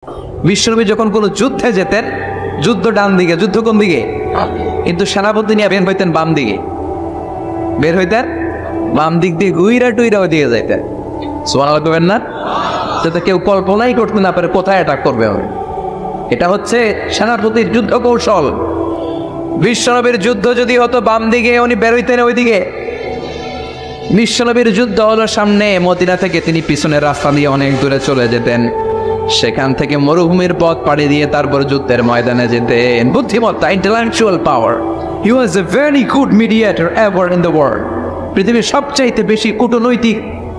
বিশ্বনবী যখন কোনো যুদ্ধে যেতেন, যুদ্ধ ডান দিকে, যুদ্ধ কোন দিকে? কিন্তু সেনাপতি নিয়ে বের হইতেন বাম দিকে, বের হইতেন বাম দিক দিয়ে, গুইরা টুইরা ওই দিকে যাইতেন। সুবহানাল্লাহ করবেন না? যাতে কেউ কল্পনাই করতে না পারে কোথায় অ্যাটাক করবে হবে। এটা হচ্ছে সেনাপতির যুদ্ধ কৌশল। বিশ্বনবীর যুদ্ধ যদি হতো বাম দিকে, উনি বের হইতেন ওইদিকে। বিশ্বনবীর যুদ্ধ হলো সামনে, মদিনা থেকে তিনি পিছনের রাস্তা দিয়ে অনেক দূরে চলে যেতেন, সেখান থেকে মরুভূমির পথ পাড়ি দিয়ে তারপর যুদ্ধের ময়দানে যেতেন। বুদ্ধিমত্তা, intellectual power. He was a very good mediator ever in the world. পৃথিবীর সবচাইতে বেশি কূটনৈতিক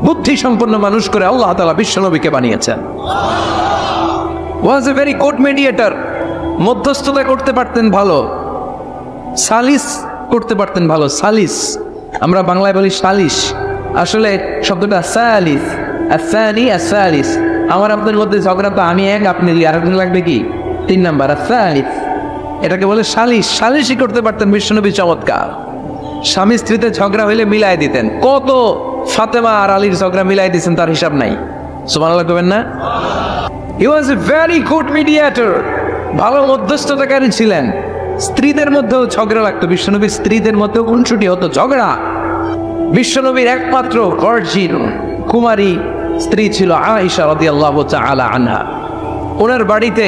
বুদ্ধি সম্পন্ন মানুষ করে আল্লাহ তাআলা বিশ্বনবীকে বানিয়েছেন। ওয়াজ এ ভেরি গুড মিডিয়েটর। মধ্যস্থতা করতে পারতেন ভালো, সালিস করতে পারতেন ভালো। সালিস আমরা বাংলায় বলি সালিস, আসলে শব্দটা সালিস, আসানি আসালিস। আমার আপনার মধ্যে ঝগড়া তো আমি এক, আপনি দুই, আরেকজন লাগবে কি 3 নাম্বার, আসালিস। এটাকে বলে সালিস। সালিসই করতে পারতেন বিশ্বনবী, চমৎকার। স্বামী স্ত্রীতে ঝগড়া হইলে মিলাই দিতেন। কত ফাতেমা আর আলীর ঝগড়া মিলাই দিয়েছেন তার হিসাব নাই। সুবহানাল্লাহ করবেন না? হি ওয়াজ এ ভেরি গুড মিডিয়েটর। ভালো মধ্যস্থতাকারী ছিলেন। স্ত্রীদের মধ্যেও ঝগড়া লাগতো, বিশ্বনবীর স্ত্রীদের মধ্যেও খুনসুটি হতো, ঝগড়া। বিশ্বনবীর একমাত্র ভার্জিন কুমারী স্ত্রী ছিল আয়েশা রাদিয়াল্লাহু তাআলা আনহা। ওনার বাড়িতে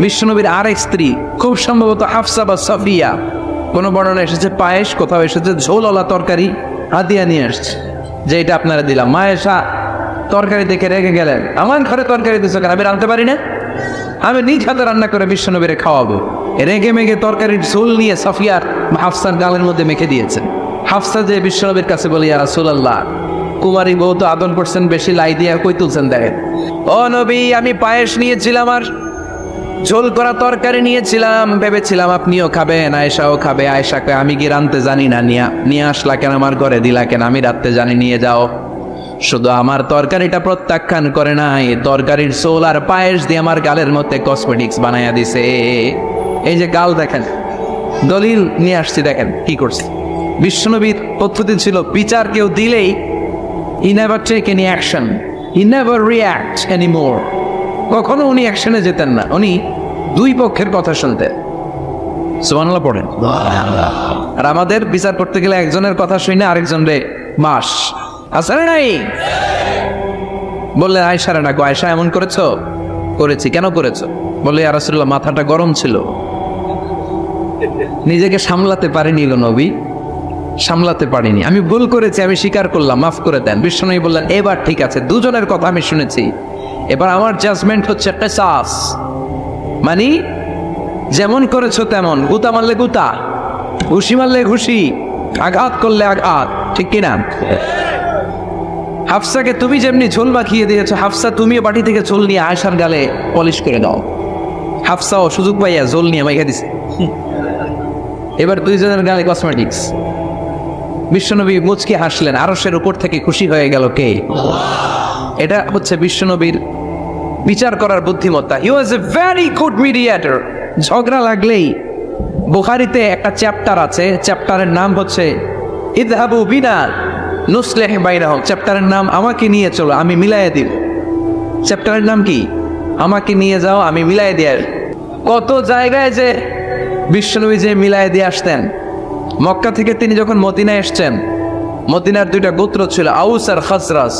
বিশ্বনবীর আরেক স্ত্রী, খুব সম্ভবত হাফসা বা সাফিয়া, কোনো বর্ণনা এসেছে পায়েস, কোথাও এসেছে ঝোলওয়ালা তরকারি হাদিয়া নিয়ে আসছে, যে এটা আপনারা দিলাম। আয়েশা তরকারি দেখে রেগে গেলেন, আমার ঘরে তরকারি দিচ্ছ কেন, আমি রাঁধতে পারি না? আমি নিজ হাতে রান্না করে বিশ্বনবীরে খাওয়াবো। রেগে মেগে তরকারির ঝোল নিয়ে সাফিয়ার হাফসার গালের মধ্যে মেখে দিয়েছেন। হাফসা যে বিশ্বনবীর কাছে বলি, ইয়া রাসূলুল্লাহ, কুমারী বউ তো আদর করছেন বেশি, লাই দিয়ে কই তুলছেন দেখেন। ও নবী, আমি পায়েস নিয়েছিলাম আর ঝোল করা তরকারি নিয়েছিলাম, ভেবেছিলাম আপনিও খাবেন, আয়েশাও খাবে। আয়েশাকে আমি কি রাঁধতে জানি না, নিয়ে আসলা কেন, আমার ঘরে দিলা কেন, আমি রাঁধতে জানি, নিয়ে যাও। শুধু আমার তরকারিটা প্রত্যাখ্যান করে নাই, তরকারির ঝোল আর পায়েস দিয়ে আমার গালের মধ্যে কসমেটিক্স বানাইয়া দিছে। এই যে গাল দেখেন, দলিল নিয়ে আসছি, দেখেন কি করছে। বিশ্বনবীর পদ্ধতি ছিল, বিচার কেউ দিলেই he never take any action, he never react anymore। কখনো উনি অ্যাকশনে যেতেন না, উনি দুই পক্ষের কথা শুনতেন। সুবহানাল্লাহ পড়েন। আর আমাদের বিচার করতে গেলে একজনের কথা শুনে আরেকজনরে মাস আছে না নাই? বললে আয়েশা না গো, আয়েশা এমন করেছো? করেছি। কেন করেছো? বললে ইয়া রাসূলুল্লাহ, মাথাটা গরম ছিল, নিজেকে সামলাতে পারিনি গো নবী, সামলাতে পারিনি, আমি ভুল করেছি, আমি স্বীকার করলাম, মাফ করে দেন। বিশ্বনবী বললেন, এবার ঠিক আছে, দুজনের কথা আমি শুনেছি, এবার আমার জাজমেন্ট হচ্ছে কিসাস, মানে যেমন করেছো তেমন, গুতা মারলে গুতা, ঘুষি মারলে ঘুষি, আঘাত করলে আঘাত, ঠিক কিনা? হাফসাকে তুমি যেমনি ঝোল মাখিয়ে দিয়েছো, হাফসা তুমিও বাটি থেকে ঝোল নিয়ে আয়েশার গালে পলিশ করে দাও। হাফসাও সুযোগ পাইয়া ঝোল নিয়ে মাইখা দিছে। এবার দুইজনের গালে কসমেটিক্স। বিশ্বনবী মুচকি হাসলেন, আরশের উপর থেকে খুশি হয়ে গেল কে? এটা হচ্ছে বিশ্বনবীর বিচার করার বুদ্ধিমত্তা। হি ওয়াজ এ ভেরি গুড মিডিয়েটর। ঝগড়া লাগলেই, বুখারীতে একটা চ্যাপ্টার আছে, চ্যাপ্টারের নাম হচ্ছে ইযহাবু বিনা নুসলিহ বাইনাহুম। চ্যাপ্টারের নাম আমাকে নিয়ে চলো, আমি মিলাইয়া দিব। চ্যাপ্টারের নাম কি? আমাকে নিয়ে যাও, আমি মিলাইয়া দিয়ে। কত জায়গায় যে বিশ্বনবী যে মিলাইয়া দিয়ে আসতেন। মক্কা থেকে তিনি যখন মদিনায় এসছেন, মদিনার 2টা গোত্র ছিল, আউস আর খাজরাজ।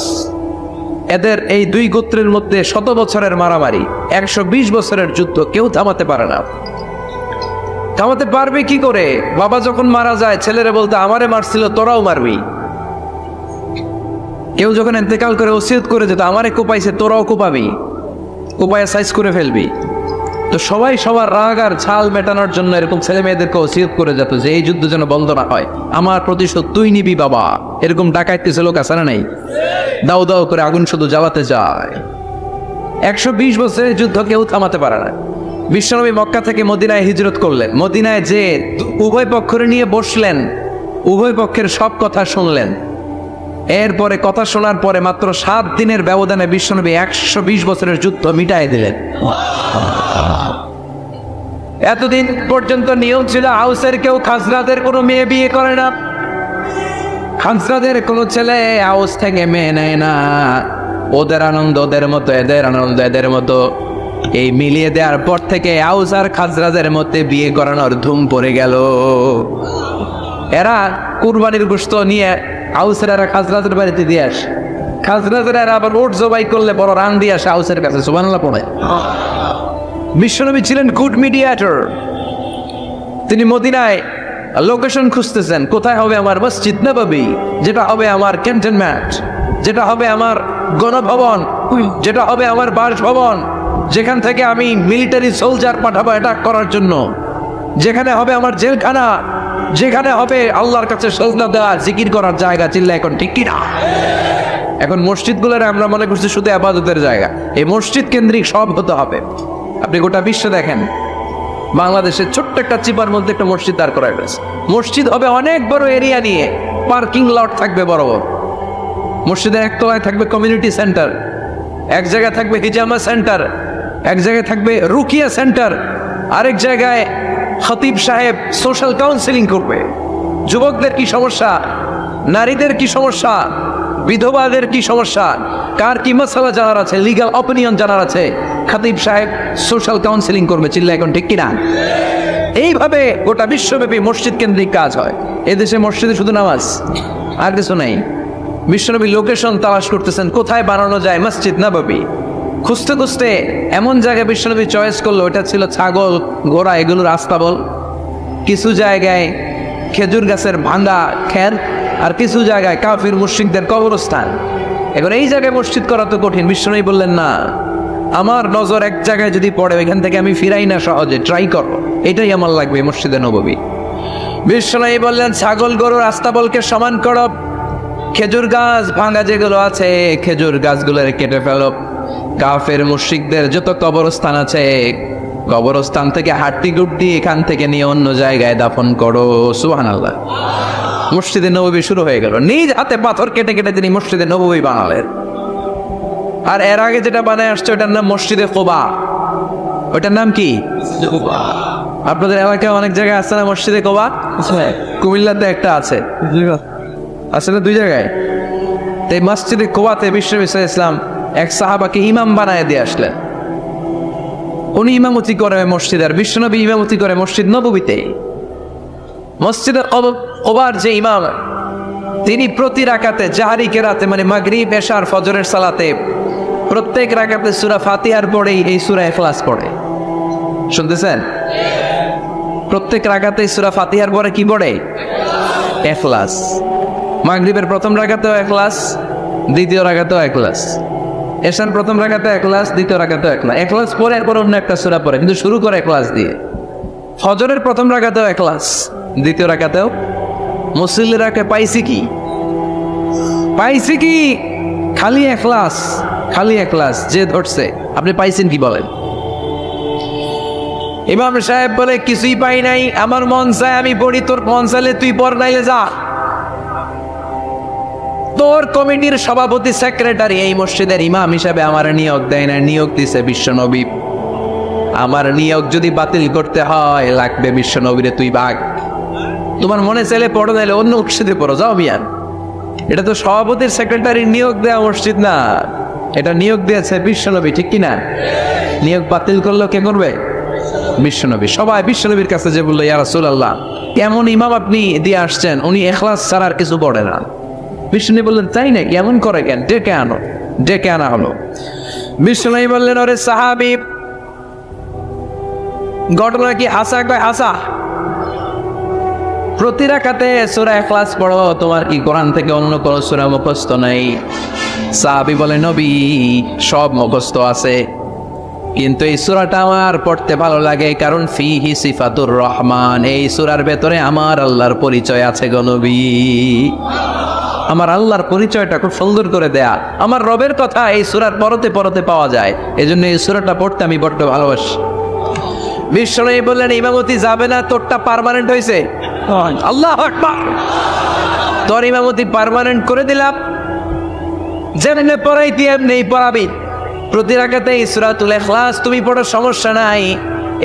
এদের এই 2 গোত্রের মধ্যে 100 বছরের মারামারি, 120 বছরের যুদ্ধ, কেউ থামাতে পারে না। থামাতে পারবে কি করে? বাবা যখন মারা যায়, ছেলেরা বলতে আমারে মারছিল, তোরাও মারবি। কেউ যখন ইন্তেকাল করে ওসিয়ত করে যেত, আমারে কোপাইছে, তোরাও কোপাবি, কোপায়া সাইজ করে ফেলবি। তো সবাই সবার রাগ আর ঝাল মেটানোর জন্য এরকম ছেলে মেয়েদেরকে ওসিয়ত করে যেত যে এই যুদ্ধ যেন বন্ধ না হয়, আমার প্রতিশোধ তুই নিবি বাবা। এরকম ডাকাইতেছে লোক আছে না নাই? দাও দাও করে আগুন শুধু জ্বালাতে যায়। 120 বছরের যুদ্ধ কেউ থামাতে পারে না। বিশ্বনবী মক্কা থেকে মদিনায় হিজরত করলেন। মদিনায় যে উভয় পক্ষরে নিয়ে বসলেন, উভয় পক্ষের সব কথা শুনলেন। এরপরে কথা শোনার পরে মাত্র 7 দিনের ব্যবধানে বিশ্বনবী 120 বছরের যুদ্ধ মিটাই দিলেন। এতদিন পর্যন্ত নিয়ম ছিল, আউসের কেউ খাজরাদের কোনো মেয়ে বিয়ে করে না, খাজরাদের কোনো ছেলে আউস থেকে মেয়ে নেয় না। ওদের আনন্দ ওদের মতো, এদের আনন্দ এদের মতো। এই মিলিয়ে দেওয়ার পর থেকে আউস আর খাজরাজের মধ্যে বিয়ে করানোর ধুম পড়ে গেল। এরা কুরবানির গোশত নিয়ে আউসের এরা খাজরাজের বাড়িতে দিয়ে আসে, খাজরাজের এরা আবার ওট জবাই করলে বড় রান দিয়ে আসে আউসের কাছে। সুবহানাল্লাহ পড়ে। বিশ্বনবী ছিলেন গুড মিডিয়েটর। তিনি মদিনায় লোকেশন খুঁজতেছেন, কোথায় হবে আমার মসজিদ নববী, যেটা হবে আমার ক্যান্টনমেন্ট, যেটা হবে আমার গণভবন, যেটা হবে আমার বাসভবন, যেখান থেকে আমি মিলিটারি সোলজার পাঠাবো অ্যাটাক করার জন্য, যেখানে হবে আমার জেলখানা, যেখানে হবে আল্লাহর কাছে সজদা দেওয়া জিকির করার জায়গা। চিল্লা এখন ঠিক কিনা? এখন মসজিদগুলোর আমরা মনে করছি শুধু আবাদতের জায়গা, এই মসজিদ কেন্দ্রিক সব হতে হবে। আপনি গোটা বিশ্বে দেখেন, বাংলাদেশের ছোট্ট একটা চিপার মধ্যে একটা মসজিদ দাঁড় করা হয়েছে। মসজিদ হবে অনেক বড় এরিয়া নিয়ে, পার্কিং লট থাকবে বড় বড়। মসজিদের একতলায় থাকবে কমিউনিটি সেন্টার, এক জায়গায় থাকবে হিজামা সেন্টার, এক জায়গায় থাকবে রুকিয়া সেন্টার, আরেক জায়গায় খতিব সাহেব সোশ্যাল কাউন্সিলিং করবে। যুবকদের কি সমস্যা, নারীদের কি সমস্যা, বিধবাদের কি সমস্যা, কার কি মশলা জানার আছে, লিগাল অপিনিয়ন জানার আছে, খতিব সাহেব সোশ্যাল কাউন্সিলিং করবে। চিল্লা এখন ঠিক কিনা? এইভাবে গোটা বিশ্বব্যাপী মসজিদ কেন্দ্রিক কাজ হয়। এদেশে মসজিদে শুধু নামাজ, আর কিছু নেই। বিশ্বনবী লোকেশন তালাশ করতেছেন, কোথায় বানানো যায় মসজিদ নববী। খুঁজতে খুঁজতে এমন জায়গায় বিশ্বনবী চয়েস করলো, ওটা ছিল ছাগল ঘোড়া এগুলোর আস্তাবল, কিছু জায়গায় খেজুর গাছের ভাঙ্গা খের, আর কিছু জায়গায় কাফির মুশরিকদের কবরস্থান। এখন এই জায়গায় মসজিদ করা তো কঠিন। বিশ্বনবী বললেন, না, আমার নজর এক জায়গায় যদি পড়ে ওইখান থেকে আমি ফিরাই না সহজে, ট্রাই করো, এটাই আমার লাগবে মসজিদে নববী। বিশ্বনবী বললেন, ছাগল গরুর আস্তাবলকে সমান করো, খেজুর গাছ ভাঙা যেগুলো আছে খেজুর গাছগুলোর কেটে ফেলো, কাফের মুশরিকদের যত কবরস্থান আছে কবরস্থান থেকে হাড্ডি গুড্ডি এখান থেকে নিয়ে অন্য জায়গায় দাফন করো। সুবহানাল্লাহ। মসজিদে নববী শুরু হয়ে গেল। নিজ হাতে পাথর কেটে কেটে তিনি মসজিদে নববী বানালেন। আর এর আগে যেটা বানায় আসছে ওটার নাম মসজিদে কুবা। ওটার নাম কি? আপনাদের এলাকায় অনেক জায়গায় আছে না মসজিদে কুবা? কুমিল্লাতে একটা আছে, আসলে দুই জায়গায়। এই মসজিদে কুবাতে বিশ্বনবী সাল্লাল্লাহু আলাইহি ওয়াসাল্লাম এক সাহাবাকে ইমাম বানায় দিয়ে আসলেন। উনি ইমামতি করে মসজিদের, বিশ্বনবী ইমামতি করে মসজিদ নববীতে। মসজিদের কুবার যে ইমাম, তিনি প্রতি রাকাতে জাহরি কেরাতে মানে মাগরিব এশার ফজরের সালাতে প্রত্যেক রাকাতে সূরা ফাতিহার পরেই এই সূরা ইখলাস পড়ে। শুনতেছেন? প্রত্যেক রাকাতে সূরা ফাতিহার পরে কি পড়ে? ইখলাস। মাগরিবের প্রথম রাকাতেও ইখলাস, দ্বিতীয় রাকাতেও ইখলাস, এশার প্রথম রাকাতে ইখলাস, দ্বিতীয় রাকাতেও ইখলাস। ইখলাস পরে এরপর অন্য একটা সূরা পড়ে, কিন্তু শুরু করে ইখলাস দিয়ে। ফজরের প্রথম রাকাতেও ইখলাস, দ্বিতীয় রাকাতেও। মুসল্লিরাকে পাইছি কি? পাইছি কি? খালি ইখলাস, খালি ইখলাস। যে ধরছে, আপনি পাইছেন কি বলেন? ইমাম সাহেব বলে, কিছুই পাই নাই, আমার মন চায় আমি পড়ি, তোর মন চাইলে তুই পড়, নাইলে যা। তোর কমিটির সভাপতি সেক্রেটারি এই মসজিদের ইমাম হিসাবে আমার নিয়োগ দেয় না, নিয়োগ দিছে বিশ্বনবী। আমার নিয়োগ যদি বাতিল করতে হয় লাগবে বিশ্বনবীরে তুই ভাগ। তোমার মনে চাইলে পড়ো, নাইলে অন্য মসজিদে পড়ো, যাও মিয়া। এটা তো সভাপতির সেক্রেটারির নিয়োগ দেওয়া মসজিদ না, এটা নিয়োগ দিয়েছে বিশ্বনবী, ঠিক কিনা? নিয়োগ বাতিল করলো কে করবে? বিশ্বনবী। সবাই বিশ্বনবীর কাছে যে বললো, ইয়া রাসূলুল্লাহ, কেমন ইমাম আপনি দিয়ে আসছেন, উনি ইখলাস ছাড়া আর কিছু পড়ে না। বিশ্বনবী বললেন, তাই নাকি? এমন করে কেন? ডেকে আনো। ডেকে আনা হলো। বিশ্বনবী বললেন, ওরে সাহাবী, ঘটনা কি হাসা? কয় হাসা। প্রতি রাকাতে সূরা ইখলাস পড়ো, তোমার কি কোরআন থেকে অন্য কোনো সূরা মুখস্থ নাই? সাহাবী বলে, নবী, সব মুখস্থ আছে, কিন্তু এই সূরাটা আমার পড়তে ভালো লাগে, কারণ ফিহি সিফাতুর রহমান, এই সূরার ভেতরে আমার আল্লাহর পরিচয় আছে গো নবী। আমার আল্লাহর পরিচয়টা খুব সুন্দর করে দেয়া, আমার রবের কথা এই সূরার পরতে পরতে পাওয়া যায়, এজন্য এই সূরাটা পড়তে আমি বড্ড ভালোবাসি। বিশ্বনবী বললেন, ইমামতি যাবে না, তোরটা পার্মানেন্ট হয়েছে। আল্লাহু আকবার। তোর ইমামতি পার্মানেন্ট করে দিলাম, যেমনি পড়াইতি এমনি পড়াবি। প্রতি রাকাতে সূরাতুল ইখলাস তুমি পড়ো, সমস্যা নাই।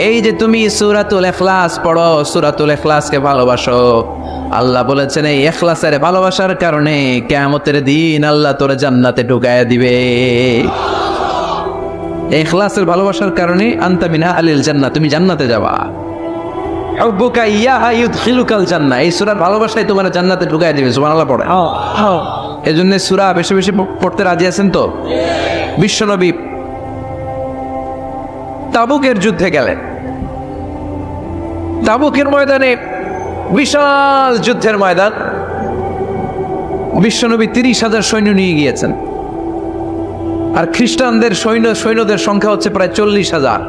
এই যে তুমি সূরাতুল ইখলাস পড়ো, সূরাতুল ইখলাসকে ভালোবাসো, আল্লাহ বলেছেন এই ইখলাসের ভালোবাসার কারণে কিয়ামতের দিন আল্লাহ তোরে জান্নাতে ঢুকায়া দিবে। এই ইখলাসের ভালোবাসার কারণে আনতা মিন আহলিল জান্নাহ, তুমি জান্নাতে যাবা। হুব্বুকা ইয়াহা ইউদখিলুকাল জান্নাহ, এই সূরার ভালোবাসাই তোমার জান্নাতে ঢুকায় দিবে। সুবহানাল্লাহ পড়ে। এজন্য সূরা বেশি বেশি পড়তে রাজি আছেন তো? বিশ্বনবী তাবুকের যুদ্ধে গেলেন। তাবুকের ময়দানে বিশাল যুদ্ধের ময়দান, বিশ্বনবী 30,000 সৈন্য নিয়ে গিয়েছেন, আর খ্রিস্টানদের সৈন্যদের সংখ্যা হচ্ছে প্রায় 40,000।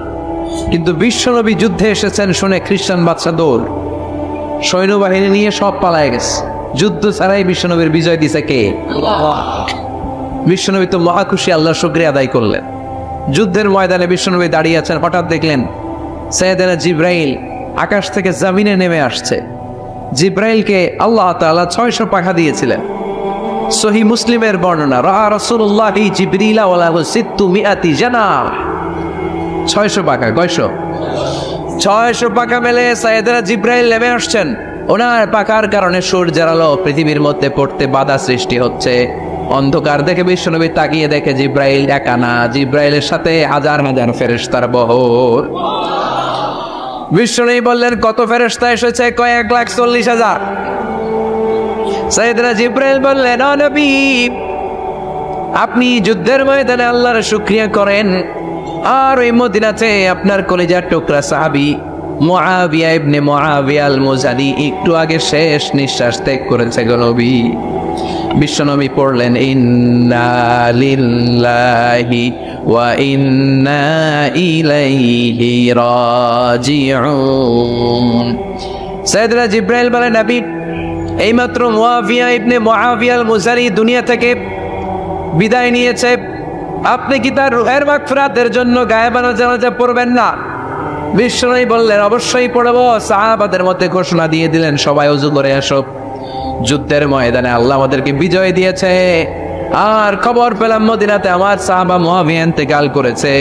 কিন্তু বিশ্বনবী যুদ্ধে এসেছেন শুনে খ্রিস্টান বাদশা দৌড়, সৈন্যবাহিনী নিয়ে সব পালায় গেছে। যুদ্ধ ছাড়াই বিশ্বনবীর বিজয় দিছে কে? বিশ্বনবী তো মহাখুশি, আল্লাহর শুকরিয়া আদায় করলেন। যুদ্ধের ময়দানে বিশ্বনবী দাঁড়িয়ে আছেন, হঠাৎ দেখলেন সাইয়েদনা জিব্রাইল আকাশ থেকে জমিনে নেমে আসছে। জিব্রাইলকে আল্লাহ তাআলা 600 পাখা দিয়েছিলেন। সহিহ মুসলিমের বর্ণনা, রা রাসূলুল্লাহ জিবরিলা ওয়া লাহু 600 জানাহ, 600 পাখা। কয়শো? 600 পাখা মেলে সাইয়েদনা জিব্রাইল নেমে আসছেন। ওনার পাখার কারণে সূর্যের আলো পৃথিবীর মধ্যে পড়তে বাধা সৃষ্টি হচ্ছে। অন্ধকার দেখে বিশ্বনবী তাকিয়ে দেখে জিব্রাইল একা না, জিব্রাইলের সাথে হাজার হাজার ফেরেশতার বহর। বিশ্বনবী বললেন, কত ফেরেশতা এসেছে? কয় 1,40,000। সাইয়েদনা জিব্রাইল বললেন, ও নবী, আপনি যুদ্ধের ময়দানে আল্লাহর শুকরিয়া করেন, আর ওই মদিনাতে আপনার কলিজার টুকরা সাহাবী মুআবিয়া ইবনে মুআবিয়া আল মুজানি একটু আগে শেষ নিঃশ্বাস ত্যাগ করেছে গো নবী। বিশ্বনবী পড়লেন, ইন্না লিল্লাহি ওয়া ইন্না ইলাইহি রাজিউন। সাইয়েদনা জিব্রাইল বলেন, নবী, এইমাত্র মুআবিয়া ইবনে মুআবিয়া আল মুজানি দুনিয়া থেকে বিদায় নিয়েছে, আপনি কি তার রূহের মাগফিরাতের জন্য গায়েবানা জানাজা পড়বেন না? বিশ্বনবী বললেন, অবশ্যই পড়ব। সাহাবাদের মধ্যে ঘোষণা দিয়ে দিলেন, সবাই ওযু করে আসো। যুদ্ধের ময়দানে আল্লাহ আমাদেরকে বিজয় দিয়েছে, আর খবর পেলাম মদিনাতে আমার সাহাবা মুআবিয়া ইন্তেকাল করেছে।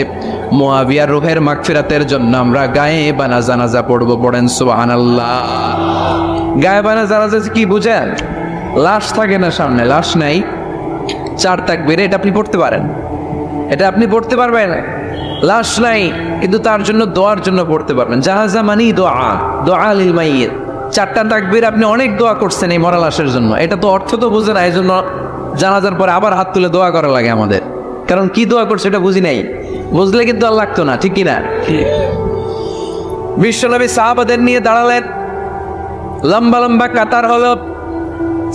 মুআবিয়ার রূহের মাগফিরাতের জন্য আমরা গায়েবানা জানাজা পড়ব। পড়েন সুবহানাল্লাহ। গায়েবানা জানাজা কি বুঝেন? লাশ থাকে না সামনে, লাশ নাই, 4 তাকবীর, এটা আপনি পড়তে পারেন, এটা আপনি পড়তে পারবেন। লাশ নাই কিন্তু তার জন্য দোয়ার জন্য পড়তে পারবেন। জানাজা মানি দোয়া, দোয়া লিল মাইয়িত। 4টা তাকবীর, আপনি অনেক দোয়া করছেন এই মরা লাশের জন্য। এটা তো অর্থ তো বুঝে না, এই জন্য জানাজার পরে আবার হাত তুলে দোয়া করা লাগে আমাদের, কারণ কি দোয়া করছে এটা বুঝি নাই। বুঝলে কিন্তু আর লাগতো না, ঠিক কিনা? বিশ্বনবী সাহাবাদের নিয়ে দাঁড়ালেন, লম্বা লম্বা কাতার হলো।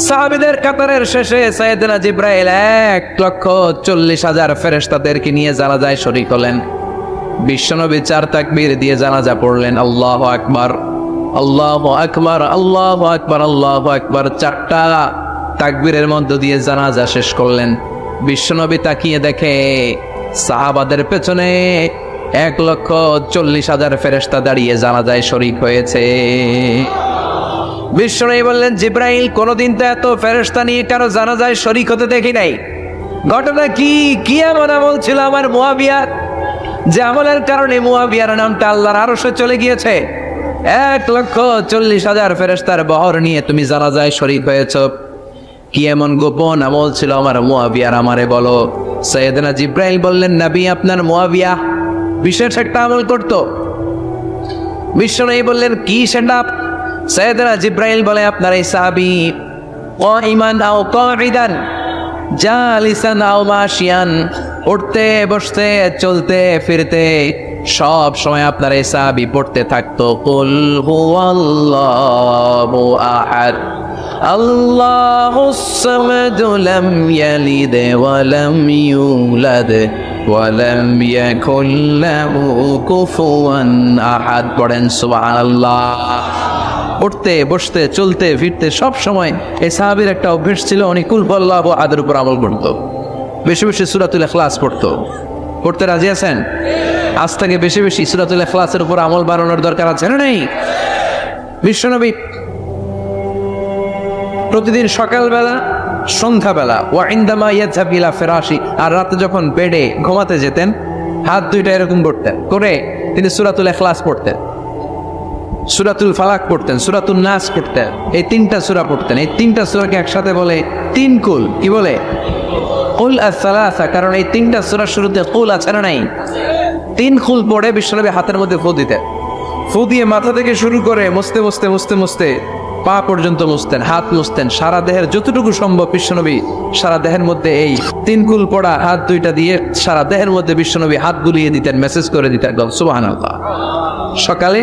সাহাবীদের কাতারের শেষে সাইয়েদনা জিব্রাইল 1,40,000 ফেরেশতাদেরকে নিয়ে জানাজায় শরীক হলেন। বিশ্বনবী 4 তাকবীর দিয়ে জানাজা পড়লেন, আল্লাহু আকবার, আল্লাহু আকবার, আল্লাহু আকবার, আল্লাহু আকবার। 4টা তাকবীরের মধ্য দিয়ে জানাজা শেষ করলেন। বিশ্বনবী তাকিয়ে দেখে সাহাবাদের পেছনে 1,40,000 ফেরেশতা দাঁড়িয়ে জানাজায় শরীক হয়েছে। বিশ্বনবী বললেন, জিব্রাইল, কোনদিন তো এত ফেরেশতা নিয়ে কারো জানাজায় শরীক হতে দেখি নাই। ঘটনা কি? কি এমন আমল ছিল আমার মুআবিয়ার, যে আমলের কারণে মুআবিয়ার নামটা আল্লাহর আরশে চলে গিয়েছে? 1,40,000 ফেরেশতার বহর নিয়ে তুমি জানাজায় শরীক হয়েছ। কি এমন গোপন আমল ছিল আমার মুআবিয়ার, আমারে বলো। সাইয়েদনা জিব্রাইল বললেন, নবী, আপনার মুআবিয়া বিশেষ একটা আমল করত। বিশ্বনবী বললেন, কি সেটা? সাইয়েদনা জিব্রাইল বলে, আপনার এই সাহাবী কাইমান আও কাঈদান, জালিসান আও মাশিয়ান, উঠতে বসতে চলতে ফিরতে সব সময় আপনার এই সাহাবী পড়তে থাকতো, কুল হুয়াল্লাহু আহাদ, আল্লাহুস সামাদ, লাম ইয়ালিদ ওয়া লাম ইউলাদ ওয়া লাম ইয়াকুল লাহু কুফুয়ান আহাদ। পড়েন সুবহানাল্লাহ। উঠতে বসতে চলতে ফিরতে সব সময় এই সাহাবীর একটা অভ্যাস ছিল, উনি কুল হুয়াল্লাহু আহাদের উপর আমল করতো। বেশি বেশি সূরাতুল ইখলাস পড়তো। পড়তে রাজি আছেন? আজ থেকে বেশি বেশি সূরাতুল ইখলাসের উপর আমল বাড়ানোর দরকার আছে না নেই? বিশ্বনবী প্রতিদিন সকালবেলা, সন্ধ্যাবেলা, ওয়া ইনদামা ইয়াযহাব ইলা ফিরাশি, আর রাতে যখন বেডে ঘুমাতে যেতেন, হাত দুইটা এরকম করতেন, করে তিনি সূরাতুল ইখলাস পড়তেন, সূরাতুল ফালাক পড়তেন, সূরাতুন নাস পড়তেন। এই 3টা সূরা পড়তেন। এই 3টা সূরাকে একসাথে বলে 3 কুল। কি বলে? কুল আস-সালাসা, কারণ এই 3টা সূরার শুরুতে কুল আছে না নাই? তিন খুল পড়ে বিশ্বনবী হাতের মধ্যে ফু দিতেন। ফু দিয়ে মাথা থেকে শুরু করে মুছতে মুছতে মুছতে মুছতে পা পর্যন্ত মুছতেন, হাত মুছতেন, সারা দেহের যতটুকু সম্ভব বিশ্বনবী সারা দেহের মধ্যে এই তিন কুল পড়া হাত দুইটা দিয়ে সারা দেহের মধ্যে বিশ্বনবী হাত বুলিয়ে দিতেন, মেসেজ করে দিতেন সুবহানাল্লাহ। সকালে,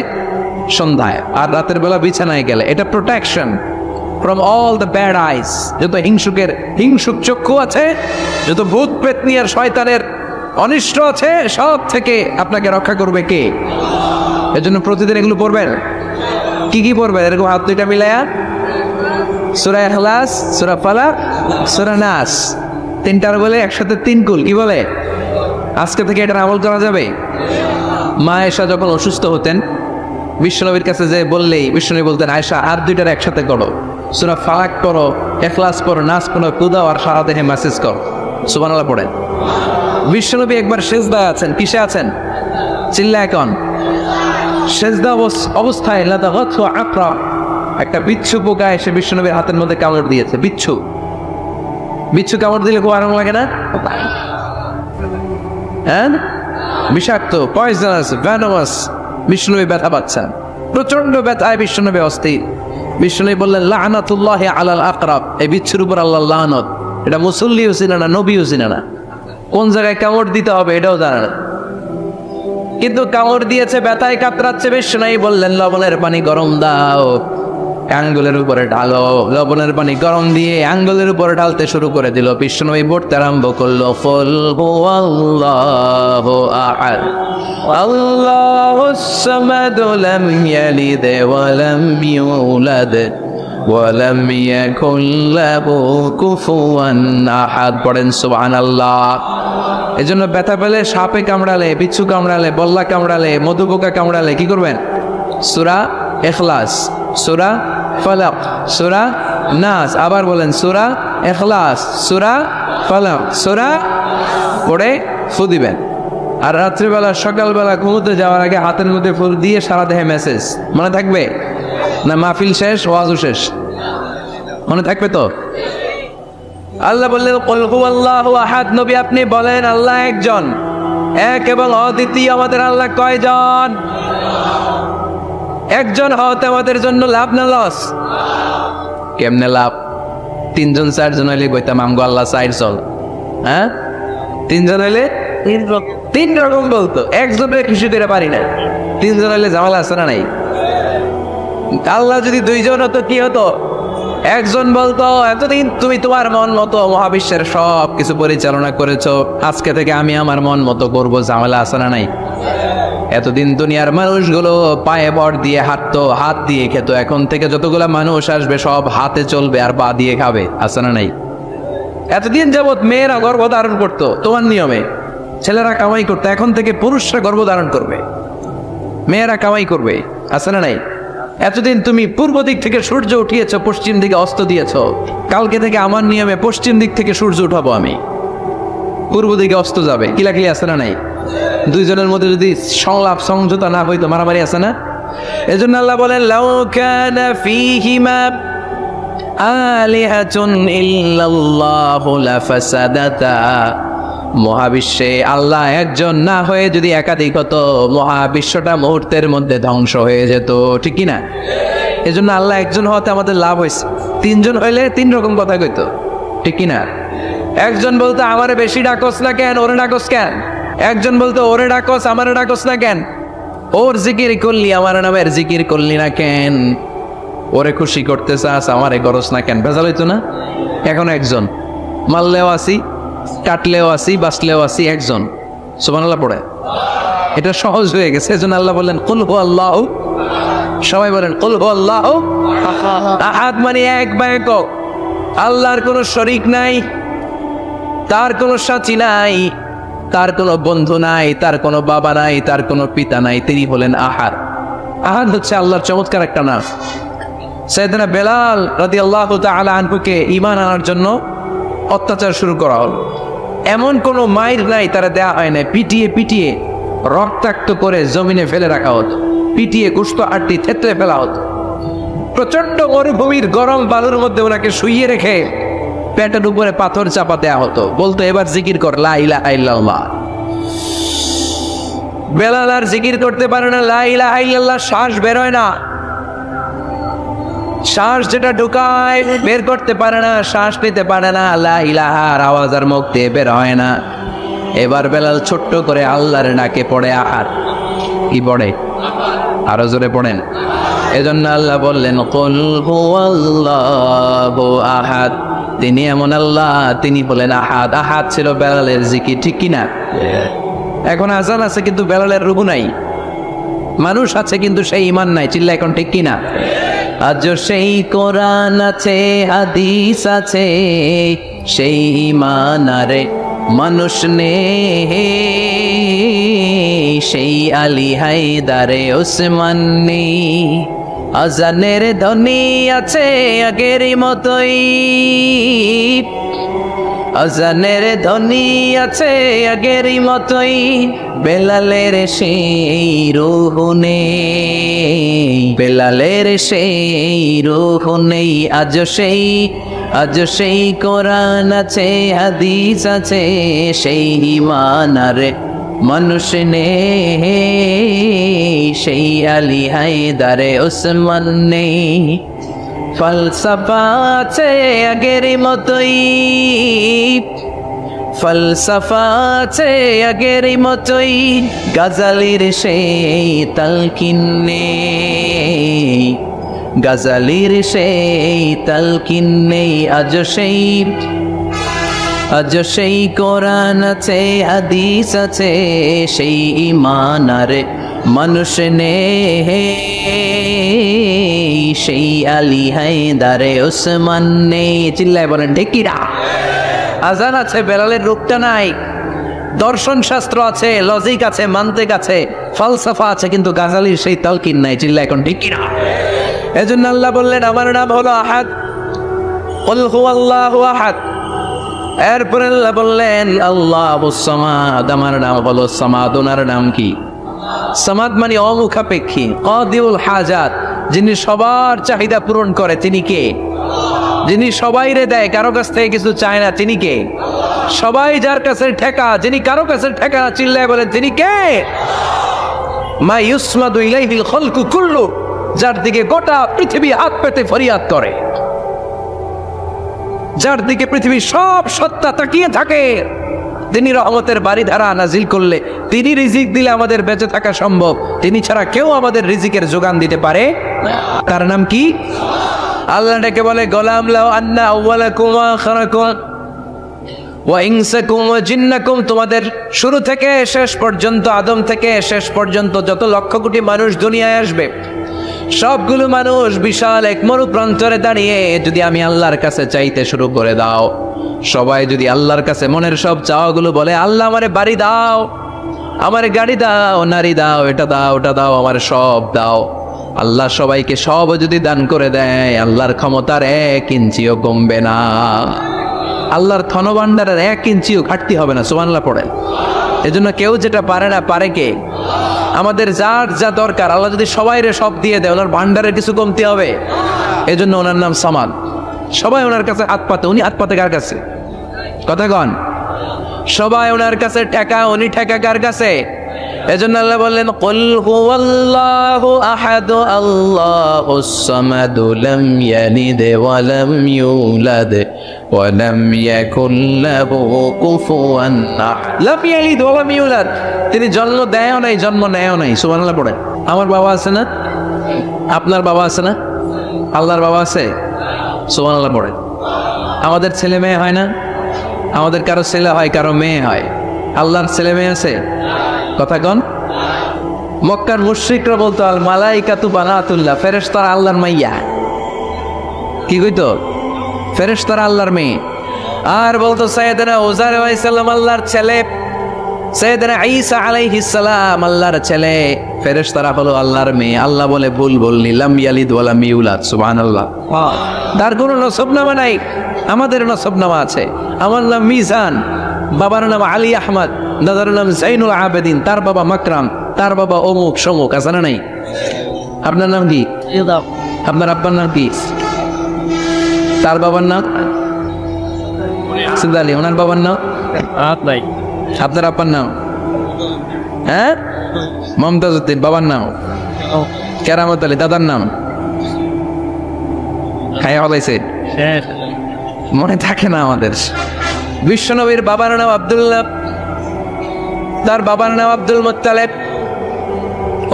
সন্ধ্যায়, আর রাতের বেলা বিছানায় গেলে। এটা protection from all the bad আইস। যত হিংসুক চক্ষু আছে, যত ভূত পেতনি আর শয়তানের অনিষ্ট আছে, সব থেকে আপনাকে রক্ষা করবে কে? এজন্য প্রতিদিন এগুলো পড়বেন। কি কি পড়বেন? এরকম হাত দুইটা মিলায়া সূরা ইখলাস, সূরা ফালাক, সূরা নাস, তিনটার বলে একসাথে তিন কুল। কি বলে? আজকে থেকে এটার আমল করা যাবে। মা আয়েশা যখন অসুস্থ হতেন বিশ্বনবীর কাছে যে বললেই বিশ্বনবী বলতেন, আয়েশা হাত দুইটার একসাথে করো, সূরা ফালাক করো, ইখলাস করো, নাস করো, কুদাও, আর সারা দেহে মেসেজ করো। সুবহানাল্লাহ পড়েন। বিশ্বনবী একবার সেজদায় আছেন। কিসে আছেন? চিল্লা এখন। সেজদা অবস্থায় একটা বিচ্ছু পোকা এসে বিশ্বনবীর হাতের মধ্যে কামড় দিয়েছে। বিচ্ছু কামড় দিলে খুব আরাম লাগে না? হ্যাঁ, বিষাক্ত, পয়জনাস, ভ্যানোমাস। বিশ্বনবী ব্যথা পাচ্ছেন, প্রচন্ড ব্যথায় বিশ্বনবী অস্থির। বিশ্বনবী বললেন, লাআনাতুল্লাহি আলাল আকরাব। এই বিচ্ছুর উপর আল্লাহর লানত। এটা মুসল্লিও চিনে না, নবীও চিনে না, কোন জায়গায় কামড় দিতে হবে এটাও জানে না, কিন্তু কামড় দিয়েছে, ব্যথায় কাতরাচ্ছে। বিশ্বনবী বললেন, লবণের পানি গরম দাও, আঙ্গুলের উপরে ঢালো। লবণের পানি গরম দিয়ে আঙ্গুলের উপরে ঢালতে শুরু করে দিল। বিশ্বনবী পড়তে আরম্ভ করলো, কুল হুয়াল্লাহু আহাদ আল্লাহুস সামাদ লাম ইয়ালিদ ওয়া লাম ইউলাদ ওয়া লাম ইয়াকুল লাহু কুফুয়ান আহাদ। পড়েন সুবহানাল্লাহ। এজন্য ব্যথা পেলে, সাপে কামড়ালে, বিচ্ছু কামড়ালে, বল্লা কামড়ালে, মধুপোকা কামড়ালে কি করবেন? সূরা ইখলাস, সূরা ফালাক, সূরা নাস। আবার বলেন, সূরা ইখলাস, সূরা ফালাক, সূরা পড়ে ফু দিবেন। আর রাত্রিবেলা, সকালবেলা ঘুমোতে যাওয়ার আগে হাতের মধ্যে ফুল দিয়ে সারা দেহে মেসেজ। মনে থাকবে না? মাহফিল শেষ, ওয়াজও শেষ, মনে থাকবে তো? আল্লাহ বললেন, কুল হুয়াল্লাহু আহাদ। নবী আপনি বলেন, আল্লাহ একজন, এক এবং অদ্বিতীয়। আমাদের আল্লাহ কয়জন? একজন হওয়াতে আমাদের জন্য লাভ না লস? কেমনে লাভ? তিনজন চারজন হইলে কইতাম আমগো আল্লাহ চার চল। হ্যাঁ, তিনজন হইলে তিন রকম বলতো, একজনের খুশি দিতে পারি না। তিনজন হইলে ঝামেলা আছে না নাই? আল্লাহ যদি দুইজন হতো কি হতো? একজন বলতো, এতদিন তুমি তোমার মন মতো মহাবিশ্বের সব কিছু পরিচালনা করেছো, আজকে থেকে আমি আমার মন মতো করবো। ঝামেলা আছে না নাই? এতদিন দুনিয়ার মানুষগুলো পায়ে বর দিয়ে হাঁটতো, হাত দিয়ে খেত, এখন থেকে যতগুলা মানুষ আসবে সব হাতে চলবে আর পা দিয়ে খাবে। আছে না নাই? এতদিন যাবৎ মেয়েরা গর্ভধারণ করতো তোমার নিয়মে, ছেলেরা কামাই করতো, এখন থেকে পুরুষরা গর্ভধারণ করবে, মেয়েরা কামাই করবে। আছে না নাই? এতদিন তুমি পূর্ব দিক থেকে সূর্য উঠিয়েছ, পশ্চিম দিকে অস্ত দিয়েছ, কালকে থেকে আমার নিয়মে পশ্চিম দিক থেকে সূর্য উঠাবো আমি, পূর্ব দিকে অস্ত যাবে। কিলাকিলি আছে না নাই? দুইজনের মধ্যে যদি সংলাপ সমঝোতা না হইতো মারামারি আছে না? এজন্য আল্লাহ বলেন, লাউ কানা ফীহিমা আলিহাতুন ইল্লাল্লাহু লাফাসাদাতা। মহাবিশ্বে আল্লাহ একজন না হয়ে যদি একাধিক হতো, মহাবিশ্বটা মুহূর্তের মধ্যে ধ্বংস হয়ে যেত। ঠিক কিনা? এজন্য আল্লাহ একজন হওয়াতে আমাদের লাভ হয়েছে। তিনজন হইলে তিন রকম কথা কইতো। ঠিক কিনা? একজন বলতো, আমারে বেশি ডাকস না কেন, ওরে ডাকস কেন? একজন বলতো, ওরে ডাকস, আমারে ডাকস না কেন? ওর জিকির করলি, আমার নামের জিকির করলি না কেন? ওরে খুশি করতে চাস, আমারে করস না কেন? ভেজাল হইতো না? এখন একজন, মারলেও আসি, কাটলেও আসি, বাঁচলেও আসি, একজন। সুবহানাল্লাহ পড়ে। এটা সহজ হয়ে গেছে। এজন্য আল্লাহ বললেন, কুল হুয়াল্লাহু। সবাই বলেন, কুল হুয়াল্লাহু আহাদ। মানে এক বা একক। আল্লাহর কোনো শরীক নাই, তার কোনো সাথী নাই, তার কোনো বন্ধু নাই, তার কোনো বাবা নাই, তার কোনো পিতা নাই। তিনি হলেন আহাদ। আহাদ হচ্ছে আল্লাহর চমৎকার একটা নাম। সাইয়েদনা বেলাল রাদিয়াল্লাহু তাআলা আনহুকে ঈমান আনার জন্য অত্যাচার শুরু করা হলো। এমন কোনো মাইর নাই তারা দেয়া হয় না, পিটিয়ে পিটিয়ে রক্তাক্ত করে জমিনে ফেলে রাখা হতো, পিটিয়ে গোশত আটটি থেতলে ফেলা হতো। প্রচন্ড মরুভূমির গরম বালুর মধ্যে ওনাকে শুইয়ে রেখে পেটের উপরে পাথর চাপা দেওয়া হতো। বলতো, এবার জিকির কর লা ইলাহা ইল্লাল্লাহ। বেলাল আর জিকির করতে পারে না, লা ইলাহা ইল্লাল্লাহ, শ্বাস বেরোয় না, শ্বাস যেটা ঢুকায় বের করতে পারে না, শ্বাস নিতে পারে না, লা ইলাহার আওয়াজ আর মুখ দিয়ে বের হয় না। এবার বেলাল ছোট্ট করে আল্লাহর ডাকে পড়ে আহার। কি পড়ে? আরো জোরে পড়েন। এজন্য আল্লাহ বললেন কুল হুয়াল্লাহু আহাদ, তিনি এমন আল্লাহ, তিনি বলেন আহাদ। আহাদ ছিল বেলালের জিকির, ঠিক কিনা? এখন আজান আছে কিন্তু বেলালের রুহু নাই, মানুষ আছে কিন্তু সেই ঈমান নাই, চিল্লা এখন ঠিক কিনা? আজ সেই কোরআন আছে, হাদিস আছে, সেই ঈমান আরে মানুষ নেই, সেই আলী হায়দারে ওসমান নেই। আজানের ধ্বনি আছে আগের মতোই, আজানের ধ্বনি আছে আগের মতোই, বেলালের সেই রূহ নেই, বেলালের সেই রূহ নেই। আজ সেই কোরআন আছে, হাদিস আছে, সেই ঈমান আরে মানুষ নেই, সেই আলী হায়দারে ওসমান নেই। ফলসফা আছে আগের মতোই, ফলসফা আছে আগের মতোই, গাজালির সেই তালকিন নেই, গাজালির সেই তালকিন নেই। আজ সেই কোরআন আছে, হাদিস আছে, সেই ঈমান আরে মানুষ নেই, সেই আলী হায়দারে ওসমান নেই। চিল্লায় বলেন ঠিক কিনা? আজান আছে, বেলালের রূপটা নাই। দর্শন শাস্ত্র আছে, লজিক আছে, মান্তিক আছে, ফলসফা আছে, কিন্তু গাজালির সেই তালকিন নাই। চিল্লায় এখন ঠিক কিনা? এজন্য আল্লাহ বললেন আমার নাম হলো আহাদ, কুল হুয়াল্লাহু আহাদ। এরপরে আল্লাহ বললেন আল্লাহুস সামাদ, আমার নাম হলো সামাদ। ওনার নাম কি? সামাদ মানে অমুখাপেক্ষী, কাদিউল হাজাত, যিনি সবার চাহিদা পূরণ করে। তিনি কে? যিনি সবাইরে দেয়, কারো কাছ থেকে কিছু চায় না। তিনি কে? সবাই যার কাছে ঠেকা, যিনি কারো কাছে ঠেকা না। চিল্লায় বলেন তিনি কে? মা ইউসমাদু ইলাইহিল খালকু কুল্লু, যার দিকে গোটা পৃথিবী হাত পেতে ফরিয়াদ করে, যার দিকে পৃথিবীর সব সত্তা তাকিয়ে থাকে। তিনি রহমতের বাড়িধারা নাজিল করলে, তিনি রিজিক দিলে আমাদের বেঁচে থাকা সম্ভব। তিনি ছাড়া কেউ আমাদের রিজিকের যোগান দিতে পারে না। তার নাম কি? আল্লাহ ডেকে বলে গোলাম লাউ আন্না আউওয়ালাকুম ওয়া আখিরাকুম ওয়া ইনসাকুম ওয়া জিন্নাকুম, তোমাদের শুরু থেকে শেষ পর্যন্ত, আদম থেকে শেষ পর্যন্ত যত লক্ষ কোটি মানুষ দুনিয়ায় আসবে, সবগুলো মানুষ বিশাল এক মরুপ্রান্তরে দাঁড়িয়ে যদি আমি আল্লাহর কাছে চাইতে শুরু করে দাও, সবাই যদি আল্লাহর কাছে মনের সব চাওয়াগুলো বলে, আল্লাহ আমারে বাড়ি দাও, আমারে গাড়ি দাও, নারী দাও, এটা দাও, ওটা দাও, আমার সব দাও, আল্লাহ সবাইকে সব যদি দান করে দেয়, আল্লাহর ক্ষমতার 1 ইঞ্চিও কমবে না, আল্লাহর ধনভাণ্ডারের 1 ইঞ্চিও ঘাটতি হবে না। সুবহানাল্লাহ পড়েন। এজন্য কেউ যেটা পারে না, পারে কে? আমাদের যার যা দরকার আল্লাহ যদি সবাইরে সব দিয়ে দেয়, ওনার ভান্ডারের কিছু কমতি হবে? এজন্য ওনার নাম সামাদ। সবাই ওনার কাছে হাত পাতে। উনি হাত পাতে কার কাছে? কথা কন। সবাই ওনার কাছে ঠেকা, উনি ঠেকা কার কাছে? এজন্য আল্লাহ বললেন কুল হুয়াল্লাহু আহাদ, আল্লাহুস সামাদ, লাম ইয়ালিদ ওয়া লাম ইউলাদ ওয়া লাম ইয়াকুল লাহু কুফুয়ান আহাদ। লাম ইয়ালিদ ওয়া লাম ইউলাদ, তিনি জন্ম দেয়ও নাই, জন্ম নেয়ও নাই। সুবহানাল্লাহ পড়েন। আমার বাবা আছে না? আপনার বাবা আছে না? আল্লাহর বাবা আছে? সুবহানাল্লাহ পড়েন। আমাদের ছেলে মেয়ে হয় না? আমাদের কারো ছেলে হয়, কারো মেয়ে হয়। আল্লাহর ছেলে মেয়ে আছে? কথা কন। মক্কার মুশরিকরা বলতো আল মালাইকাতু বানাতুল্লাহ, ফেরেশতারা আল্লাহর মাইয়া। কি কইতো? ফেরেশতারা আল্লাহর মেয়ে। আর বলতো সাইয়েদনা উযাইর আলাইহিস সালাম আল্লাহর ছেলে, সাইয়েদনা ঈসা আলাইহিস সালাম আল্লাহর ছেলে, ফেরেশতারা হলো আল্লাহর মেয়ে। আল্লাহ বলে ভুল বলনি, লাম ইয়ালিদ ওয়া লাম ইউলাদ। সুবহানাল্লাহ। তার কোনো নসবনামা নাই, আমাদের নসবনামা আছে। আমার নাম মিজান, বাবার নাম আলী আহমদ, দাদার নাম জাইনুল আবেদিন, তার বাবা মাকরাম, তার বাবা অমুক সমুক। আছে না নাই? আপনার নাম কি? আপনার আব্বার নাম কি? তার বাবার নাম সিদ্দ আলী। ওনার বাবার নাম? আপনার আব্বার নাম? হ্যাঁ, মমতাজ উদ্দিন বাবার নাম, কেরামত আলী দাদার নাম, খায়া হলাইছে মনে থাকে না আমাদের। বিশ্বনবীর বাবার নাম আব্দুল্লাহ, তার বাবার নাম আব্দুল মুত্তালিব,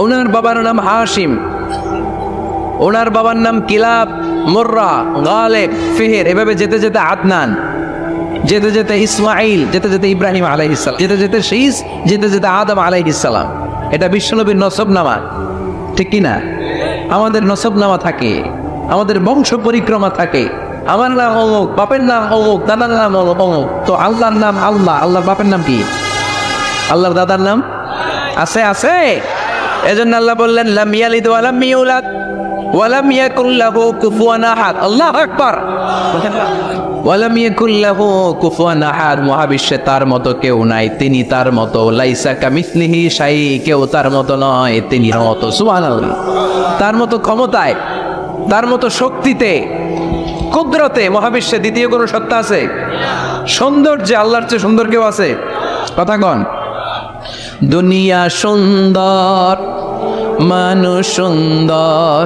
ওনার বাবার নাম হাশিম, ওনার বাবার নাম কিলাব, মুররা, গালেব, ফিহির, এভাবে যেতে যেতে আদনান, যেতে যেতে ইসমাইল, যেতে যেতে ইব্রাহিম আলাইহিস সালাম, যেতে যেতে শীস, যেতে যেতে আদম আলাইহিস সালাম। এটা বিশ্বনবীর নসবনামা, ঠিক কি না? আমাদের নসবনামা থাকে, আমাদের বংশ পরিক্রমা থাকে। আমার নাম অমুক, বাপের নাম অমুক, দাদার নাম অমুক। তো আল্লাহর নাম আল্লাহ, আল্লাহর বাপের নাম কি? আল্লাহর দাদার নাম আছে? আছে। এজন্য আল্লাহ বললেন লাম ইয়ালিদ ওয়া লাম ইউলাদ ওয়া লাম ইয়াকুল লাহু কুফুয়ান আহাদ। আল্লাহু আকবার। ওয়া লাম ইয়াকুল লাহু কুফুয়ান আহাদ, মহাবিশ্বে তার মতো কেউ নাই, তিনি তার মতো। লাইসা কামিসলিহি শাই, কেউ তার মতো নয়, তিনি মতো। সুবহানাল্লাহ। তার মতো ক্ষমতায়, তার মতো শক্তিতে, কুদরতে মহাবিশ্বে দ্বিতীয় কোনো সত্তা আছে? সৌন্দর্যে আল্লাহর চেয়ে সুন্দর কেউ আছে? কথা কন। দুনিয়া সুন্দর, মানুষ সুন্দর,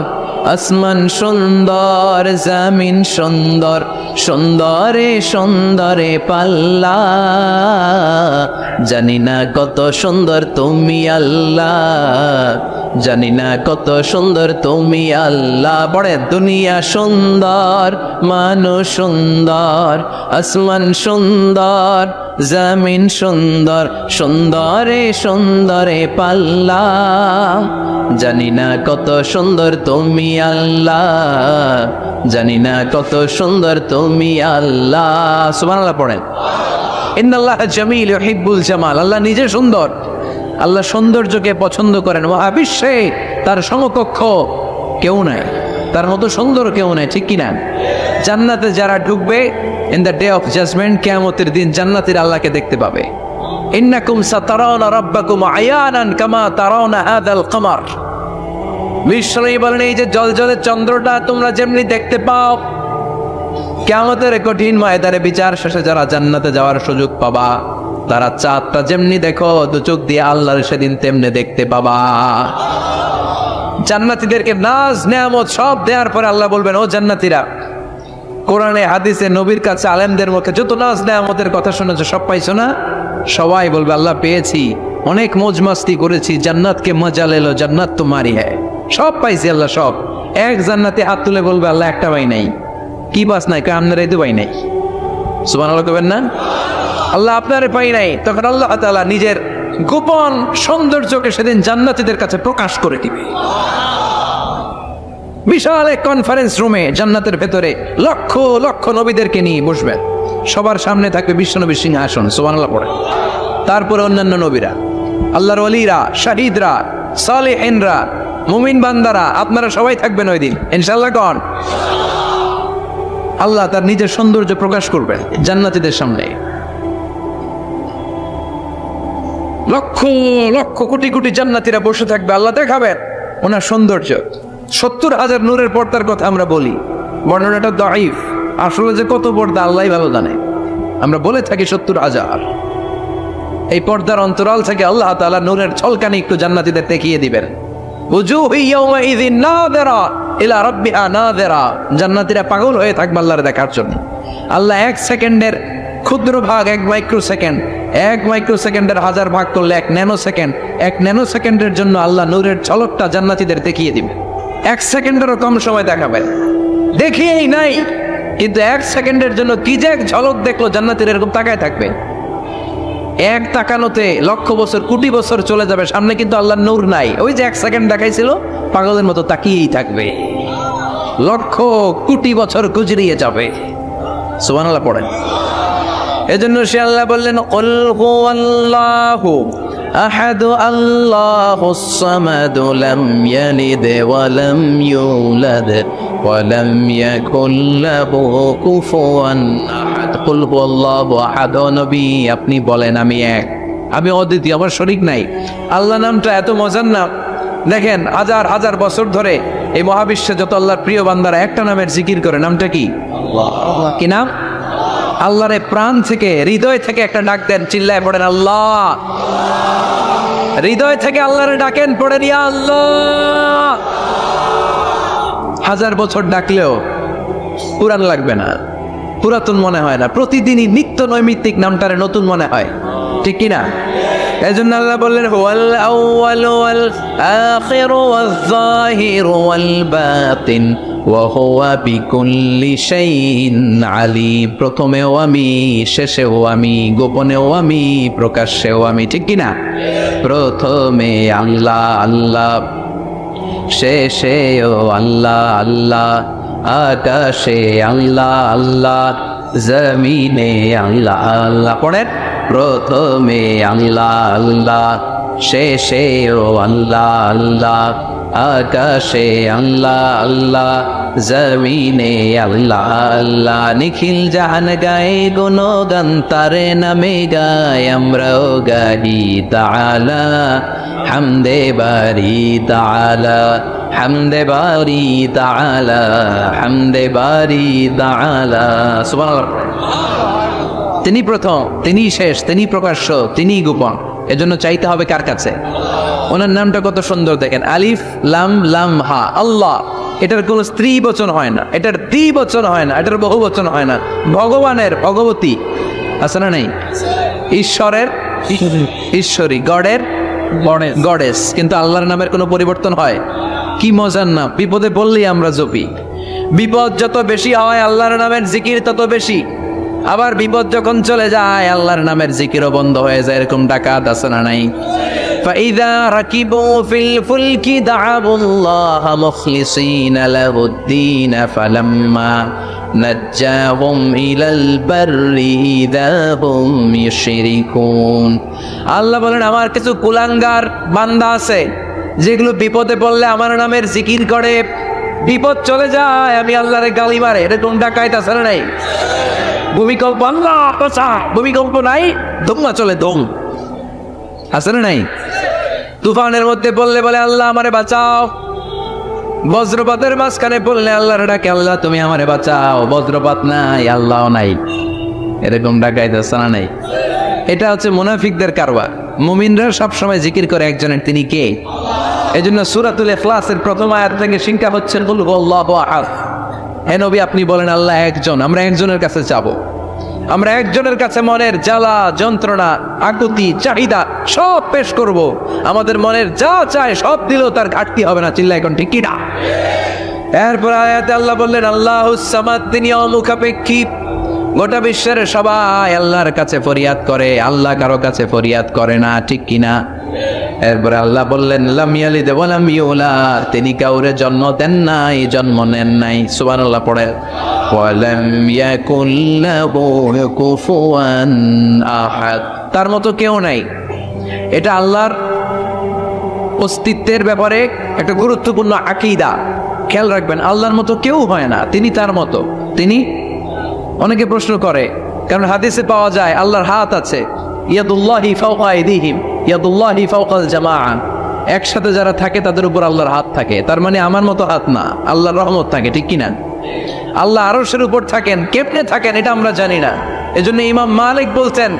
আসমান সুন্দর, জামিন সুন্দর, সুন্দরে সুন্দরে পাল্লা, জানি না কত সুন্দর তুমি আল্লাহ, জানি না কত সুন্দর তুমি আল্লাহ। পড়ে দুনিয়া সুন্দর, মানুষ সুন্দর, আসমান সুন্দর, জামিন সুন্দর, সুন্দরে সুন্দরে পাল্লা, জানি না কত সুন্দর তুমি আল্লাহ, জানি না কত সুন্দর তুমি আল্লাহ। সুবহানাল্লাহ পড়েন। ইন্নাল্লাহা জামিল ইউহিব্বুল জামাল, আল্লাহ নিজে সুন্দর, আল্লাহ সৌন্দর্যকে পছন্দ করেন। মহাবিশ্বে তার সমকক্ষ কেউ নাই, তার মতো সুন্দর কেউ নাই, ঠিক কিনা? জান্নাতে যারা ঢুকবে in the day of judgment, কিয়ামতের দিন জান্নাতীরা আল্লাহকে দেখতে পাবে। ইন্নাকুম সাতারাউনা রাব্বাকুম আয়ানান কামা তারাউনা হাদাল কমার। বিশ্বনবী বলেন এই যে জলজলে চন্দ্রটা তোমরা যেমনি দেখতে পাও, কিয়ামতের কঠিন ময়দানে বিচার শেষে যারা জান্নাতে যাওয়ার সুযোগ পাবা, তারা চাঁদটা যেমনি দেখো দু চোখ দিয়ে আল্লাহর সেদিন তেমনি দেখতে পাবা। জান্নাতীদেরকে নাজ নেয়ামত সব দেওয়ার পরে আল্লাহ বলবেন, ও জান্নাতীরা, কোরআনে হাদিসে নবীর কাছে আলেমদের মুখে যত নাজ নেয়ামতের কথা শুনেছো সব পাইছো না? সবাই বলবে আল্লাহ পেয়েছি, অনেক মौज मस्ती করেছি, জান্নাতকে মজা লেলো, জান্নাত তোমারই হ্যায়, সব পাইছি আল্লাহ সব। এক জান্নাতে হাত তুলে বলবে আল্লাহ একটা পাই নাই। কি পাস নাই? কয় আপনারাই তো পাই নাই। সুবহানাল্লাহ কবেন না? আল্লাহ আপনারে পাই নাই। তখন আল্লাহ তাআলা নিজের গোপন সৌন্দর্যকে সেদিন জান্নাতীদের কাছে প্রকাশ করে দিবে। বিশাল এক কনফারেন্স রুমে জান্নাতের ভেতরে লক্ষ লক্ষ নবীদেরকে নিয়ে বসবেন, সবার সামনে থাকবে বিশ্বনবীর সিংহাসন। সুবহানাল্লাহ পড়ে। তারপরে অন্যান্য নবীরা, আল্লাহর ওলিরা, শাহিদরা, সালেহিনরা, মুমিন বান্দারা, আপনারা সবাই থাকবেন ওই দিন ইনশাআল্লাহ। কোন আল্লাহ তার নিজের সৌন্দর্য প্রকাশ করবেন জান্নাতীদের সামনে। লক্ষ লক্ষ কোটি কোটি জান্নাতীরা বসে থাকবে, আল্লাহ দেখাবেন ওনার সৌন্দর্য। 70,000 নূরের পর্দার কথা আমরা বলি, বর্ণনাটা দাঈফ, আসলে যে কত পর্দা আল্লাহই ভালো জানে। আমরা বলে থাকি 70,000। এই পর্দার অন্তরাল থেকে আল্লাহ তাআলা নূরের ঝলকানি একটু জান্নাতীদের দেখিয়ে দিবেন। উজুহু ইয়াওমাইযিন নাযিরা ইলা রাব্বিহা নাযিরা, জান্নাতীরা পাগল হয়ে থাকবে আল্লাহর দেখার জন্য। আল্লাহ এক সেকেন্ডের ক্ষুদ্র ভাগ, এক মাইক্রো সেকেন্ড, এক মাইক্রো সেকেন্ডের 1000 ভাগ করলে 1 ন্যানো সেকেন্ড, 1 ন্যানো সেকেন্ডের জন্য আল্লাহ নূরের ঝলকটা জান্নাতীদের দেখিয়ে দিবে। 1 সেকেন্ডেরও কম সময় দেখাবেন, দেখিয়েই নাই, কিন্তু 1 সেকেন্ডের জন্য কি যে এক ঝলক দেখলো জান্নাতীরা এরকম তাকায় থাকবে। এক তাকানোতে লক্ষ বছর, কোটি বছর চলে যাবে, সামনে কিন্তু আল্লাহর নূর নাই। ওই যে 1 সেকেন্ড দেখাইছিল, পাগলের মতো তাকিয়েই থাকবে, লক্ষ কোটি বছর গুজরিয়ে যাবে। সুবহানাল্লাহ পড়েন। এজন্য সে আল্লাহ বললেন, কুল হুয়াল্লাহু আহাদু আল্লাহুস সামাদ লাম ইয়ালিদ ওয়া লাম ইউলাদ ওয়া লাম ইয়াকুল লাহু কুফুয়ান আহাদ। কুল হুয়াল্লাহু আহাদ, ও নবী আপনি বলেন আমি এক, আমি অদ্বিতীয়, আমার শরীক নাই। আল্লাহ নামটা এত মজার নাম, দেখেন হাজার হাজার বছর ধরে এই মহাবিশ্বে যত আল্লাহর প্রিয় বান্দারা একটা নামের জিকির করে, নামটা কি? আল্লাহ। কি নাম? আল্লাহরে প্রাণ থেকে, হৃদয় থেকে একটা ডাক দেন, চিল্লায় পড়েন আল্লাহ। হৃদয় থেকে আল্লাহরে ডাকেন, পড়েন ইয়া আল্লাহ। 1000 বছর ডাকলেও পুরান লাগবে না, পুরাতন মনে হয় না। প্রতিদিনই নিত্য নৈমিত্তিক নামটারে নতুন মনে হয়, ঠিক কিনা? এই জন্য আল্লাহ বললেন হুয়াল আউয়াল ওয়াল আখির ওয়াল যাহির ওয়াল বাতিন ওয়া হুয়া বিকুল্লি শাইইন আলিম। প্রথমেও আমি, শেষেও আমি, গোপনেও আমি, প্রকাশ্যেও আমি, ঠিক কিনা? প্রথমে আল্লাহ আল্লাহ, শেষেও আল্লাহ আল্লাহ, আকাশে আল্লাহ আল্লাহ, জমিনে আল্লাহ আল্লাহ। পড়েন, প্রথমে আল্লাহ আল্লাহ, শেষেও আল্লাহ আল্লাহ, আকাশে আল্লাহ আল্লাহ, জমিনে আল্লাহ আল্লাহ। নিখিল জাহান গায়ে গুণগান তারে নামে গায়, আমরাও গাহি তাআলা হামদে বারি তাআলা, হামদে বারি তাআলা, হামদে বারি তাআলা। সুবহানাল্লাহ। তিনি প্রথম, তিনি শেষ, তিনি প্রকাশ্য, তিনি গোপন। এজন্য চাইতে হবে কার কাছে? ওনার নামটা কত সুন্দর দেখেন, আলিফ লাম লাম হা, আল্লাহ। এটার কোনো স্ত্রী বচন হয় না, এটার দ্বিবচন হয় না, এটার বহু বচন হয় না। ভগবানের ভগবতী আছে না নাই? ঈশ্বরের ঈশ্বরী, গডের গডেস। কিন্তু আল্লাহর নামের কোনো পরিবর্তন হয়? কি মজার নাম! বিপদে বললেই আমরা জপি। বিপদ যত বেশি হয় আল্লাহর নামের জিকির তত বেশি। আবার বিপদ যখন চলে যায় আল্লাহর নামের জিকিরও বন্ধ হয়ে যায়। এরকম ডাকাত আছে না নাই? فَإِذَا رَكِبُوا فِي الْفُلْكِ دَعَوُا اللَّهَ مُخْلِصِينَ لَهُ الدِّينَ فَلَمَّا نَجَّاهُمْ إِلَى الْبَرِّ إِذَا هُمْ يُشْرِكُونَ। আল্লাহ বলেন আমার কিছু কুলাঙ্গার বান্দা আছে যেগুলো বিপদে পড়লে আমার নামের জিকির করে, বিপদ চলে যায় আমি আল্লাহরে গালি মারে। এরকম ডাকাইত আছে না নাই? ভূমিকম্প, আল্লাহ বাঁচা, ভূমিকম্প নাই, ধুমা চলে ধুম, আছে না নাই? তুফানের মধ্যে বললে বলে আল্লাহ আমারে বাঁচাও। বজ্রপাতের মাঝখানে বললে আল্লাহর ডাকে, আল্লাহ তুমি আমারে বাঁচাও। বজ্রপাত নাই, আল্লাহ নাই। এরকম ডাকাইতে আছে না নাই? এটা হচ্ছে মুনাফিকদের কারবার। মুমিনরা সবসময় জিকির করে একজনের, তিনি কে? এই জন্য সূরাতুল ইখলাসের প্রথম আয়াত থেকে শিক্ষা হচ্ছে কুল হুয়াল্লাহু আহাদ। হে নবী আপনি বলেন আল্লাহ একজন, আমরা একজনের কাছে যাব। আমরা একজনের কাছে মনের জ্বালা যন্ত্রণা আকুতি চাহিদা সব পেশ করব। আমাদের মনের যা চায় সব দিলেও তার ঘাটতি হবে না। চিল্লা এখন ঠিক কিনা? এরপর আয়াতে আল্লাহ বললেন আল্লাহুস সামাদ, তিনি অমুখাপেক্ষী। গোটা বিশ্বের সবাই আল্লাহর কাছে ফরিয়াদ করে, আল্লাহ কারো কাছে ফরিয়াদ করে না, ঠিক কিনা? এরপরে আল্লাহ বললেন লাম ইয়ালিদ ওয়া লাম ইউলাদ, তিনি কাউরে জন্ম দেন নাই, জন্ম নেন নাই। সুবহানাল্লাহ পড়ে। ওয়া লাম ইয়াকুল লাহু কুফুয়ান আহাদ, তার মতো কেউ নাই। এটা আল্লাহর অস্তিত্বের ব্যাপারে একটা গুরুত্বপূর্ণ আকীদা। খেয়াল রাখবেন, আল্লাহর মতো কেউ হয় না, তিনি তার মতো। তিনি, অনেকে প্রশ্ন করে, কারণ হাদিসে পাওয়া যায় আল্লাহর হাত আছে, ইয়াদুল্লাহি ফাওকা আইদিহিম, ইয়াদুল্লাহি ফাওকাল জামাআ। একসাথে যারা থাকে তাদের উপর আল্লাহর হাত থাকে। তার মানে আমার মতো হাত না, আল্লাহর রহমত থাকে, ঠিক কিনা? আল্লাহ আরশের উপর থাকেন, কেমনে থাকেন এটা আমরা জানি না। এজন্য ইমাম মালিক বলতেন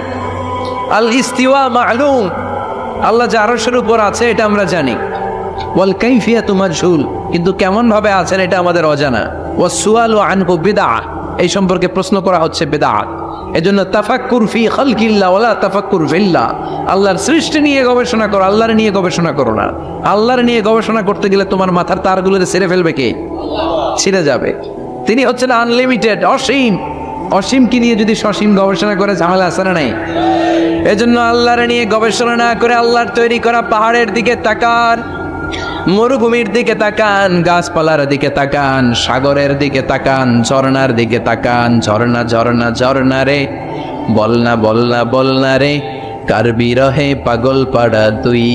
আল ইস্তিওয়া মা'লুম, আল্লাহ যে আরশের উপর আছে এটা আমরা জানি। ওয়াল কাইফিয়াতু মাজহুল, কিন্তু কেমন ভাবে আছেন এটা আমাদের অজানা। ওয়াস সুআলু আনহু বিদআহ, এই সম্পর্কে প্রশ্ন করা হচ্ছে বিদআত। এজন্য তাফাক্কুর ফি খালকিল্লাহ ওয়ালা তাফাক্কুর ফিল্লাহ, আল্লাহর সৃষ্টি নিয়ে গবেষণা করো, আল্লাহর নিয়ে গবেষণা করো না। আল্লাহর নিয়ে গবেষণা করতে গেলে তোমার মাথার তারগুলো ছিঁড়ে ফেলবে কে? ছিঁড়ে যাবে। তিনি হচ্ছেন আনলিমিটেড, অসীম। অসীম কি নিয়ে যদি সসীম গবেষণা করে ঝামেলা আছে না নাই? এজন্য আল্লাহর নিয়ে গবেষণা না করে আল্লাহর তৈরি করা পাহাড়ের দিকে তাকান, মরুভূমির দিকে তাকান, গাছপালার দিকে তাকান, সাগরের দিকে তাকান, ঝর্ণার দিকে তাকান। ঝর্ণা ঝর্ণা ঝর্ণা রে, বলনা বলনা বলনা রে, কার বিরহে পাগল পাড়া তুই,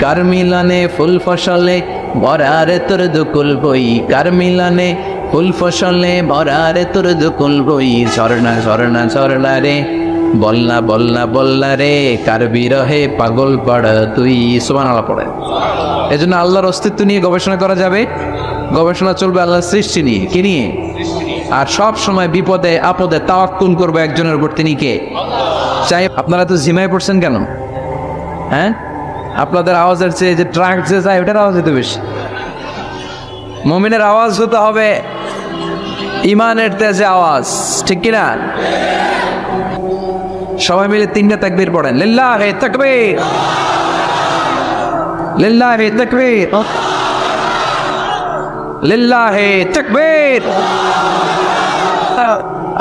কার মিলনে ফুল ফসলে ভরারে তোর দুকুল বই, কার মিলনে ফুল ফসলে ভরারে তোর দুকুল বই। ঝর্ণা ঝর্ণা ঝর্ণা রে, বলনা বলনা বলনা রে, কার বিরহে পাগল পাড়া তুই। সুবহানাল্লাহ পড়ে। এজন্য আল্লাহর অস্তিত্ব নিয়ে গবেষণা করা যাবে, গবেষণা চলবে আল্লাহর সৃষ্টি নিয়ে। কি নিয়ে? আর সব সময় বিপদে আপদে তাওয়াক্কুল করবে একজনের উপর, তিনি কে? চাই। আপনারা তো জিমায় পড়ছেন কেন? হ্যাঁ, আপনাদের আওয়াজের চেয়ে যে ট্রাক যে যায় ওটার আওয়াজ হতে বেশি। মুমিনের আওয়াজ হতে হবে ইমানের তেজে আওয়াজ, ঠিক কিনা? সবাই মিলে 3টা তাকবীর পড়েন। লিল্লাহি তাকবীর, লিল্লাহি তাকবীর, লিল্লাহি তাকবীর।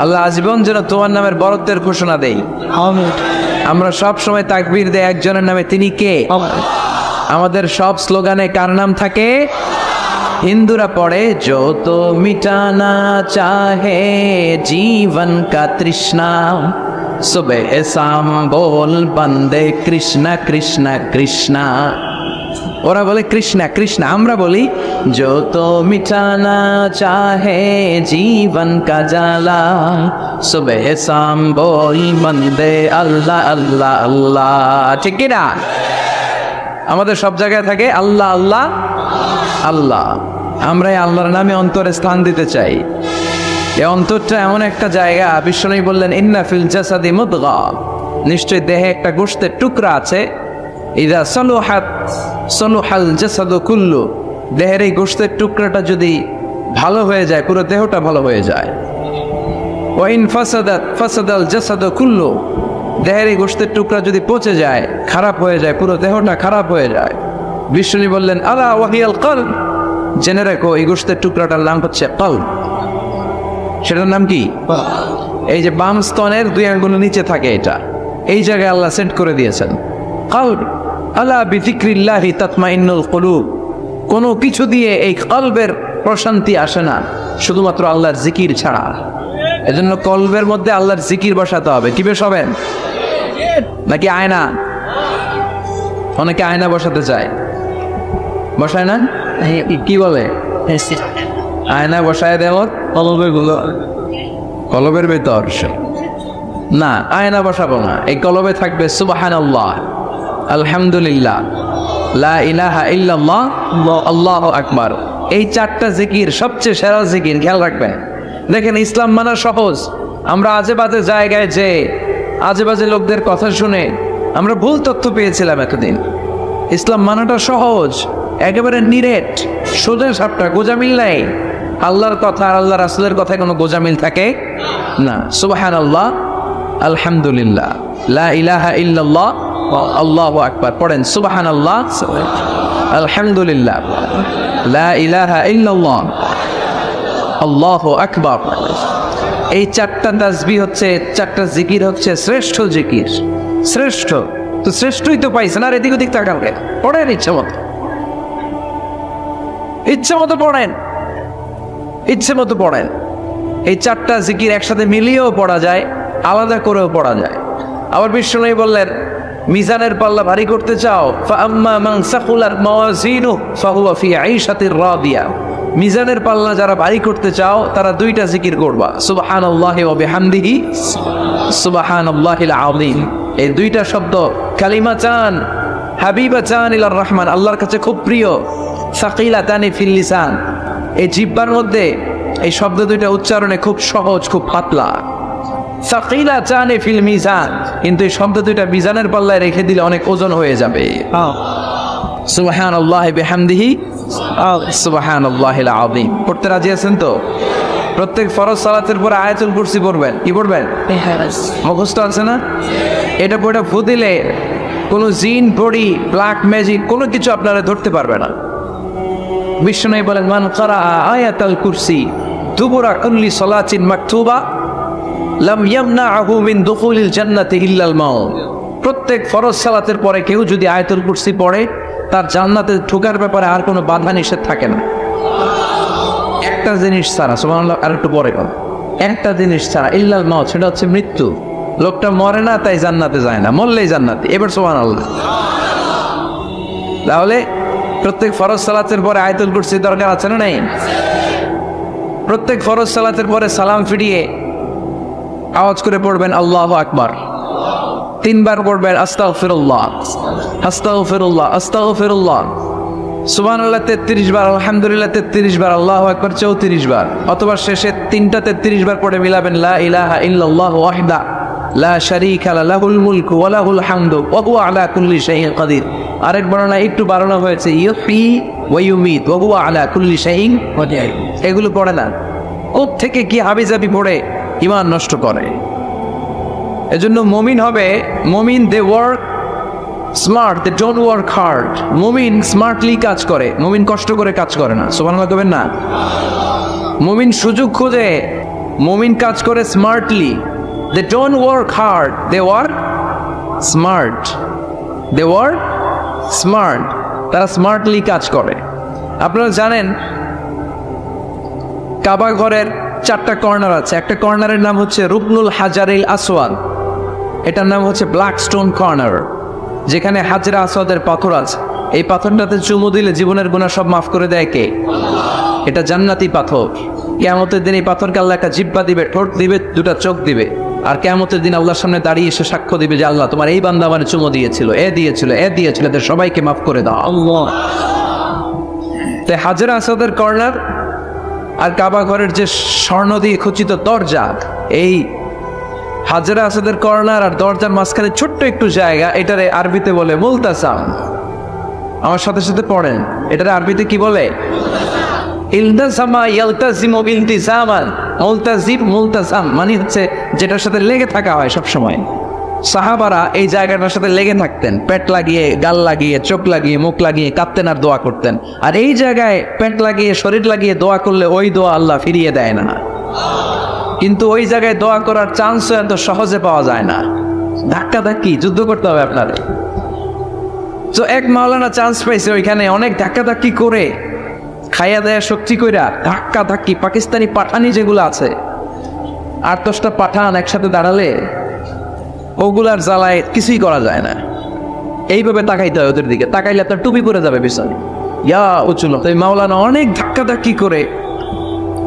আল্লাহ আজীবন যেন তোমার নামের বরত্বের ঘোষণা দেই। আমরা সব সময় তাকবীর দেই একজনের নামে, তিনি কে? আমাদের সব স্লোগানে কার নাম থাকে? হিন্দুরা পড়ে जो तो मिटाना चाहे जीवन का तृष्णा सुबह शाम बोल बंदे कृष्णा कृष्णा कृष्णा। ওরা বলে কৃষ্ণা কৃষ্ণা, আমরা বলি जो तो मिटाना चाहे जीवन का जाला सुबह शाम बोल बंदे अल्लाह अल्लाह अल्लाह। ঠিক কি না? আমাদের সব জায়গায় থাকে আল্লাহ আল্লাহ আল্লাহ। আমরা এই আল্লাহর নামে অন্তরে স্থান দিতে চাই। এই অন্তরটা এমন একটা জায়গা, বিশ্বনবী বললেন ইন্না ফিল জাসাদি মুদগা, নিশ্চয় দেহে একটা গোশতের টুকরা আছে, ইযা সালুহাত সালুহাল জাসাদু কুল্লু, দেহের এই গোশতের টুকরাটা যদি ভালো হয়ে যায় পুরো দেহটা ভালো হয়ে যায়। ওয়া ইন ফাসাদাত ফাসাদাল জাসাদু কুল্লু, দেহের এই গোশতের টুকরা যদি পচে যায় খারাপ হয়ে যায় পুরো দেহটা খারাপ হয়ে যায়। বিষ্ণু বললেন আলা ওয়াহিয়াল কলব, জেনে রাখো এই গোশতের টুকরাটার নাম হচ্ছে কলব। সেটার নাম কি? এই যে বাম স্তনের 2 আঙ্গুলের নিচে থাকে, এটা এই জায়গায় আল্লাহ সেট করে দিয়েছেন কলব। আলা বিযিকরিল্লাহি তাতমাইন্নুল কুলুব, কোনো কিছু দিয়ে এই কলবের প্রশান্তি আসে না শুধুমাত্র আল্লাহর জিকির ছাড়া। এজন্য কলবের মধ্যে আল্লাহর জিকির বসাতে হবে। কি বসাবেন? নাকি আয়না? অনেকে আয়না বসাতে চায়, বসায় না? কি বলে? আয়না বসায় দেওয়া কলবের ভেতর না, আয়না বসাবো না। এই কলবে থাকবে সুবহানাল্লাহ, আলহামদুলিল্লাহ, লা ইলাহা ইল্লাল্লাহ, আল্লাহু আকবার। এই 4টা জিকির সবচেয়ে সেরা জিকির, খেয়াল রাখবেন। দেখেন ইসলাম মানা সহজ। আমরা আজে বাজে জায়গায় যে আজে বাজে লোকদের কথা শুনে আমরা ভুল তথ্য পেয়েছিলাম এতদিন। ইসলাম মানাটা সহজ, একেবারে নিরেট, সোজা সাপটা, গোজামিল নাই। আল্লাহর কথা আর আল্লাহ রাসূলের কথায় কোনো গোজামিল থাকে না। সুবহানাল্লাহ, আলহামদুলিল্লাহ, লা ইলাহা ইল্লাল্লাহ, আল্লাহু আকবার। পড়েন সুবহানাল্লাহ, আলহামদুলিল্লাহ, লা ইলাহা ইল্লাল্লাহ, আল্লাহু আকবার। এই 4টা তাসবিহ হচ্ছে, 4টা জিকির হচ্ছে শ্রেষ্ঠ জিকির। শ্রেষ্ঠ তো শ্রেষ্ঠই তো পাইছেন, আর এদিক ওদিক তাকালে পড়েন ইচ্ছা মতো, ইচ্ছে মতো পড়েন, ইচ্ছে মতো পড়েন। এই 4টা জিকির একসাথে মিলিয়েও পড়া যায়, আলাদা করেও পড়া যায়। আবার বিশ্বনবী বললেন মিজানের পাল্লা ভারী করতে চাও, ফাআম্মা মান সাকুলাত মাওয়াজিনুহু ফাহুয়া ফি আইশাতির রাদিয়া, মিজানের পাল্লা যারা ভারী করতে চাও তারা 2টা জিকির করবা, সুবহানাল্লাহি ওয়া বিহামদিহি সুবহানাল্লাহিল আযীম। এই 2টা শব্দ কালিমাতান হাবিবাতান ইলার রহমান, আল্লাহর কাছে খুব প্রিয়, সাকিলাতানি ফিল লিসান, এই জিহ্বার মধ্যে এই শব্দ 2টা উচ্চারণে খুব সহজ, খুব পাতলা। সাকিলাতানি ফিল মিজান, কিন্তু এই শব্দ 2টা মিজানের পাল্লায় রেখে দিলে অনেক ওজন হয়ে যাবে। সুবহানাল্লাহি বিহামদিহি সুবহানাল্লাহিল আযীম। পড়তে রাজি আছেন তো? প্রত্যেক ফরজ সালাতের পরে আয়াতুল কুরসি পড়বেন। কি পড়বেন? মুখস্থ আছে না? এটা পড়ে ফু দিলে কোনো জিন পড়ি ব্ল্যাক ম্যাজিক কোনো কিছু আপনারা ধরতে পারবে না। বিষ্ণু বলেন মান কারা আয়াতুল কুরসি দুবুরা কুল্লি সালাতিন মাকতুবা লাম ইয়ামনাহু মিন দুখুলিল জান্নাতি ইল্লাল মাউত। প্রত্যেক ফরজ সালাতের পরে কেউ যদি আয়াতুল কুরসি পড়ে তার জান্নাতে ঢোকার ব্যাপারে আর কোনো বাধা নিষেধ থাকে না। একটা জিনিস ছাড়া, সুবহানাল্লাহ, আর একটু পরে কথা, একটা জিনিস ছাড়া, ইল্লাল মাউত, সেটা হচ্ছে মৃত্যু। লোকটা মরে না তাই জান্নাতে যায় না, মরলেই জান্নাতে। এবার সুবহানাল্লাহ। তাহলে প্রত্যেক ফরজ সালাতের পরে আয়াতুল কুরসি দরকার আছে না নাই? প্রত্যেক ফরজ সালাতের পরে সালাম ফিরিয়ে আওয়াজ করে পড়বেন আল্লাহু আকবার। 3 বার পড়বেন আস্তাগফিরুল্লাহ আস্তাগফিরুল্লাহ আস্তাগফিরুল্লাহ, সুবহানাল্লাহ 33 বার, আলহামদুলিল্লাহ 33 বার, আল্লাহু আকবার 34 বার, অথবা শেষে 3টা 33 বার পড়ে মিলাবেন লা ইলাহা ইল্লাল্লাহু ওয়াহদা লা শারীকা লাহুল মুলকু ওয়া লাহুল হামদু ওয়া হুয়া আলা কুল্লি শাইইন কাদির। আরেক বর্ণনা একটু বাড়ানো হয়েছে ইউহয়ি ওয়া ইউমীত ওয়া হুয়া আলা কুল্লি শাইইন কাদির। এগুলো পড়ে না, কোত্থেকে কি হাবিজাবি পড়ে ঈমান নষ্ট করে। এজন্য মুমিন হবে, মুমিন they work smart, they don't work hard. মুমিন স্মার্টলি কাজ করে, মুমিন কষ্ট করে কাজ করে না। সুবহানাল্লাহ কবেন না? মুমিন সুযোগ খুঁজে, মুমিন কাজ করে smartly. They don't work hard, they work smart. They work smart, তারা স্মার্টলি কাজ করে। আপনারা জানেন কাবা ঘরের 4টা কর্নার আছে। একটা কর্নারের নাম হচ্ছে রুকনুল হাজারিল আসওয়াদ, এটার নাম হচ্ছে ব্ল্যাক স্টোন কর্নার, যেখানে হাজরা আসওয়াদের পাথর আছে। এই পাথরটাতে চুমু দিলে জীবনের গুনাহ সব মাফ করে দেয় কে? এটা জান্নাতি পাথর। কিয়ামতের দিন এই পাথরকে আল্লাহ একটা জিহ্বা দিবে, ঠোঁট দিবে, 2টা চোখ দিবে, আর কিয়ামতের দিন আল্লাহর সামনে দাঁড়িয়ে এসে সাক্ষ্য দিবে যে আল্লাহ তোমার এই বান্দা আমার চুমু দিয়েছিল, এ দিয়েছিল, এ দিয়েছিল, এদের সবাইকে মাফ করে দাও আল্লাহ। তাই হাজরা আসওয়াদের কর্নার আর কাবা ঘরের যে স্বর্ণ দিয়ে খচিত দরজা, এই হাজরা আসওয়াদের কর্নার আর দরজার মাঝখানে ছোট্ট একটু জায়গা, এটারে আরবিতে বলে মুলতাসাম। আমার সাথে সাথে পড়েন, এটারে আরবিতে কি বলে? ইলতাসামা ইয়ালতাজিমু ইলতিসামান। মুলতাজিম মুলতাসাম মানে হচ্ছে যেটার সাথে লেগে থাকা হয় সব সময়। সাহাবারা এই জায়গাটার সাথে লেগে থাকতেন, পেট লাগিয়ে, গাল লাগিয়ে, চোখ লাগিয়ে, মুখ লাগিয়ে কাঁদতেন আর দোয়া করতেন। আর এই জায়গায় পেট লাগিয়ে, শরীর লাগিয়ে দোয়া করলে ওই দোয়া আল্লাহ ফিরিয়ে দেয় না। কিন্তু ওই জায়গায় দোয়া করার চান্সও এত সহজে পাওয়া যায় না, ধাক্কা ধাক্কি যুদ্ধ করতে হবে আপনার। তো এক মাওলানা চান্স পাইছে ওইখানে, অনেক ধাক্কা ধাক্কি করে খাইয়া দেয়া শক্তি কইরা ধাক্কা ধাক্কি, পাকিস্তানি পাঠানি যেগুলো আছে 8-10টা পাঠান একসাথে দাঁড়ালে ওগুলার জ্বালায় কিছুই করা যায় না। এইভাবে তাকাইতে হয় ওদের দিকে, তাকাইলে আপনার টুপি পরে যাবে পিছনে। ইয়া উচুল। তো মাওলানা অনেক ধাক্কা ধাক্কি করে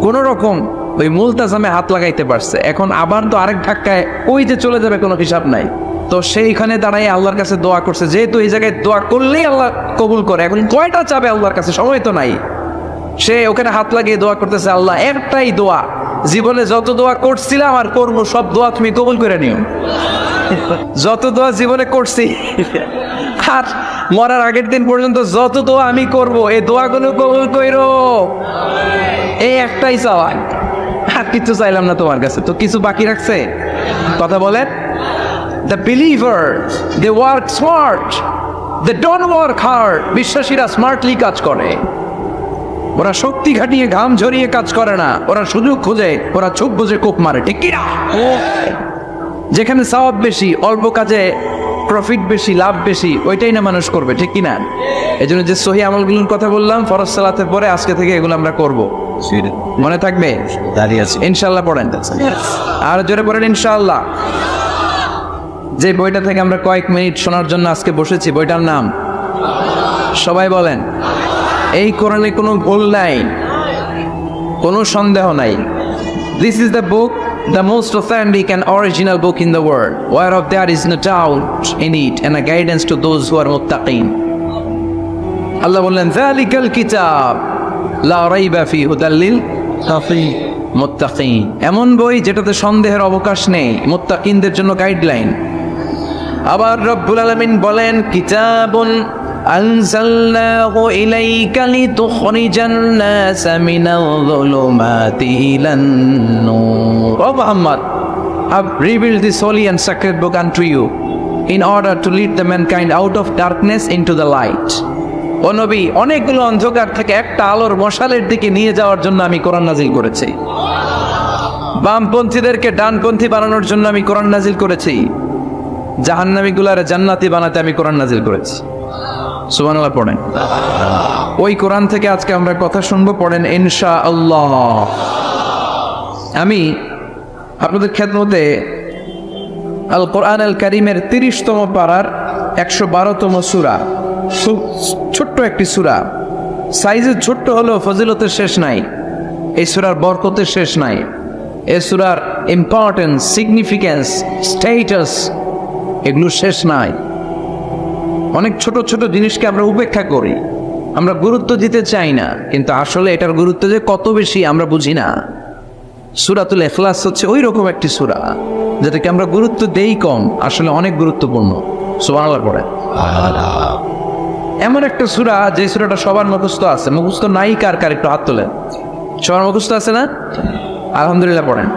কোন রকম ওই মুলতাজামে হাত লাগাইতে পারছে। এখন আবার তো আরেক ধাক্কায় ওই যে চলে যাবে, কোনো হিসাব নাই। তো সেইখানে দাঁড়াই আল্লাহর কাছে দোয়া করছে, যেহেতু এই জায়গায় দোয়া করলেই আল্লাহ কবুল করে। এখন কয়টা চাবে আল্লাহর কাছে, সময় তো নাই। সে ওখানে হাত লাগিয়ে দোয়া করতেছে, আল্লাহ একটাই দোয়া, জীবনে যত দোয়া করছিলাম আর করবো সব দোয়া তুমি কবুল করে নিও। যত দোয়া জীবনে করছি আর মরার আগের দিন পর্যন্ত যত দোয়া আমি করব, এই দোয়াগুলো কবুল কইরো। এই একটাই চাওয়া, আর কিছু চাইলাম না তোমার কাছে। তো কিছু বাকি রাখছে? কথা বলেন। The believer, they work smart, they don't work hard. বিশ্বাসীরা স্মার্টলি কাজ করে, ওরা শক্তি খাটিয়ে ঘাম ঝরিয়ে কাজ করে না, ওরা সুযোগ খুঁজে, ওরা চোখ বুঝে কোপ মারে, ঠিক কিনা? যেখানে সওয়াব বেশি, অল্প কাজে প্রফিট বেশি, লাভ বেশি, ওইটাই না মানুষ করবে, ঠিক কিনা? এই জন্য যে সহি আমলগুলোর কথা বললাম ফরজ সালাতের পরে, আজকে থেকে এগুলো আমরা করব। মনে থাকবে? দাঁড়িয়ে আছে ইনশাল্লাহ। পড়েন আর জোরে পড়েন ইনশাআল্লাহ। যে বইটা থেকে আমরা কয়েক মিনিট শোনার জন্য আজকে বসেছি, বইটার নাম সবাই বলেন। এই কোরআনে কোনো ভুল নাই, কোনো সন্দেহ নাই। This is the book, the most authentic and original book in the world, whereof there is no doubt in it and a guidance to those who are muttaqin. আল্লাহ বললেন যালিকাল কিতাব লা রাইবা ফিহি হুদাল লিল মুত্তাকিন। এমন বই যেটাতে সন্দেহের অবকাশ নেই, মুত্তাকিনদের জন্য গাইডলাইন। আবার রব্বুল আলামিন বলেন কিতাবুন আনজালনাহু ইলাইকা লিতুখরিজান নাসা মিনাল যুলুমাতি ইলান নূর। ও Muhammad, I've revealed this holy and sacred book unto you in order to lead the mankind out of darkness into the light. ও নবী, অনেকগুলো অন্ধকার থেকে একটা আলোর মশালের দিকে নিয়ে যাওয়ার জন্য আমি কোরআন নাজিল করেছি। বামপন্থীদেরকে ডানপন্থী বানানোর জন্য আমি কোরআন নাজিল করেছি। জাহান্নামীগুলারে জান্নাতি বানাতে আমি কোরআন নাজিল করেছি। সুবহানাল্লাহ পড়েন। ওই কোরআন থেকে আজকে আমরা কথা শুনবো, পড়েন ইনশাআল্লাহ। আমি আপনাদের খেদমতে আল কোরআন আল কারীমের 30তম পারার 112তম সূরা, ছোট্ট একটি সূরা, সাইজে ছোট্ট হলেও ফজিলতের শেষ নাই, এই সূরার বরকতের শেষ নাই। এই সূরার ইম্পর্টেন্স, সিগনিফিকেন্স, স্ট্যাটাস এগুলো শেষ নাই। অনেক ছোট ছোট জিনিসকে আমরা উপেক্ষা করি, আমরা গুরুত্ব দিতে চাই না, কিন্তু আসলে এটার গুরুত্ব যে কত বেশি আমরা বুঝি না। সূরাতুল ইখলাস হচ্ছে ওই রকম একটি সূরা যেটাকে আমরা গুরুত্ব দেই কম, আসলে অনেক গুরুত্বপূর্ণ। সুবহানাল্লাহ পড়ে। এমন একটা সূরা যে সূরাটা সবার মুখস্থ আছে, মুখস্থ নাই কার কার একটু হাত তোলেন। সবার মুখস্থ আছে না? আলহামদুলিল্লাহ পড়েন।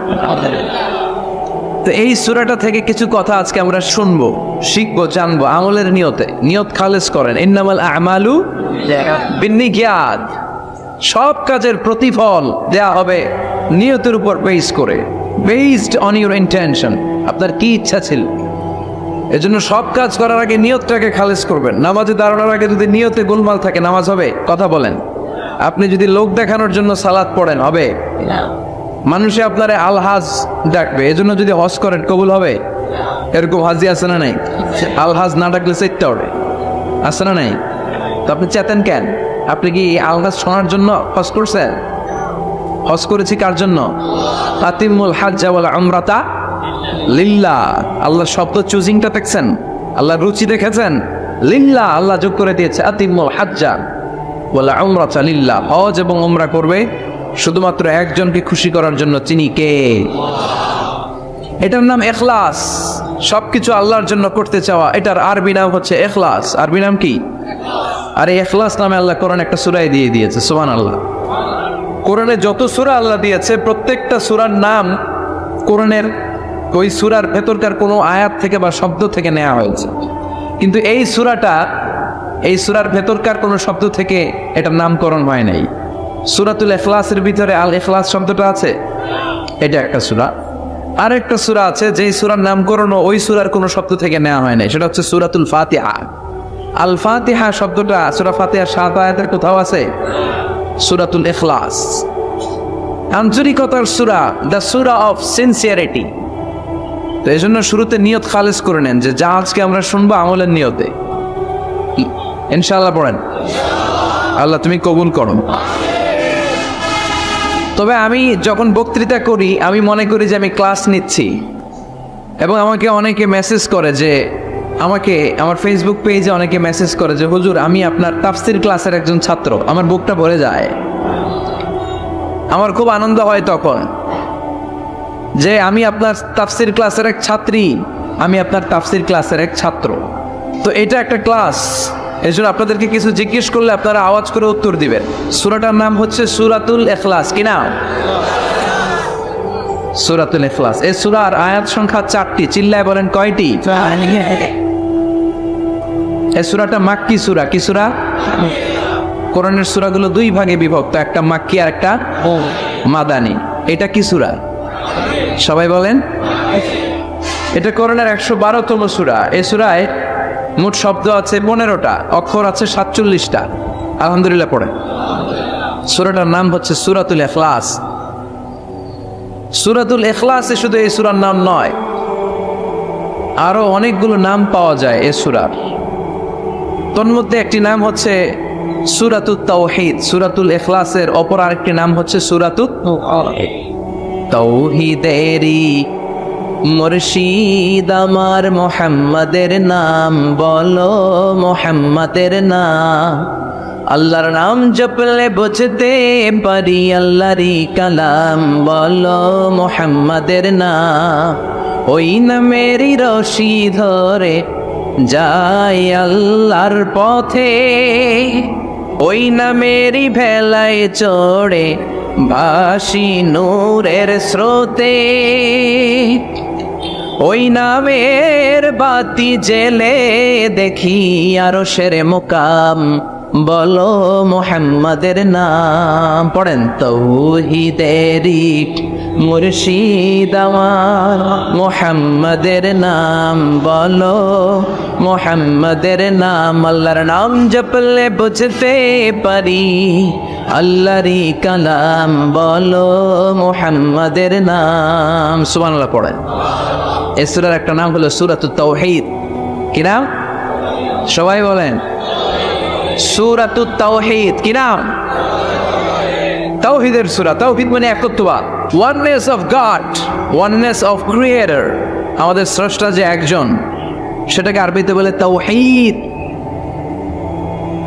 তো এই সূরাটা থেকে কিছু কথা আজকে আমরা শুনবো, শিখবো, জানবো আমলের নিয়তে। নিয়ত খালেস করেন, ইন্নামাল আমালু বিন্নিয়াত। সব কাজের প্রতিফল দেয়া হবে নিয়তের উপর বেস করে, বেসড অন ইউর ইন্টেনশন। আপনার কি ইচ্ছা ছিল, এজন্য সব কাজ করার আগে নিয়তটাকে খালেস করবেন। নামাজে দাঁড়ানোর আগে যদি নিয়তে গোলমাল থাকে নামাজ হবে? কথা বলেন। আপনি যদি লোক দেখানোর জন্য সালাত পড়েন হবে? মানুষে আপনারে আলহাজ ডাকবে, এজন্য যদি হজ করেন কবুল হবে? এরকম হাজি আছে না নাই? আলহাজ না ডাকলে চেকটা ওঠে, আছে না নাই? তো আপনি চেতেন কেন? আপনি কি আলহাজ শোনার জন্য হজ করছেন? হজ করেছি কার জন্য? তাতিমুল হাজ্জা ওয়াল উমরাতা লিল্লাহ। আল্লাহ শব্দ চুজিংটা দেখছেন? আল্লাহ রুচি দেখেছেন? লিল্লাহ, আল্লাহ যোগ করে দিয়েছে আতিমুল হাজ্জা ওয়াল উমরাতা লিল্লাহ। হজ এবং উমরা করবে শুধুমাত্র একজনকে খুশি করার জন্য। চিনি কে? এটার নাম ইখলাস। সবকিছু আল্লাহর জন্য করতে চাওয়া, এটার আরবি নাম হচ্ছে ইখলাস। আরবি নাম কি? আর এই ইখলাস নামে আল্লাহ কোরআন একটা সূরায় দিয়ে দিয়েছে। সুবহানাল্লাহ। কোরআনে যত সূরা আল্লাহ দিয়েছে প্রত্যেকটা সূরার নাম কোরআনের ওই সূরার ভেতরকার কোনো আয়াত থেকে বা শব্দ থেকে নেওয়া হয়েছে, কিন্তু এই সূরাটা এই সূরার ভেতরকার কোনো শব্দ থেকে এটার নামকরণ হয় নাই। সূরাতুল ইখলাসের ভিতরে আল ইখলাস শব্দটা আছে, এটা একটা সূরা। আর একটা সূরা আছে যেই সূরার নামকরণ ওই সূরার কোনো শব্দ থেকে নেওয়া হয় নাই, সেটা হচ্ছে সূরাতুল ফাতিহা। আল ফাতিহা শব্দটা সূরা ফাতিহার 7 আয়াতের কোথাও আছে? সূরাতুল ইখলাস, আন্তরিকতার সূরা, দ্য সূরা অফ সিনসিয়ারিটি। তো এই জন্য শুরুতে নিয়ত খালেস করে নেন যে যা আজকে আমরা শুনবো আমলের নিয়তে। ইনশাআল্লাহ পড়েন, আল্লাহ তুমি কবুল করো। তবে আমি যখন বক্তৃতা করি আমি মনে করি যে আমি ক্লাস নিচ্ছি, এবং আমাকে অনেকে মেসেজ করে যে আমাকে আমার ফেসবুক পেজে অনেকে মেসেজ করে যে হুজুর আমি আপনার তাফসির ক্লাসের একজন ছাত্র। আমার বুকটা ভরে যায়, আমার খুব আনন্দ হয় তখন যে আমি আপনার তাফসির ক্লাসের এক ছাত্রী, আমি আপনার তাফসির ক্লাসের এক ছাত্র। তো এটা একটা ক্লাস, এই জন্য আপনাদেরকে কিছু জিজ্ঞেস করলে আপনারা আওয়াজ করে উত্তর দিবেন। সূরাটার নাম হচ্ছে সূরাতুল ইখলাস। কি নাম? সূরাতুল ইখলাস। এই সূরার আয়াত সংখ্যা 4টি। চিল্লায় বলেন কয়টি? এই সূরাটা মাক্কি সূরা। কি সূরা? কোরআনের সূরাগুলো 2 ভাগে বিভক্ত, একটা মাক্কি আর একটা মাদানী। এটা কি সূরা? সবাই বলেন। এটা কোরআনের 112তম সূরা। এই সূরায় মোট শব্দ আছে 15টা, অক্ষর আছে 47টা। আলহামদুলিল্লাহ পড়েন। সূরাটার নাম হচ্ছে সূরাতুল ইখলাস। সূরাতুল ইখলাসে শুধু এই সূরার নাম নয়, আরো অনেকগুলো নাম পাওয়া যায় এই সূরার। তন্মধ্যে একটি নাম হচ্ছে সূরাতুত তাওহীদ। সূরাতুল ইখলাসের অপর আরেকটি নাম হচ্ছে সূরাতুত তাওহীদেরই মুর্শিদ আমার মুহাম্মাদের নাম বলো, মুহাম্মাদের নাম। আল্লাহর নাম জপলে বুঝতে পারি আল্লাহরই কালাম বলো, মুহাম্মাদের নাম। ওই নামেরই রশি ধরে যাই আল্লাহর পথে, ওই নামেরই ভেলায় চড়ে ভাসি নূরের স্রোতে। ওই নামের বাতি জেলে দেখি আরশের মুকাম বলো, মুহাম্মাদের নাম। পড়েন। তাওহীদেরই মুর্শিদ আমার মুহাম্মাদের নাম বলো, মুহাম্মাদের নাম। আল্লাহর নাম জপলে বুঝতে পারি আল্লাহরই কালাম বলো, মুহাম্মাদের নাম। সুবহানাল্লাহ পড়েন। এই সূরার একটা নাম হলো সূরাতুত তাওহীদ। কি নাম? সবাই বলেন। সূরাতুত তাওহীদ। কি নাম? তাওহীদের সূরা। তাওহীদ মানে একত্ববাদ, oneness of God, oneness of creator. আমাদের স্রষ্টা যে একজন, সেটাকে আরবিতে বলে তাওহীদ।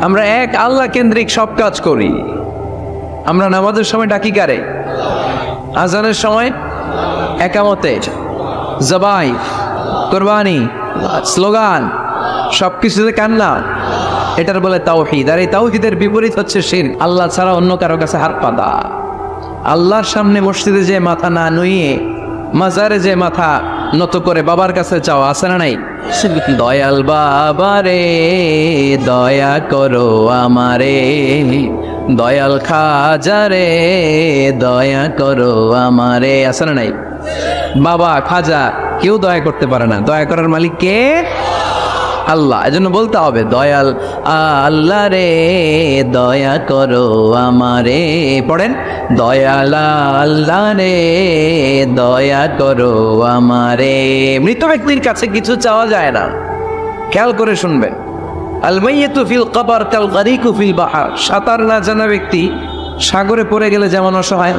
আমরা এক আল্লাহ কেন্দ্রিক সব কাজ করি। আমরা নামাজের সময় ডাকি কারে? আজানের সময়, একামতে, জবাই, কোরবানি, স্লোগান, সবকিছুতে কান্না এটার বলে তাওহীদ। আর এই তাওহীদের বিপরীত হচ্ছে শিরক, আল্লাহ ছাড়া অন্য কারো কাছে হাত পাতা। আল্লাহর সামনে মসজিদে যে মাথা না নুইয়ে মাজারে যে মাথা নত করে বাবার কাছে চাও, আছে না নাই? দয়াল বাবা রে দয়া করো আমারে, দয়াল খাজা রে দয়া করো আমারে, আছে না নাই? বাবা খাজা কেউ দয়া করতে পারে না, দয়া করার মালিক কে? আল্লাহ। এজন্য বলতে হবে দয়াল আল্লাহ রে দয়া করো আমারে। পড়েন, দয়াল আল্লাহ রে দয়া করো আমারে। মৃত ব্যক্তির কাছে কিছু চাওয়া যায় না, খেয়াল করে শুনবেন। আল মাইয়িতু ফিল কবর কাল গারিকু ফিল বাহর। সাঁতার না জানা ব্যক্তি সাগরে পড়ে গেলে যেমন অসহায়,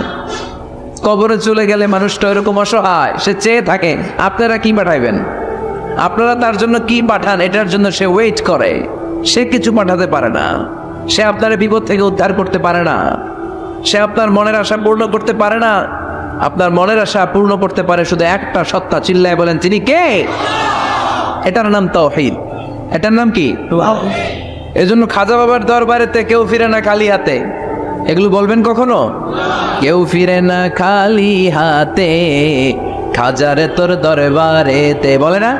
কবরে চলে গেলে মানুষটা এরকম অসহায়, সে চেয়ে থাকে। আপনারা কি পাঠাইবেন? আপনারা তার জন্য কি পাঠান? এটার জন্য সে ওয়েট করে, সে কিছু পাঠাতে পারে না, সে আপনার বিপদ থেকে উদ্ধার করতে পারে না, সে আপনার মনের আশা পূর্ণ করতে পারে না। আপনার মনের আশা পূর্ণ করতে পারে শুধু একটা সত্তা, চিল্লায় বলেন তিনি কে? এটার নাম তাওহীদ। এটার নাম কি? এজন্য খাজা বাবার দরবারেতে কেউ ফিরে না খালি হাতে। এগুলো বলবেন কখনো? কেউ ফিরে না খালি হাতে, খাজারে তোর দরবারেতে, বলে না?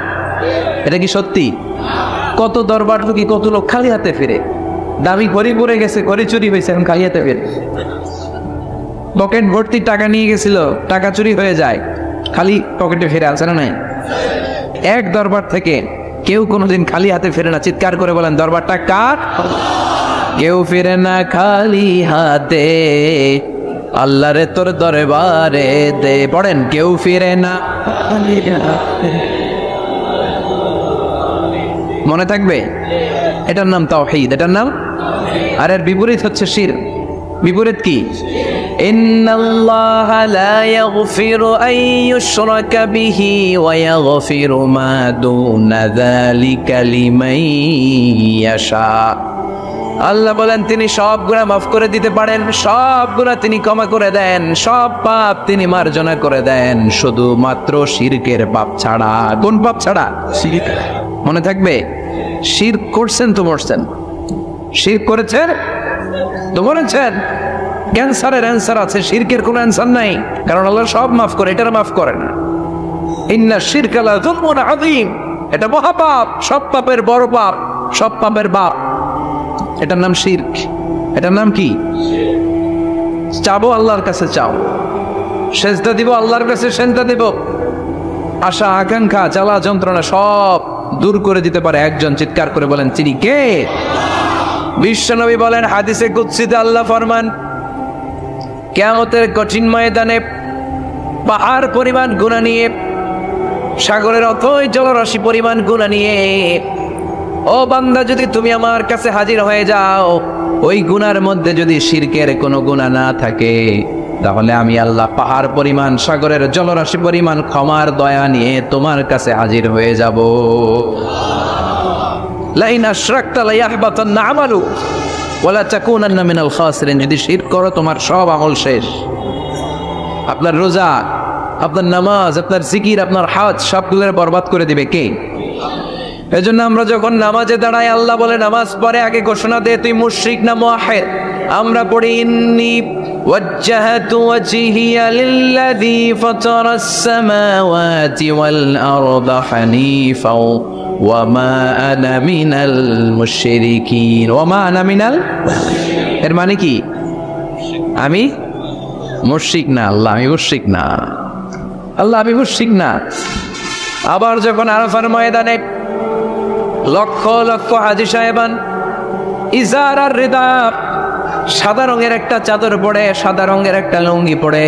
এটা কি সত্যি? কত দরবার কি কত লোক খালি হাতে ফিরে, দামি ঘড়ি পরে গেছে, ঘড়ি চুরি হয়েছে, এখন খালি হাতে ফিরে। পকেট ভর্তি টাকা নিয়ে গেছিল, টাকা চুরি হয়ে যায়, খালি পকেটে ফিরে, আছে না নাই? এক দরবার থেকে কেউ কোনোদিন খালি হাতে ফিরে না। চিৎকার করে বলেন দরবারটা কার? কেউ ফিরে না খালি হাতে, আল্লাহ রে তোর দরবারে দে। পড়েন, কেউ ফিরে না। মনে থাকবে? এটার নাম তাওহীদ, এটার নাম। আর এর বিপরীত হচ্ছে শিরক। বিপরীত কি? ইন্নাল্লাহা লা ইয়াগফিরু আন ইউশরাকা বিহি ওয়া ইয়াগফিরু মা দুনা যালিকা লিমান ইয়াশা। আল্লাহ বলেন তিনি সব গুনাহ মাফ করে দিতে পারেন, সব গুনাহ তিনি ক্ষমা করে দেন, সব পাপ তিনি মার্জনা করে দেন, শুধুমাত্র শিরকের পাপ ছাড়া। কোন পাপ ছাড়া? শিরক। মনে থাকবে, শিরক করছেন তো মরছেন, শিরক করেছেন তো মরেছেন। ক্যান্সারের অ্যান্সার আছে, শিরকের কোনো অ্যান্সার নাই, কারণ আল্লাহ সব মাফ করে, এটার মাফ করে না। ইন্না শিরকা লা যুলমুন আযীম, এটা মহাপাপ, সব পাপের বড় পাপ, সব পাপের বাপ। এটার নাম শিরক। এটার নাম কি? চাবো আল্লাহর কাছে চাও, সেজদা দিব আল্লাহর কাছে সেজদা দিব। আশা আকাঙ্ক্ষা জ্বালা যন্ত্রণা সব দূর করে দিতে পারে একজন। চিৎকার করে বলেন তিনি কে? বিশ্বনবী বলেন হাদিসে কুদসিতে আল্লাহ ফরমান, কিয়ামতের কঠিন ময়দানে পাহাড় পরিমাণ গুনাহ নিয়ে, সাগরের অথই জলরাশি পরিমাণ গুনাহ নিয়ে, ও বান্দা যদি তুমি আমার কাছে হাজির হয়ে যাও, ওই গুনার মধ্যে যদি শিরকের কোনো গুনাহ না থাকে, তাহলে আমি আল্লাহ পাহাড় পরিমাণ, সাগরের জলরাশি পরিমাণ ক্ষমার দয়া নিয়ে তোমার কাছে হাজির হয়ে যাব। লাইন আশরাকতা লায়াহবাতান্না আমালুক ওয়া লা তাকুনান্না মিনাল খাসিরিন। যদি শিরক করো তোমার সব আমল শেষ। আপনার রোজা, আপনার নামাজ, আপনার জিকির, আপনার হজ সবগুলো বরবাদ করে দিবে কে? এজন্য আমরা যখন নামাজে দাঁড়াই, আল্লাহ বলে নামাজ পড়ে আগে ঘোষণা দে তুই মুশরিক না মুওয়াহহিদ। আমরা পড়ি ইন্নী ওয়াজ্জাহতু ওয়াজহিয়া লিল্লাযী ফাতারাস সামাওয়াতি ওয়াল আরদা হানিফা ওয়া মা আনা মিনাল মুশরিকিন। ওয়া মা আনা মিনাল, এর মানে কি? আমি মুশরিক না। আল্লাহ আমি মুশরিক না, আল্লাহ আমি মুশরিক না। আবার যখন আরাফার ময়দানে লক্ষ লক্ষ হাজী সাহেবান ইজার আর রিদা, সাদা রঙের একটা চাদর পরে, সাদা রঙের একটা লুঙ্গি পরে,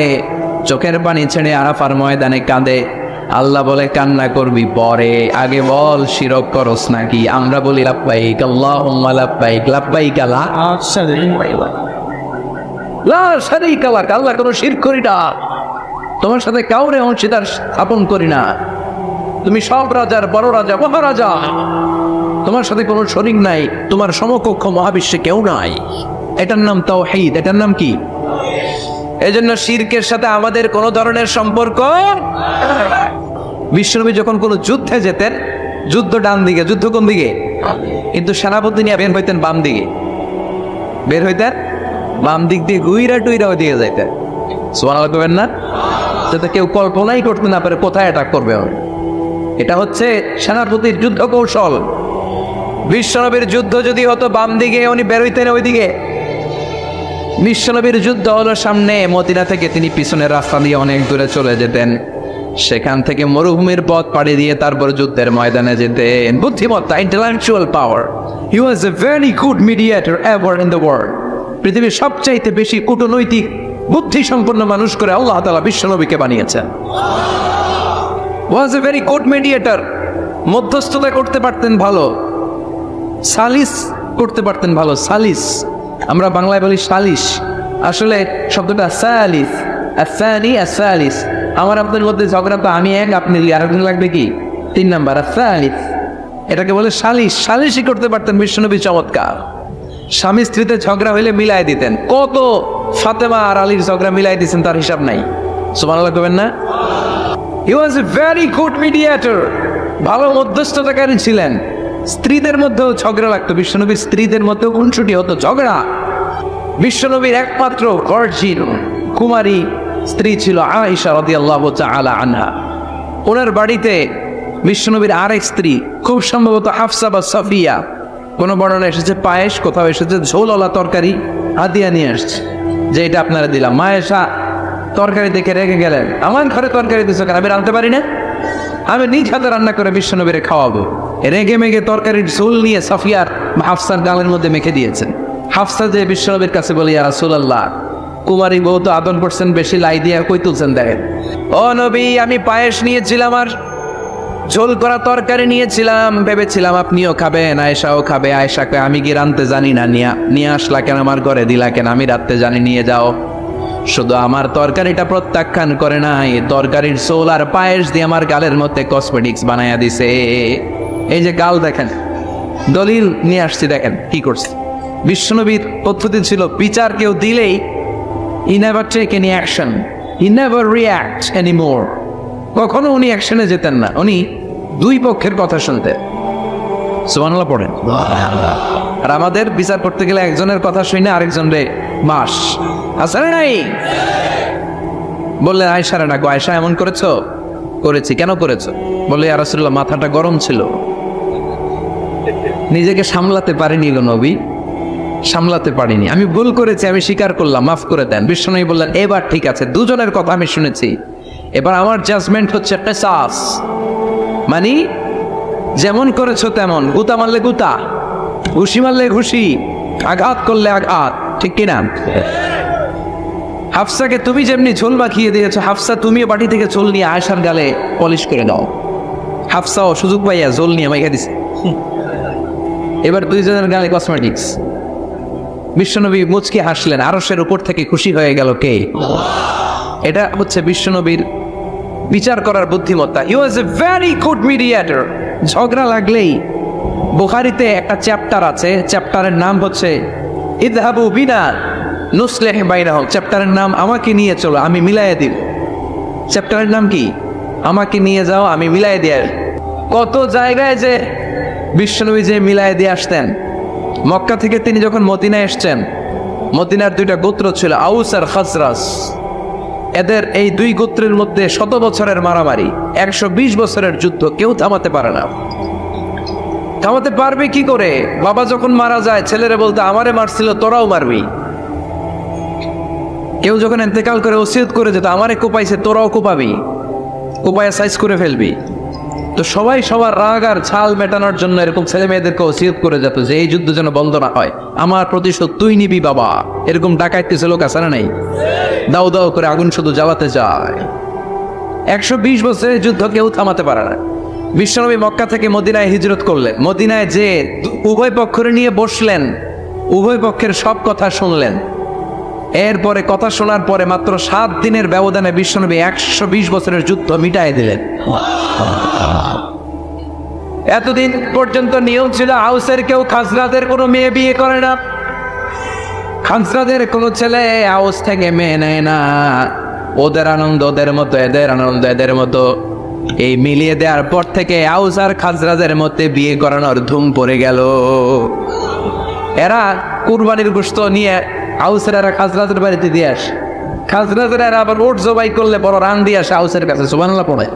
চোখের পানি ছেড়ে আরাফার ময়দানে কাঁদে। আল্লাহ বলে কান্না করবি পরে, আগে বল শিরক করস নাকি? আমরা বলি লাব্বাইক আল্লাহুম্মা লাব্বাইক, লাব্বাইক লা শারীকা লাক। আল্লাহ কোনো শিরক করি না, তোমার সাথে কাউরে অংশীদার স্থাপন করি না, তুমি সব রাজার বড় রাজা, মহারাজা, তোমার সাথে কোনো শরীক নাই, তোমার সমকক্ষ মহাবিশ্বে কেউ নাই। এটার নাম তাওহীদ। এটার নাম কি? এজন্য শিরকের সাথে আমাদের কোনো ধরনের সম্পর্ক। বিশ্বনবী যখন কোনো যুদ্ধে যেতেন, যুদ্ধ ডান দিকে, যুদ্ধ কোন দিকে? কিন্তু সেনাপতি নিয়ে বের হইতেন বাম দিকে, বের হইতেন বাম দিক দিয়ে গুইরা টুইরা ওইদিকে যাইতেন। সুবহানাল্লাহ করবেন না? যাতে কেউ কল্পনাই করতে না পারে কোথায় অ্যাটাক করবে। এটা হচ্ছে সেনাপতির যুদ্ধ কৌশল। বিশ্বনবীর যুদ্ধ যদি হতো বাম দিকে, উনি বের হইতেন ওইদিকে। বিশ্বনবীর যুদ্ধ হলো সামনে, মদিনা থেকে তিনি পিছনের রাস্তা দিয়ে অনেক দূরে চলে যেতেন, সেখান থেকে মরুভূমির পথ পাড়ি দিয়ে তারপর যুদ্ধের ময়দানে যেতেন। বুদ্ধিমত্তা, intellectual power. He was a very good mediator ever in the world. পৃথিবীর সবচাইতে বেশি কূটনৈতিক বুদ্ধি সম্পন্ন মানুষ করে আল্লাহ তাআলা বিশ্বনবীকে বানিয়েছেন। ওয়াজ এ ভেরি গুড মিডিয়েটর। মধ্যস্থতা করতে পারতেন ভালো, সালিস করতে পারতেন ভালো। সালিস আমরা বাংলায় বলি সালিশ, আসলে শব্দটা সালিস, আসানি আসালিস। আমার আপনার মধ্যে ঝগড়া তো আমি এক, আপনি আরেকজন লাগবে কি 3 নাম্বার, আসালিস। এটাকে বলে সালিশ। সালিশই করতে পারতেন বিশ্বনবী, চমৎকার। স্বামী স্ত্রীতে ঝগড়া হইলে মিলাই দিতেন। কত ফাতেমা আর আলীর ঝগড়া মিলাই দিয়েছেন তার হিসাব নাই। সুবহানাল্লাহ করবেন না? হি ওয়াজ এ ভেরি গুড মিডিয়েটর। ভালো মধ্যস্থতাকারী ছিলেন। স্ত্রীদের মধ্যেও ঝগড়া লাগতো, বিশ্বনবীর স্ত্রীদের মধ্যেও খুনসুটি হতো, ঝগড়া। বিশ্বনবীর একমাত্র ভার্জিন কুমারী স্ত্রী ছিল আয়েশা রাদিয়াল্লাহু তাআলা আনহা। ওনার বাড়িতে বিশ্বনবীর আরেক স্ত্রী, খুব সম্ভবত হাফসা বা সাফিয়া, কোনো বর্ণনা এসেছে পায়েস, কোথাও এসেছে ঝোলওয়ালা তরকারি হাদিয়া নিয়ে আসছে, যে এটা আপনারা দিলাম। মায়েশা তরকারি দেখে রেগে গেলেন, আমার ঘরে তরকারি দিচ্ছ কেন, আমি রাঁধতে পারি না? আমি নিজ হাতে রান্না করে বিশ্বনবীরে খাওয়াবো। রেগে মেগে তরকারির ঝোল নিয়ে সাফিয়ার হাফসার গালের মধ্যে মেখে দিয়েছেন। হাফসা যে বিশ্বনবীর কাছে বলি, ইয়া রাসূলুল্লাহ, কুমারী বউ তো আদর করছেন বেশি, লাই দিয়ে কই তুলছেন দেখেন। ও নবী, আমি পায়েস নিয়েছিলাম আর ঝোল করা তরকারি নিয়েছিলাম, ভেবেছিলাম আপনিও খাবেন, আয়েশাও খাবে। আয়েশাকে আমি কি রাঁধতে জানি না, নিয়ে আসলা কেন আমার ঘরে, দিলা কেন? আমি রাঁধতে জানি, নিয়ে যাও। শুধু আমার তরকারিটা প্রত্যাখ্যান করে নাই, তরকারির ঝোল আর পায়েস দিয়ে আমার গালের মধ্যে কসমেটিক্স বানাইয়া দিছে। এই যে গাল দেখেন, দলিল নিয়ে আসছি, দেখেন কি করছে। বিশ্বনবীর পদ্ধতি ছিল, বিচার কেউ দিলেই he never take any action, he never react anymore। কখনো উনি অ্যাকশনে যেতেন না, উনি দুই পক্ষের কথা শুনতেন। সুবহানাল্লাহ পড়েন। আর আমাদের বিচার করতে গেলে একজনের কথা শুনে আরেকজনের মাস আসলে নাই। বললে আয়েশারে ডাকো, আয়েশা এমন করেছো? করেছি। কেন করেছো? বলে ইয়া রাসূলুল্লাহ, মাথাটা গরম ছিল, নিজেকে সামলাতে পারিনি গো নবী, সামলাতে পারিনি, আমি ভুল করেছি, আমি স্বীকার করলাম, মাফ করে দেন। বিশ্বনবী বললেন, এবার ঠিক আছে, দুজনের কথা আমি শুনেছি, এবার আমার জাজমেন্ট হচ্ছে কিসাস, মানে যেমন করেছো তেমন, গুতা মারলে গুতা, ঘুষি মারলে ঘুষি, আঘাত করলে আঘাত, ঠিক কিনা? হাফসাকে তুমি যেমনি ঝোল মাখিয়ে দিয়েছো, হাফসা তুমিও বাটি থেকে ঝোল নিয়ে আয়েশার গালে পলিশ করে দাও। হাফসাও সুযোগ পাইয়া ঝোল নিয়ে মাইখা দিছে। এবার দুইজনের গালে কসমেটিক্স। বিশ্বনবী মুচকি হাসলেন, আরশের উপর থেকে খুশি হয়ে গেল কে? এটা হচ্ছে বিশ্বনবীর বিচার করার বুদ্ধিমত্তা। হি ওয়াজ এ ভেরি গুড মিডিয়েটর। ঝগড়া লাগলেই, বুখারীতে একটা চ্যাপ্টার আছে, চ্যাপ্টারের নাম হচ্ছে ইযহাবু বিনা নুসলিহ বাইনাহুম। চ্যাপ্টারের নাম আমাকে নিয়ে চলো, আমি মিলাইয়া দিব। চ্যাপ্টারের নাম কি? আমাকে নিয়ে যাও, আমি মিলাই দিয়ে। কত জায়গায় যে বিশ্বনবী যে মিলাই দিয়ে আসতেন। মক্কা থেকে তিনি যখন মদিনায় এসছেন, মদিনার দুইটা গোত্র ছিল, আউস আর খাজরাজ। এদের এই দুই গোত্রের মধ্যে 100 বছরের মারামারি, 120 বছরের যুদ্ধ, কেউ থামাতে পারে না। থামাতে পারবে কি করে? বাবা যখন মারা যায়, ছেলেরা বলতে আমারে মারছিল, তোরাও মারবি। কেউ যখন ইন্তেকাল করে ওসিয়ত করে যেত, আমারে কোপাইছে, তোরাও কোপাবি, কোপায়া সাইজ করে ফেলবি। তো সবাই সবার রাগ আর ছাল মেটানোর জন্য এরকম ছেলে মেয়েদেরকে ওসিয়ত করে যেত যে এই যুদ্ধ যেন বন্ধ না হয়, আমার প্রতিশোধ তুই নিবি বাবা। এরকম ডাকাইত কিছু লোক আছে না নাই? দাও দাও করে আগুন শুধু জ্বালাতে যায়। 120 বছরের যুদ্ধ কেউ থামাতে পারে না। বিশ্বনবী মক্কা থেকে মদিনায় হিজরত করলেন। মদিনায় যে উভয় পক্ষের নিয়ে বসলেন, উভয় পক্ষের সব কথা শুনলেন। এরপরে কথা শোনার পরে মাত্র 7 দিনের ব্যবধানে বিশ্বনবী 120 বছরের যুদ্ধ মিটাই দিলেন। এতদিন পর্যন্ত নিয়ম ছিল, আউসের কেউ খাজরাদের কোনো মেয়ে বিয়ে করে না, খাজরাদের কোনো ছেলে আউস থেকে মেয়ে নেয় না। ওদের আনন্দ ওদের মতো, এদের আনন্দ এদের মতো। এই মিলিয়ে দেওয়ার পর থেকে আউস আর খাজরাজের মধ্যে বিয়ে করানোর ধুম পড়ে গেল। এরা কুরবানির গোশত নিয়ে আউসের এরা খাজরাজের বাড়িতে দিয়ে আসে, খাজরাজের এরা আবার ওট জবাই করলে বড় রান দিয়ে আসে আউসের কাছে। সুবহানাল্লাহ পড়ে।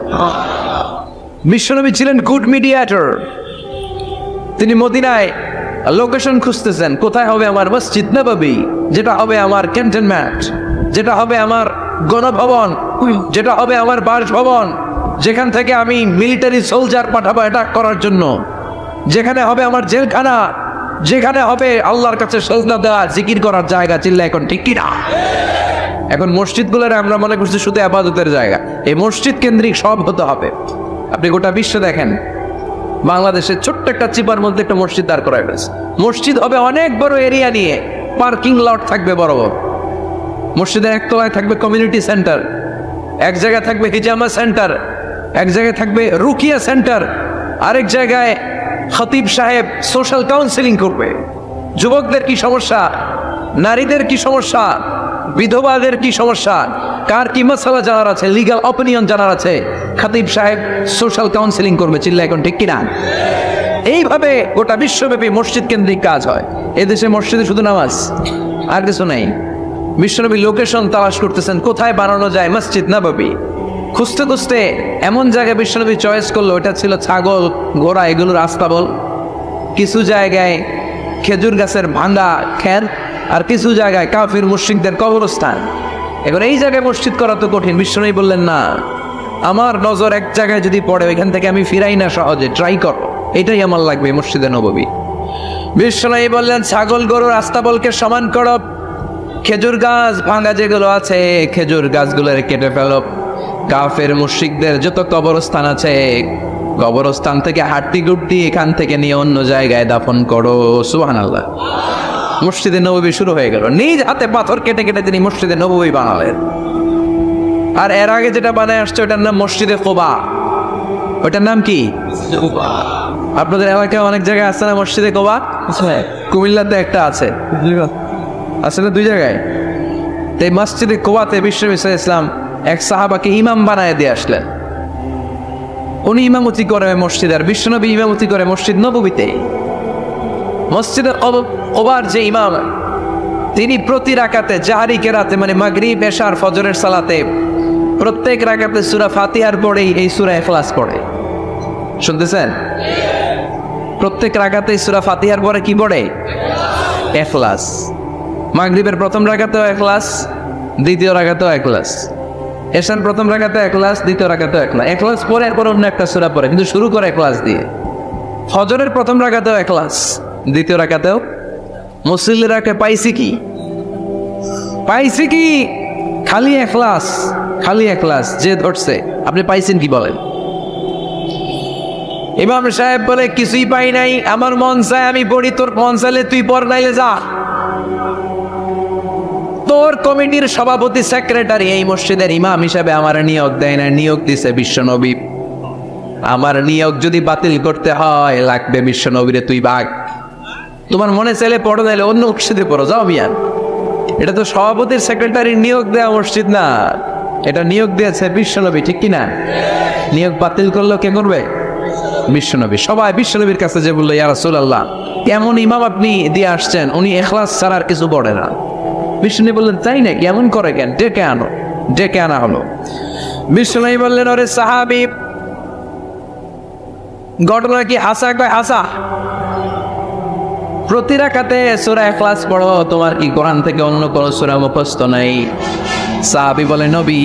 বিশ্বনবী ছিলেন গুড মিডিয়েটর। তিনি মদিনায় লোকেশন খুঁজতেছেন, কোথায় হবে আমার মসজিদ নববী, যেটা হবে আমার ক্যান্টনমেন্ট, যেটা হবে আমার গণভবন, যেটা হবে আমার বাসভবন, যেখান থেকে আমি মিলিটারি সোলজার পাঠাবো অ্যাটাক করার জন্য, যেখানে হবে আমার জেলখানা, যেখানে হবে আল্লাহর কাছে সজদা দেওয়া জিকির করার জায়গা। চিল্লা এখন ঠিক কিনা? এখন মসজিদগুলোর আমরা মনে করছি শুধু আবাদতের জায়গা, এই মসজিদ কেন্দ্রিক সব হতে হবে। আপনি গোটা বিশ্ব দেখেন, বাংলাদেশের ছোট্ট একটা চিপার মধ্যে একটা মসজিদ দাঁড় করা হয়েছে। মসজিদ হবে অনেক বড় এরিয়া নিয়ে, পার্কিং লট থাকবে বড় বড়। মসজিদের একতলায় থাকবে কমিউনিটি সেন্টার, এক জায়গায় থাকবে হিজামা সেন্টার, এক জায়গায় থাকবে রুকিয়া সেন্টার, আরেক জায়গায় খতিব সাহেব সোশ্যাল কাউন্সেলিং করবে। যুবকদের কি সমস্যা, নারীদের কি সমস্যা, বিধবাদের কি সমস্যা, কার কি মাসালা জানার আছে, লিগ্যাল অপিনিয়ন জানার আছে, খতিব সাহেব সোশ্যাল কাউন্সেলিং করবে। চিল্লা এখন ঠিক কিনা? এইভাবে গোটা বিশ্বব্যাপী মসজিদ কেন্দ্রিক কাজ হয়। এদেশে মসজিদে শুধু নামাজ, আর কিছু নেই। বিশ্বনবী লোকেশন তালাশ করতেছেন, কোথায় বানানো যায় মসজিদ নববী। খুঁজতে খুঁজতে এমন জায়গায় বিশ্বনবী চয়েস করলো, এটা ছিল ছাগল ঘোড়া এগুলোর আস্তাবল, কিছু জায়গায় খেজুর গাছের ভাঙা খ্যার, আর কিছু জায়গায় কাফির মুশরিকদের কবরস্থান। এখন এই জায়গায় মসজিদ করা তো কঠিন। বিশ্বনবী বললেন, না, আমার নজর এক জায়গায় যদি পড়ে ওইখান থেকে আমি ফিরাই না সহজে, ট্রাই করো, এটাই আমার লাগবে মসজিদে নববী। বিশ্বনবী বললেন, ছাগল গরুর আস্তাবলকে সমান করো, খেজুর গাছ ভাঙা যেগুলো আছে খেজুর গাছগুলোর কেটে ফেলো, কাফের মুশরিকদের যত কবরস্থান আছে কবরস্থান থেকে হাড্ডি গুড্ডি এখান থেকে নিয়ে অন্য জায়গায় দাফন করো। সুবহানাল্লাহ। মসজিদে নববী শুরু হয়ে গেল। নিজ হাতে পাথর কেটে কেটে তিনি মসজিদে নববী বানালেন। আর এর আগে যেটা বানায় আসছে ওটার নাম মসজিদে কুবা। ওটার নাম কি? আপনাদের এলাকায় অনেক জায়গায় আছে না মসজিদে কুবা? কুমিল্লাতে একটা আছে, আসলে দুই জায়গায়। এই মসজিদে কুবাতে বিশ্বনবী সাল্লাল্লাহু আলাইহি ওয়াসাল্লাম এক সাহাবাকে ইমাম বানায় দিয়ে আসলেন। উনি ইমামতি করে মসজিদ, আর বিশ্বনবী ইমামতি করে মসজিদ নববীতে। মসজিদে কুবার যে ইমাম, তিনি প্রতি রাকাতে জাহরি কেরাতে মানে মাগরিব এশার ফজরের সালাতে প্রত্যেক রাকাতে সূরা ফাতিহার পরেই এই সূরা ইখলাস পড়ে। শুনতেছেন? প্রত্যেক রাকাতে সূরা ফাতিহার পরে কি পড়ে? ইখলাস। মাগরিবের প্রথম রাকাতেও ইখলাস, দ্বিতীয় রাকাতেও ইখলাস। এশার প্রথম রাকাতে ইখলাস, দ্বিতীয় রাকাতেও ইখলাস। ইখলাস পরে এরপর অন্য একটা সূরা পড়ে, কিন্তু শুরু করে ইখলাস দিয়ে। ফজরের প্রথম রাকাতেও ইখলাস, দ্বিতীয় রাকাতেও। মুসল্লিরাকে পাইছি কি? পাইছি কি? খালি ইখলাস, খালি ইখলাস। যে ধরছে, আপনি পাইছেন কি বলেন? ইমাম সাহেব বলে, কিছুই পাই নাই, আমার মন চায় আমি পড়ি, তোর মন চাইলে তুই পড়, নাইলে যা। তোর কমিটির সভাপতি সেক্রেটারি এই মসজিদের ইমাম হিসাবে আমার নিয়োগ দেয় না, নিয়োগ দিছে বিশ্বনবী। আমার নিয়োগ যদি বাতিল করতে হয় লাগবে বিশ্বনবীরে তুই বাগ। তোমার মনে চাইলে পড়ো, নাইলে অন্য মসজিদে পড়ো, যাও মিয়া। এটা তো সভাপতির সেক্রেটারির নিয়োগ দেওয়া মসজিদ না, এটা নিয়োগ দিয়েছে বিশ্বনবী, ঠিক কিনা? নিয়োগ বাতিল করলো কে করবে? বিশ্বনবী। সবাই বিশ্বনবীর কাছে যে বললো, ইয়া রাসূলুল্লাহ, এমন ইমাম আপনি দিয়ে আসছেন, উনি ইখলাস ছাড়া আর কিছু পড়ে না। বিশ্বনবী বললেন, তাই নাকি? এমন করে কেন? ডেকে আনো। ডেকে আনা হলো। বিশ্বনবী বললেন, ওরে সাহাবী, ঘটনা কি হাসা? কয় হাসা। প্রতি রাকাতে সূরা ইখলাস পড়ো, তোমার কি কোরআন থেকে অন্য কোনো সূরা মুখস্থ নাই? সাহাবী বলে, নবী,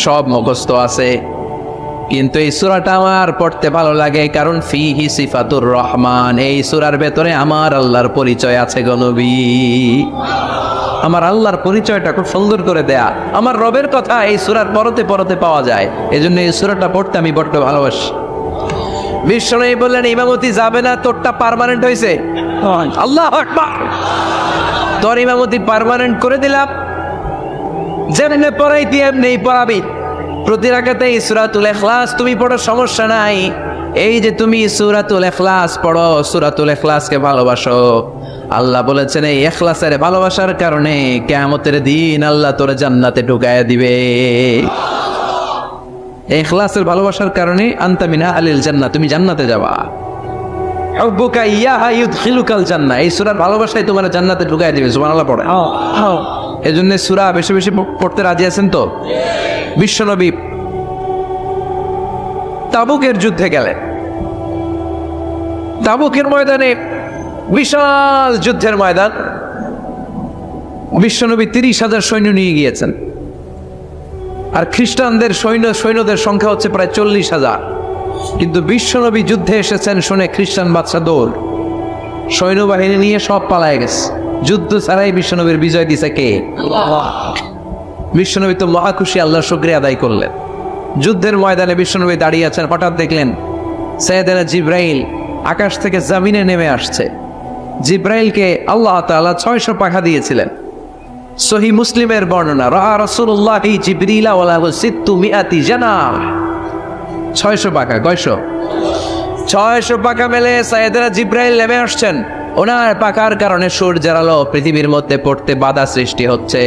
সব মুখস্থ আছে, কিন্তু এই সূরাটা আমার পড়তে ভালো লাগে, কারণ ফিহি সিফাতুর রহমান, এই সূরার ভেতরে আমার আল্লাহর পরিচয় আছে গো নবী। আমার আল্লাহর পরিচয়টা খুব সুন্দর করে দেয়া, আমার রবের কথা এই সূরার পরতে পরতে পাওয়া যায়, এজন্য এই সূরাটা পড়তে আমি বড্ড ভালোবাসি। বিশ্বনবী বললেন, ইমামতি যাবে না, তোরটা পার্মানেন্ট হয়েছে। আল্লাহু আকবার। তোর ইমামতি পার্মানেন্ট করে দিলাম, যেমনে পড়াইতি এমনি পড়াবি। প্রতি রাকাতে সূরাতুল ইখলাস তুমি পড়ো, সমস্যা নাই। এই যে তুমি সূরাতুল ইখলাস পড়ো, সূরাতুল ইখলাসকে ভালোবাসো, আল্লাহ বলেছেন এই ইখলাসের ভালোবাসার কারণে কিয়ামতের দিন আল্লাহ তোরে জান্নাতে ঢুকায়া দিবে। এই ইখলাসের ভালোবাসার কারণে আনতা মিন আহলিল জান্নাহ, তুমি জান্নাতে যাবা। হুব্বুকা ইয়াহা ইউদখিলুকাল জান্নাহ, এই সূরার ভালোবাসায় তোমার জান্নাতে ঢুকায় দিবে। সুবহানাল্লাহ পড়ে। এজন্য সূরা বেশি বেশি পড়তে রাজি আছেন তো? বিশ্বনবী তাবুকের যুদ্ধে গেলেন। তাবুকের ময়দানে বিশাল যুদ্ধের ময়দান, বিশ্বনবী 30,000 সৈন্য নিয়ে গিয়েছেন, আর খ্রিস্টানদের সৈন্যদের সংখ্যা হচ্ছে প্রায় 40,000। কিন্তু বিশ্বনবী যুদ্ধে এসেছেন শুনে খ্রিস্টান বাদশা দৌড়, সৈন্যবাহিনী নিয়ে সব পালায় গেছে। যুদ্ধ ছাড়াই বিশ্বনবীর বিজয় দিছে কে? বিশ্বনবী তো মহাখুশি, আল্লাহর শুকরিয়া আদায় করলেন। যুদ্ধের ময়দানে বিশ্বনবী দাঁড়িয়ে আছেন, হঠাৎ দেখলেন সাইয়েদনা জিব্রাইল আকাশ থেকে জমিনে নেমে আসছে। জিব্রাইলকে আল্লাহ তাআলা 600 পাখা দিয়েছিলেন। সহিহ মুসলিমের বর্ণনা, রাআ রাসূলুল্লাহি জিবরিলা ওয়া লাহু 600 জানাহ। 600 পাখা, কয়শো? 600 পাখা মেলে সাইয়েদনা জিব্রাইল নেমে আসছেন। ওনার পাখার কারণে সূর্যের আলো পৃথিবীর মধ্যে পড়তে বাধা সৃষ্টি হচ্ছে।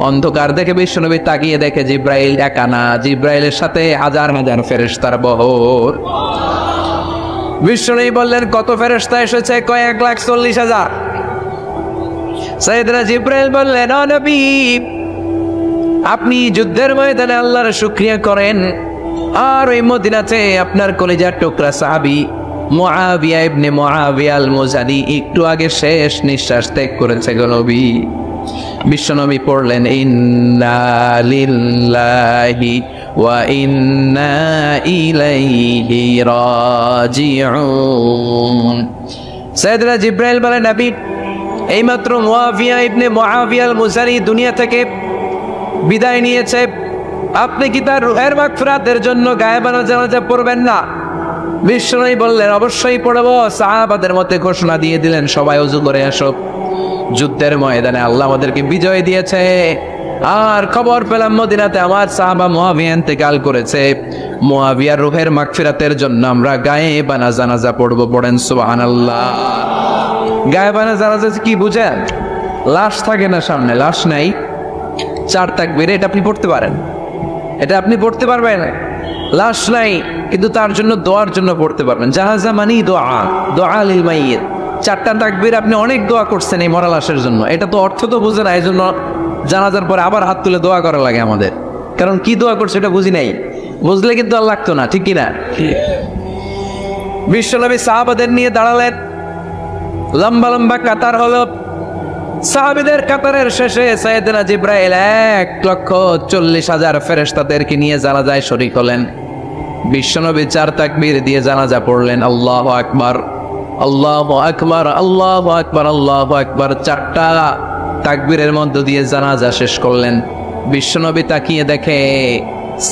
অন্ধকার দেখে বিশ্বনবী তাকিয়ে দেখে জিব্রাইল একা না, জিব্রাইলের সাথে হাজার হাজার ফেরেশতার বহর। বিশ্বনবী বললেন, কত ফেরেশতা এসেছে? কয় 1,40,000। সাইয়েদনা জিব্রাইল বললেন, ও নবী, আপনি যুদ্ধের ময়দানে আল্লাহর শুকরিয়া করেন, আর ওই মদিনাতে আপনার কলিজার টুকরা সাহাবী মুআবিয়া ইবনে মুআবিয়া আল মুজানি একটু আগে শেষ নিঃশ্বাস ত্যাগ করেছে গো নবী। বিশ্বনবী পড়লেন, ইন্না লিল্লাহি ওয়া ইন্না ইলাইহি রাজিউন। সাইয়েদনা জিব্রাইল বলেন, নবী, এইমাত্র মুআবিয়া ইবনে মুআবিয়া আল মুজানি দুনিয়া থেকে বিদায় নিয়েছে, আপনি কি তার রূহের মাগফিরাতের জন্য গায়েবানা জানাজা পড়বেন না? বিশ্বনবী বললেন, অবশ্যই পড়ব। সাহাবাদের মধ্যে ঘোষণা দিয়ে দিলেন, সবাই ওযু করে আসো। যুদ্ধের ময়দানে আল্লাহ আমাদেরকে বিজয় দিয়েছে, আর খবর পেলাম মদিনাতে আমার সাহাবা মুআবিয়া ইন্তেকাল করেছে। মুআবিয়ার রূহের মাগফিরাতের জন্য আমরা গায়েবানা জানাজা পড়ব। পড়েন সুবহানাল্লাহ। গায়েবানা জানাজা কি বুঝেন? লাশ থাকে না সামনে, লাশ নাই, 4 তাকবীর, এটা আপনি পড়তে পারেন, এটা আপনি পড়তে পারবেন। লাশ নাই কিন্তু তার জন্য দোয়ার জন্য পড়তে পারবেন। জানাজা মানি দোয়া, দোয়া লিল মাইয়িত। 4টা তাকবীর, আপনি অনেক দোয়া করছেন এই মরা লাশের জন্য, এটা তো অর্থ তো বুঝে না, এই জন্য জানাজার পরে আবার হাত তুলে দোয়া করা লাগে আমাদের, কারণ কি দোয়া করছে এটা বুঝি নাই। বুঝলে কিন্তু আর লাগতো না, ঠিক কিনা? বিশ্বনবী সাহাবাদের নিয়ে দাঁড়ালেন, লম্বা লম্বা কাতার হলো। সাহাবীদের কাতারের শেষে সাইয়েদনা জিব্রাইল 1,40,000 ফেরেশতাদেরকে নিয়ে জানাজায় শরীক হলেন। বিশ্বনবী 4 তাকবীর দিয়ে জানাজা পড়লেন, আল্লাহু আকবার, আল্লাহু আকবার, আল্লাহু আকবার, আল্লাহু আকবার। 4টা তাকবীরের মধ্য দিয়ে জানাজা শেষ করলেন। বিশ্বনবী তাকিয়ে দেখে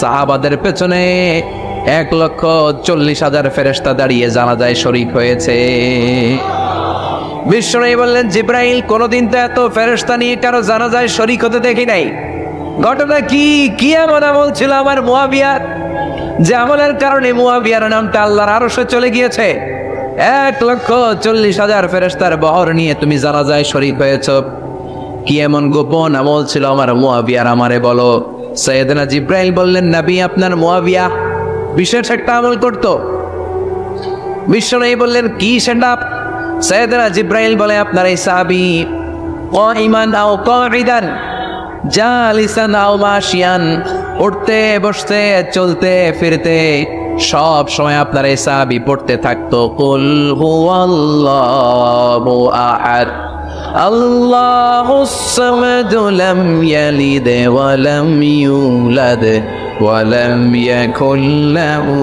সাহাবাদের পেছনে 1,40,000 ফেরেশতা দাঁড়িয়ে জানাজায় শরীক হয়েছে। বিশ্বনবী বললেন, জিব্রাইল, কোনদিন তো এত ফেরেশতা নিয়ে কারো জানাজায় শরীক হতে দেখি নাই। ঘটনা কি? কি এমন আমল ছিল আমার মুআবিয়ার, যে আমলের কারণে মুআবিয়ার নামটা আল্লাহর আরশে চলে গিয়েছে? 1,40,000 ফেরেশতার বহর নিয়ে তুমি জানাজায় শরীক হয়েছ। কি এমন গোপন আমল ছিল আমার মুআবিয়ার, আমারে বলো। সাইয়েদনা জিব্রাইল বললেন, নবী, আপনার মুআবিয়া বিশেষ একটা আমল করত। বিশ্বনবী বললেন, কি সেটা? সাইয়েদনা জিব্রাইল বলে, আপনার এই সাহাবী কাইমান আও কাঈদান, জালিসান আও মাশিয়ান, উঠতে বসতে চলতে ফিরতে সব সময় আপনার এই সাহাবী পড়তে থাকতো, কুল হুয়াল্লাহু আহাদ, আল্লাহুস সামাদ, লাম ইয়ালিদ ওয়া লাম ইউলাদ ওয়া লাম ইয়াকুল লাহু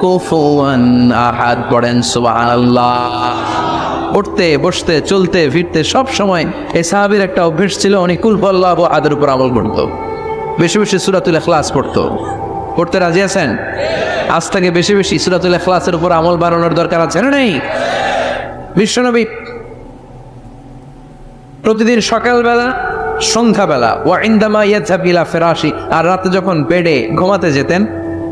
কুফুয়ান আহাদ। পড়েন সুবহানাল্লাহ। উঠতে বসতে চলতে ফিরতে সব সময় এই সাহাবীর একটা অভ্যাস ছিল, উনি কুল হুয়াল্লাহু আহাদের উপর আমল করতো, বেশি বেশি সূরাতুল ইখলাস পড়তো। পড়তে রাজি আছেন? আজ থেকে বেশি বেশি সূরাতুল ইখলাসের উপর আমল বাড়ানোর দরকার আছে না নেই? বিশ্বনবী প্রতিদিন সকালবেলা, সন্ধ্যাবেলা, ওয়া ইনদামা ইয়াযহাব ইলা ফিরাশি, আর রাতে যখন বেডে ঘুমাতে যেতেন,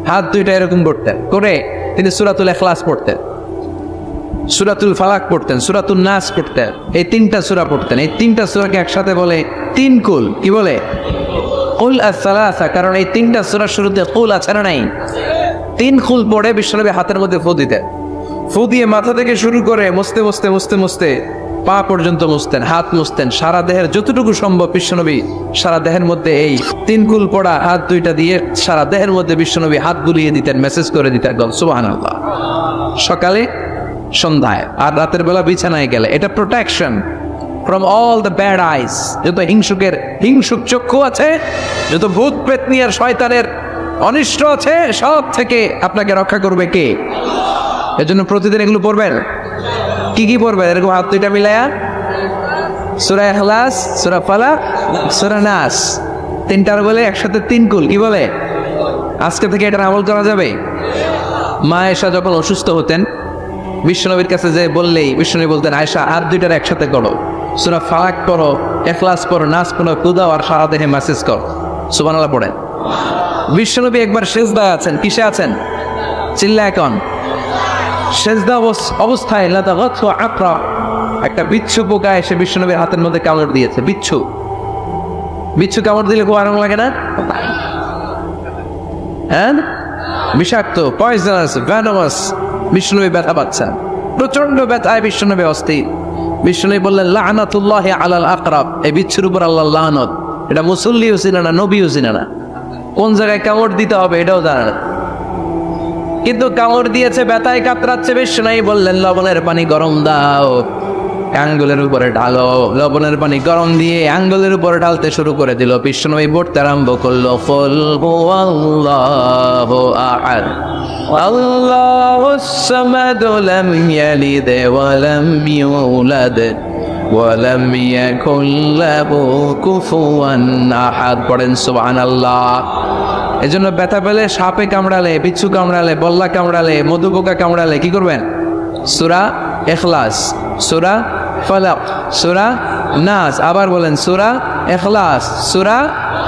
হাত দুইটা এরকম করতেন, করে তিনি সূরাতুল ইখলাস পড়তেন, সূরাতুল ফালাক পড়তেন, সূরাতুন নাস পড়তেন। এই 3টা সূরা পড়তেন। এই 3টা সূরাকে একসাথে বলে 3 কুল। কি বলে? কুল আস-সালাসা, কারণ এই 3টা সূরার শুরুতে কুল আছে না নাই? তিন খুল পড়ে বিশ্বনবী হাতের মধ্যে ফু দিতেন। ফু দিয়ে মাথা থেকে শুরু করে মুছতে মুছতে মুছতে মুছতে পা পর্যন্ত মুছতেন, হাত মুছতেন, সারা দেহের যতটুকু সম্ভব বিশ্বনবী সারা দেহের মধ্যে এই তিন কুল পড়া হাত দুইটা দিয়ে সারা দেহের মধ্যে বিশ্বনবী হাত বুলিয়ে দিতেন, মেসেজ করে দিতেন সুবহানাল্লাহ। সকালে, সন্ধ্যায়, আর রাতের বেলা বিছানায় গেলে। এটা protection from all the bad আইস। যত হিংসুক চক্ষু আছে, যত ভূত প্রেতনি আর শয়তানের অনিষ্ট আছে, সব থেকে আপনাকে রক্ষা করবে কে? এজন্য প্রতিদিন এগুলো পড়বেন। কি কি পড়বেন? এরকম হাত দুইটা মিলায়া সূরা ইখলাস, সূরা ফালাক, সূরা নাস, তিনটার বলে একসাথে তিন কুল। কি বলে? আজকে থেকে এটার আমল করা যাবে। মা আয়েশা যখন অসুস্থ হতেন, বিশ্বনবীর কাছে যে বললেই বিশ্বনবী বলতেন, আয়েশা হাত দুইটার একসাথে করো, সূরা ফালাক পড়ো, ইখলাস পড়ো, নাস পড়ো, কুদাও, আর সারা দেহে মেসেজ করো। সুবহানাল্লাহ পড়েন। বিশ্বনবী একবার সেজদায় আছেন। কিসে আছেন? চিল্লা এখন। সেজদা অবস্থায় একটা বিচ্ছু পোকা এসে বিশ্বনবীর হাতের মধ্যে কামড় দিয়েছে। বিচ্ছু কামড় দিলে খুব আরাম লাগে না? হ্যাঁ, বিষাক্ত, পয়জনাস, ভ্যানোমাস। বিশ্বনবী ব্যথা পাচ্ছেন, প্রচন্ড ব্যথায় বিশ্বনবী অস্থির। বিশ্বনবী বললেন, লাআনাতুল্লাহি আলাল আকরাব। এই বিচ্ছুর উপর আল্লাহর লানত। এটা মুসল্লিও চিনে না, নবীও চিনে না, কোন জায়গায় কামড় দিতে হবে এটাও জানে না। কিন্তু কামড় দিয়েছে, ব্যথায় কাতরাচ্ছে। বিশ্বনবী বললেন, লবণের পানি গরম দাও, আঙ্গুলের উপরে ঢালো। লবণের পানি গরম দিয়ে আঙ্গুলের উপরে ঢালতে শুরু করে দিল। বিশ্বনবী পড়তে আরম্ভ করলো, কুল হুয়াল্লাহু আহাদ আল্লাহুস সামাদ লাম ইয়ালিদ ওয়া লাম ইউলাদ ওয়া লাম ইয়াকুল লাহু কুফুয়ান আহাদ। পড়েন সুবহানাল্লাহ। এজন্য ব্যথা পেলে, সাপে কামড়ালে, বিচ্ছু কামড়ালে, বল্লা কামড়ালে, মধুপোকা কামড়ালে কি করবেন? সূরা ইখলাস, সূরা ফালাক, সূরা নাস। আবার বলেন, সূরা ইখলাস, সূরা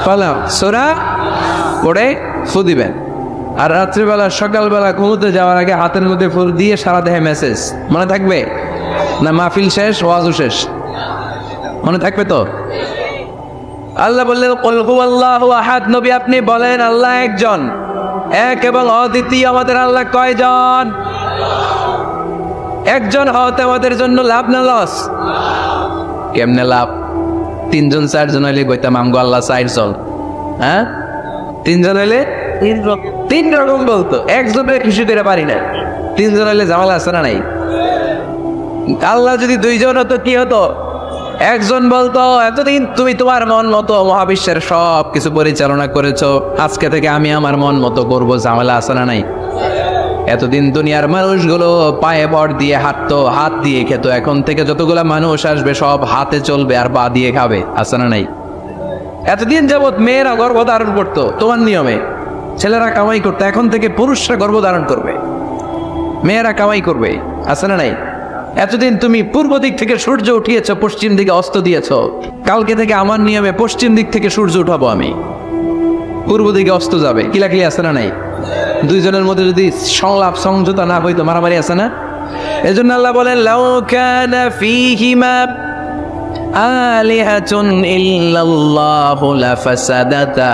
ফালাক, সূরা পড়ে ফু দিবেন। আর রাত্রিবেলা, সকালবেলা ঘুমোতে যাওয়ার আগে হাতের মধ্যে ফুল দিয়ে সারা দেহে মেসেজ। মনে থাকবে না? মাহফিল শেষ, ওয়াজও শেষ, মনে থাকবে তো? আল্লাহ বললেন, কুল হুয়াল্লাহু আহাদ। নবী আপনি বলেন, আল্লাহ একজন, এক এবং অদ্বিতীয়। আমাদের আল্লাহ কয়জন? একজন হওয়াতে আমাদের জন্য লাভ না লস? কেমনে লাভ? তিনজন চারজন হইলে কইতাম আমগো আল্লাহ চারজন। হ্যাঁ, তিনজন হইলে তিন রকম বলতো, একজনের খুশি করে পারি না। তিনজন হইলে ঝামেলা আছে না নাই? আল্লাহ যদি দুইজন হতো কি হতো? একজন বলতো, এতদিন তুমি তোমার মন মতো মহাবিশ্বের সব কিছু পরিচালনা করেছো, আজকে থেকে আমি আমার মন মতো করবো। ঝামেলা আছে না নাই? এতদিন দুনিয়ার মানুষগুলো পায়ে বর দিয়ে হাঁটতো, হাত দিয়ে খেত, এখন থেকে যতগুলা মানুষ আসবে সব হাতে চলবে আর পা দিয়ে খাবে। আছে না নাই? এতদিন যাবৎ মেয়েরা গর্ভধারণ করতো তোমার নিয়মে, ছেলেরা কামাই করতো, এখন থেকে পুরুষরা গর্ভধারণ করবে, মেয়েরা কামাই করবে। আছে না নাই? এতদিন তুমি পূর্ব দিক থেকে সূর্য উঠিয়েছ, পশ্চিম দিকে অস্ত দিয়েছ, কালকে থেকে আমার নিয়মে পশ্চিম দিক থেকে সূর্য উঠাবো আমি, পূর্ব দিকে অস্ত যাবে। কিলাকিলি আছে না নাই? দুইজনের মধ্যে যদি সংলাপ সংযুতা না হইতো মারামারি আছে না? এজন্য আল্লাহ বলেন, লাউ কানা ফীহিমা আলিহাতুন ইল্লাল্লাহু লাফাসাদাতা।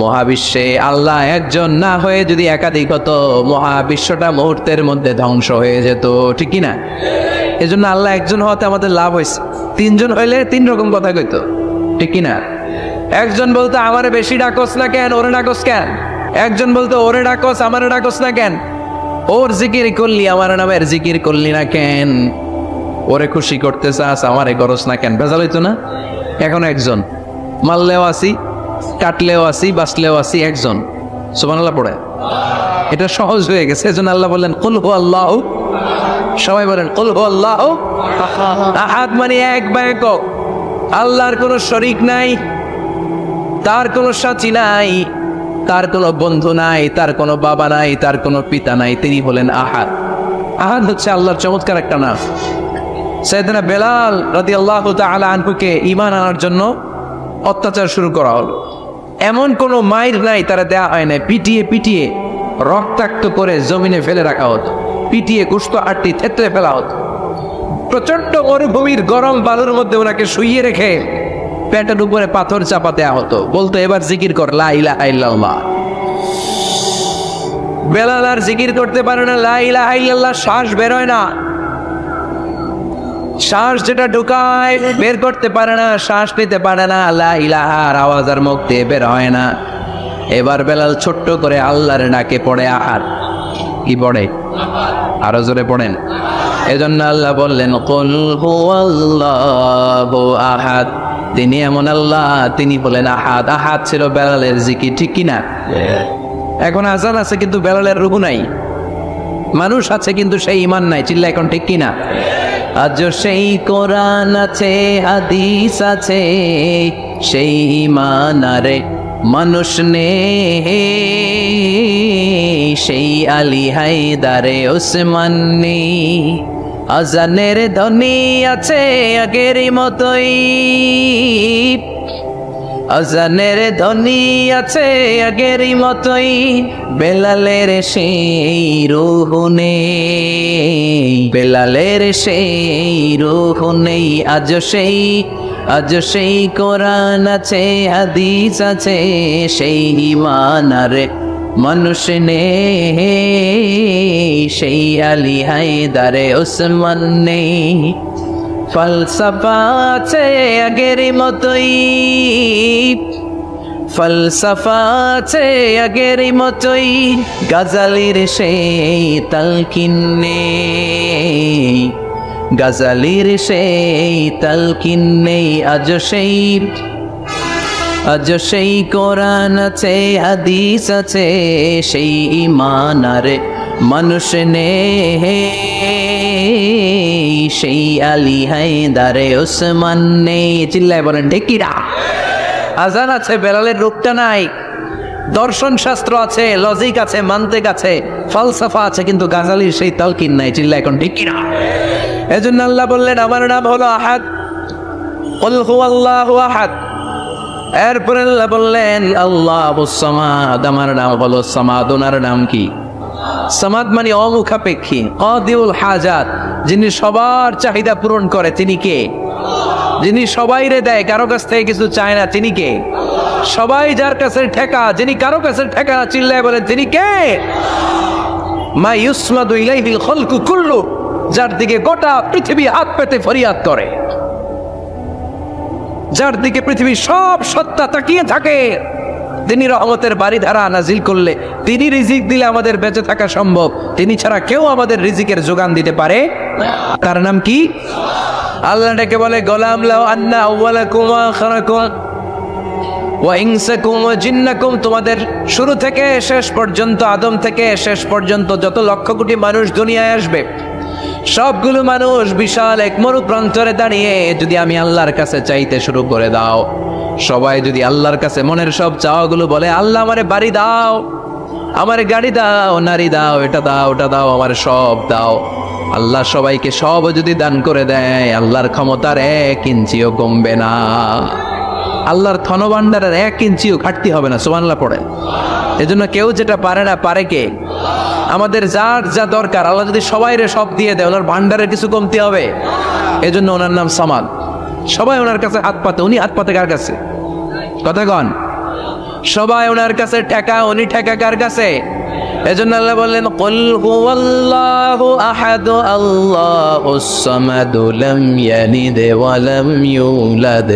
মহাবিশ্বে আল্লাহ একজন না হয়ে যদি একাধিক হতো, মহাবিশ্বটা মুহূর্তের মধ্যে ধ্বংস হয়ে যেত। ঠিক কি না? এজন্য আল্লাহ একজন হওয়াতে আমাদের লাভ হয়েছে। তিনজন হইলে তিন রকম কথা কইতো। ঠিক কি না? একজন বলতো, আমারে বেশি ডাকস না কেন, ওরে ডাকস কেন? একজন বলতো, ওরে ডাকস, আমারে ডাকস না কেন? ওর জিকির করলি, আমার নামের জিকির করলি না কেন? ওরে খুশি করতে চাস, আমারে করস না কেন? ভেজাল হইতো না? এখন একজন, মারলেও আসি, কাটলেও আসি, বাঁচলেও আসি, একজন। সুবহানাল্লাহ পড়ে। এটা সহজ হয়ে গেছে। এজন্য আল্লাহ বললেন, কুল হুয়াল্লাহু। সবাই বলেন, কুল হুয়াল্লাহু আহাদ। মানে এক বা একক। আল্লাহর কোনো শরীক নাই, তার কোনো সাথী নাই, তার কোনো বন্ধু নাই, তার কোনো বাবা নাই, তার কোনো পিতা নাই। তিনি হলেন আহাদ। আহাদ হচ্ছে আল্লাহর চমৎকার একটা নাম। সাইয়েদনা বেলাল রাদিয়াল্লাহু তাআলা আনহুকে ঈমান আনার জন্য অত্যাচার শুরু করা হলো। এমন কোনো মাইর নাই তারা দেয়া হয় না, পিটিয়ে পিটিয়ে রক্তাক্ত করে জমিনে ফেলে রাখা হতো, পিটিয়ে কুষ্ঠ আটটি থেতলে ফেলা হতো। প্রচন্ড মরুভূমির গরম বালুর মধ্যে ওনাকে শুইয়ে রেখে পেটের উপরে পাথর চাপা দেওয়া হতো। বলতো, এবার জিকির কর লা ইলাহা ইল্লাল্লাহ। বেলাল আর জিকির করতে পারে না, লা ইলাহা ইল্লাল্লাহ, শ্বাস বেরোয় না, শ্বাস যেটা ঢুকায় বের করতে পারে না, শ্বাস নিতে পারে না, লা ইলাহার আওয়াজ আর মুখ দিয়ে বের হয় না। এবার বেলাল ছোট্ট করে আল্লাহর ডাকে পড়ে আহার। কি পড়ে? আরো জোরে পড়েন। এজন্য আল্লাহ বললেন কুল হুয়াল্লাহু আহাদ। তিনি এমন আল্লাহ, তিনি বলেন আহাদ। আহাদ ছিল বেলালের জিকির, ঠিক কিনা? এখন আজান আছে কিন্তু বেলালের রুহু নাই, মানুষ আছে কিন্তু সেই ঈমান নাই, চিল্লা এখন ঠিক কিনা? আজ সেই কোরআন আছে, হাদিস আছে, সেই ঈমান আরে মানুষ নে, সেই আলী হায়দারে ওসমান নেই। আজানের ধ্বনি আছে আগেরই মতোই, আজানের ধ্বনি আছে আগেরই মতোই, বেলালের সেই রূহ নেই, বেলালের সেই রূহ নেই। আজ সেই কোরআন আছে, হাদিস আছে, সেই ঈমান আরে মানুষ নেই, সেই আলী হায়দারে ওসমান নেই। ফলসফা আছে আগেরই মতোই, ফলসফা আছে আগেরই মতোই, গাজালির সেই তালকিন নেই, গাজালির সেই তালকিন নেই। আজ সেই কোরআন আছে, হাদিস আছে, সেই ঈমান আরে মানুষ নেই, সেই আলী হায়দারে ওসমান নেই। চিল্লায় বলেন ঠিক কিনা? আজান আছে, বেলালের রূপটা নাই। দর্শন শাস্ত্র আছে, লজিক আছে, মান্তিক আছে, ফালসাফা আছে, কিন্তু গাজালির সেই তালকিন নাই। চিল্লায় এখন ঠিক কিনা? এজন্য আল্লাহ বললেন আমার নাম হলো আহাদ, কুল হুয়াল্লাহু আহাদ। এরপরে আল্লাহ বললেন আল্লাহুস সামাদ, আমার নাম হলো সামাদ। ওনার নাম কি? সামাদ মানে অমুখাপেক্ষী, কাদিউল হাজাত, যিনি সবার চাহিদা পূরণ করে। তিনি কে? যিনি সবাইরে দেয়, কারো কাছ থেকে কিছু চায় না। তিনি কে? সবাই যার কাছে ঠেকা, যিনি কারো কাছে ঠেকা না। চিল্লায় বলেন তিনি কে? মা ইউসমাদু ইলাইহিল খালকু কুল্লু, যার দিকে গোটা পৃথিবী হাত পেতে ফরিয়াদ করে, যার দিকে পৃথিবীর সব সত্তা তাকিয়ে থাকে। তিনি রহমতের বাড়িধারা নাজিল করলে, তিনি রিজিক দিলে আমাদের বেঁচে থাকা সম্ভব। তিনি ছাড়া কেউ আমাদের রিজিকের যোগান দিতে পারে। তার নাম কি? আল্লাহ ডেকে বলে গোলাম লাউ আন্না আউওয়ালাকুম ওয়া আখিরাকুম ওয়া ইনসাকুম ওয়া জিন্নাকুম, তোমাদের শুরু থেকে শেষ পর্যন্ত, আদম থেকে শেষ পর্যন্ত যত লক্ষ কোটি মানুষ দুনিয়ায় আসবে, সবগুলো মানুষ বিশাল এক মরুপ্রান্তরে দাঁড়িয়ে যদি আমি আল্লাহর কাছে চাইতে শুরু করে দাও, সবাই যদি আল্লাহর কাছে মনের সব চাওয়াগুলো বলে, আল্লাহ আমারে বাড়ি দাও, আমারে গাড়ি দাও, নারী দাও, এটা দাও, ওটা দাও, আমার সব দাও, আল্লাহ সবাইকে সব যদি দান করে দেয়, আল্লাহর ক্ষমতার 1 ইঞ্চিও কমবে না, আল্লাহর ধনভাণ্ডারের 1 ইঞ্চিও ঘাটতি হবে না। সুবহানাল্লাহ পড়েন। এজন্য কেউ যেটা পারে না, পারে কে? আমাদের যার যা দরকার আল্লাহ যদি সবাইরে সব দিয়ে দেয়, ওনার ভান্ডারের কিছু কমতি হবে? এজন্য ওনার নাম সামাদ। সবাই ওনার কাছে হাত পাতে। উনি হাত পাতে কার কাছে? কথা কন। সবাই ওনার কাছে ঠেকা, উনি ঠেকা কার কাছে? এজন্য আল্লাহ বললেন কুল হুয়াল্লাহু আহাদ আল্লাহুস সামাদ লাম ইয়ালিদ ওয়া লাম ইউলাদ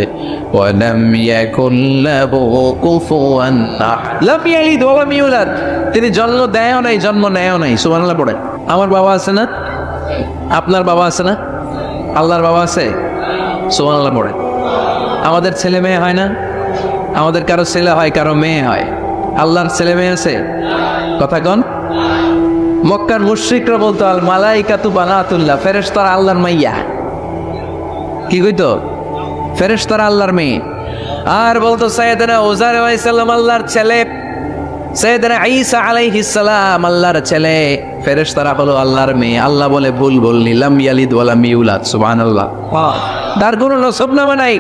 ওয়া লাম ইয়াকুল লাহু কুফুয়ান আহাদ। লাম ইয়ালিদ ওয়া লাম ইউলাদ, তিনি জন্ম দেয়ও নাই, জন্ম নেয়ও নাই। সুবহানাল্লাহ পড়েন। আমার বাবা আছে না? আপনার বাবা আছে না? আল্লাহর বাবা আছে? সুবহানাল্লাহ পড়েন। আমাদের ছেলে মেয়ে হয় না? আমাদের কারো ছেলে হয়, কারো মেয়ে হয়। আল্লাহর ছেলে মেয়ে আছে? কথা কন। মক্কার মুশরিকরা বলতো আল মালাইকাতু বানাতুল্লাহ, ফেরেশতারা আল্লাহর মাইয়া। কি কইতো? ফেরেশতারা আল্লাহর মেয়ে। আর বলতো সাইয়েদনা উযাইর আলাইহিস সালাম আল্লাহর ছেলে, সাইয়েদনা ঈসা আলাইহিস সালাম আল্লাহর ছেলে, ফেরেশতারা হলো আল্লাহর মেয়ে। আল্লাহ বলে ভুল বলনি, লাম ইয়ালিদ ওয়া লাম ইউলাদ। সুবহানাল্লাহ। তার কোনো নসবনামা নাই,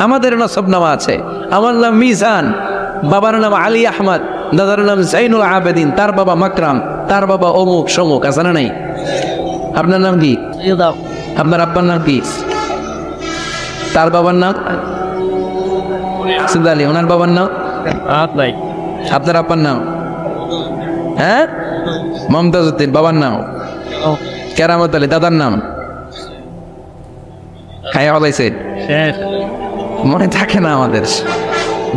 আমাদের নসবনামা আছে। আমার নাম মিজান, বাবার নাম আলী আহমদ, দাদার নাম জাইনুল আবেদিন, তার বাবা মাকরাম, তার বাবা অমুক সমুক। আছে না নাই? আপনার নাম কি? আপনার আব্বার নাম কি? তার বাবার নাম সুদ আলী। ওনার বাবার নাম? আপনার আব্বার নাম? হ্যাঁ, মমতাজ উদ্দিন বাবার নাম, কেরামত আলী দাদার নাম, খায়া হলাইছে মনে থাকে না আমাদের।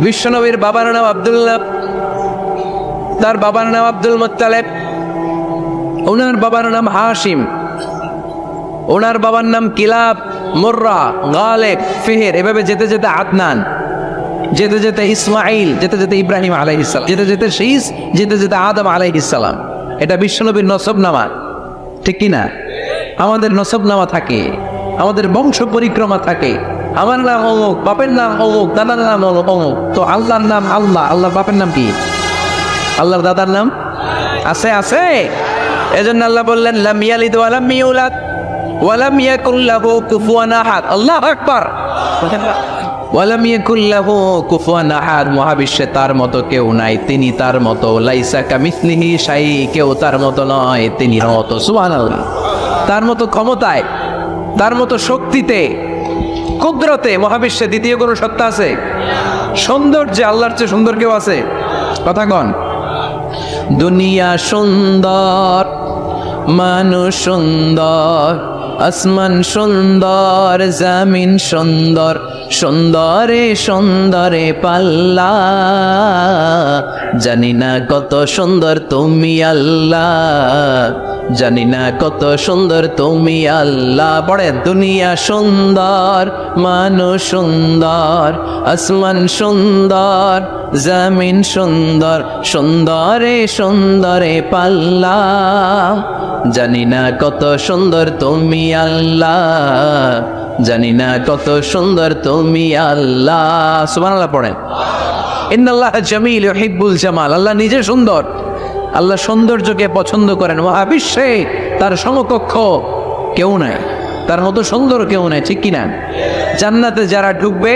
বিশ্বনবীর বাবার নাম আব্দুল্লাহ, তার বাবার নাম আব্দুল মুত্তালিব, ওনার বাবার নাম হাশিম, ওনার বাবার নাম কিলাব, মুররা, গালেব, ফিহির, এভাবে যেতে যেতে আদনান, যেতে যেতে ইসমাইল, যেতে যেতে ইব্রাহিম আলাইহিস সালাম, যেতে যেতে শীস, যেতে যেতে আদম আলাইহিস সালাম। এটা বিশ্বনবীর নসবনামা, ঠিক কি না? আমাদের নসবনামা থাকে, আমাদের বংশ পরিক্রমা থাকে। আমার নাম অমুক, বাপের নাম অমুক, দাদার নাম অমুক। তো আল্লাহর নাম আল্লাহ, আল্লাহর বাপের নাম কি? আল্লাহর দাদার নাম আছে? আছে। এজন্য আল্লাহ বললেন লাম ইয়ালিদ ওয়া লাম ইউলাদ ওয়া লাম ইয়াকুল লাহু কুফুয়ান আহাদ। আল্লাহু আকবার। ওয়া লাম ইয়াকুল লাহু কুফুয়ান আহাদ, মহাবিশ্বে তার মতো কেউ নাই, তিনি তার মতো। লাইসা কামিসলিহি শাই, কেউ তার মতো নয়, তিনি মতো। সুবহানাল্লাহ। তার মতো ক্ষমতায়, তার মতো শক্তিতে, কুদরতে মহাবিশ্বে দ্বিতীয় কোনো সত্তা আছে? সৌন্দর্যে আল্লাহর চেয়ে সুন্দর কেউ আছে? কথা কন। দুনিয়া সুন্দর, মানুষ সুন্দর, আসমান সুন্দর, জমিন সুন্দর, সুন্দরে সুন্দরে পাল্লা, জানি না কত সুন্দর তুমি আল্লাহ, জানি না কত সুন্দর তুমি আল্লাহ। পড়ে দুনিয়া সুন্দর, মানুষ সুন্দর, আসমান সুন্দর, জমিন সুন্দর, সুন্দরে সুন্দরে পাল্লা, জানি না কত সুন্দর তুমি আল্লাহ, জানি না কত সুন্দর তুমি আল্লাহ। সুবহানাল্লাহ পড়েন। ইন্নাল্লাহ জামিল ইউহিব্বুল জামাল, আল্লাহ নিজে সুন্দর, আল্লাহ সৌন্দর্যকে পছন্দ করেন। মহাবিশ্বে তার সমকক্ষ কেউ নাই, তার মতো সুন্দর কেউ নাই, ঠিক কিনা? জান্নাতে যারা ঢুকবে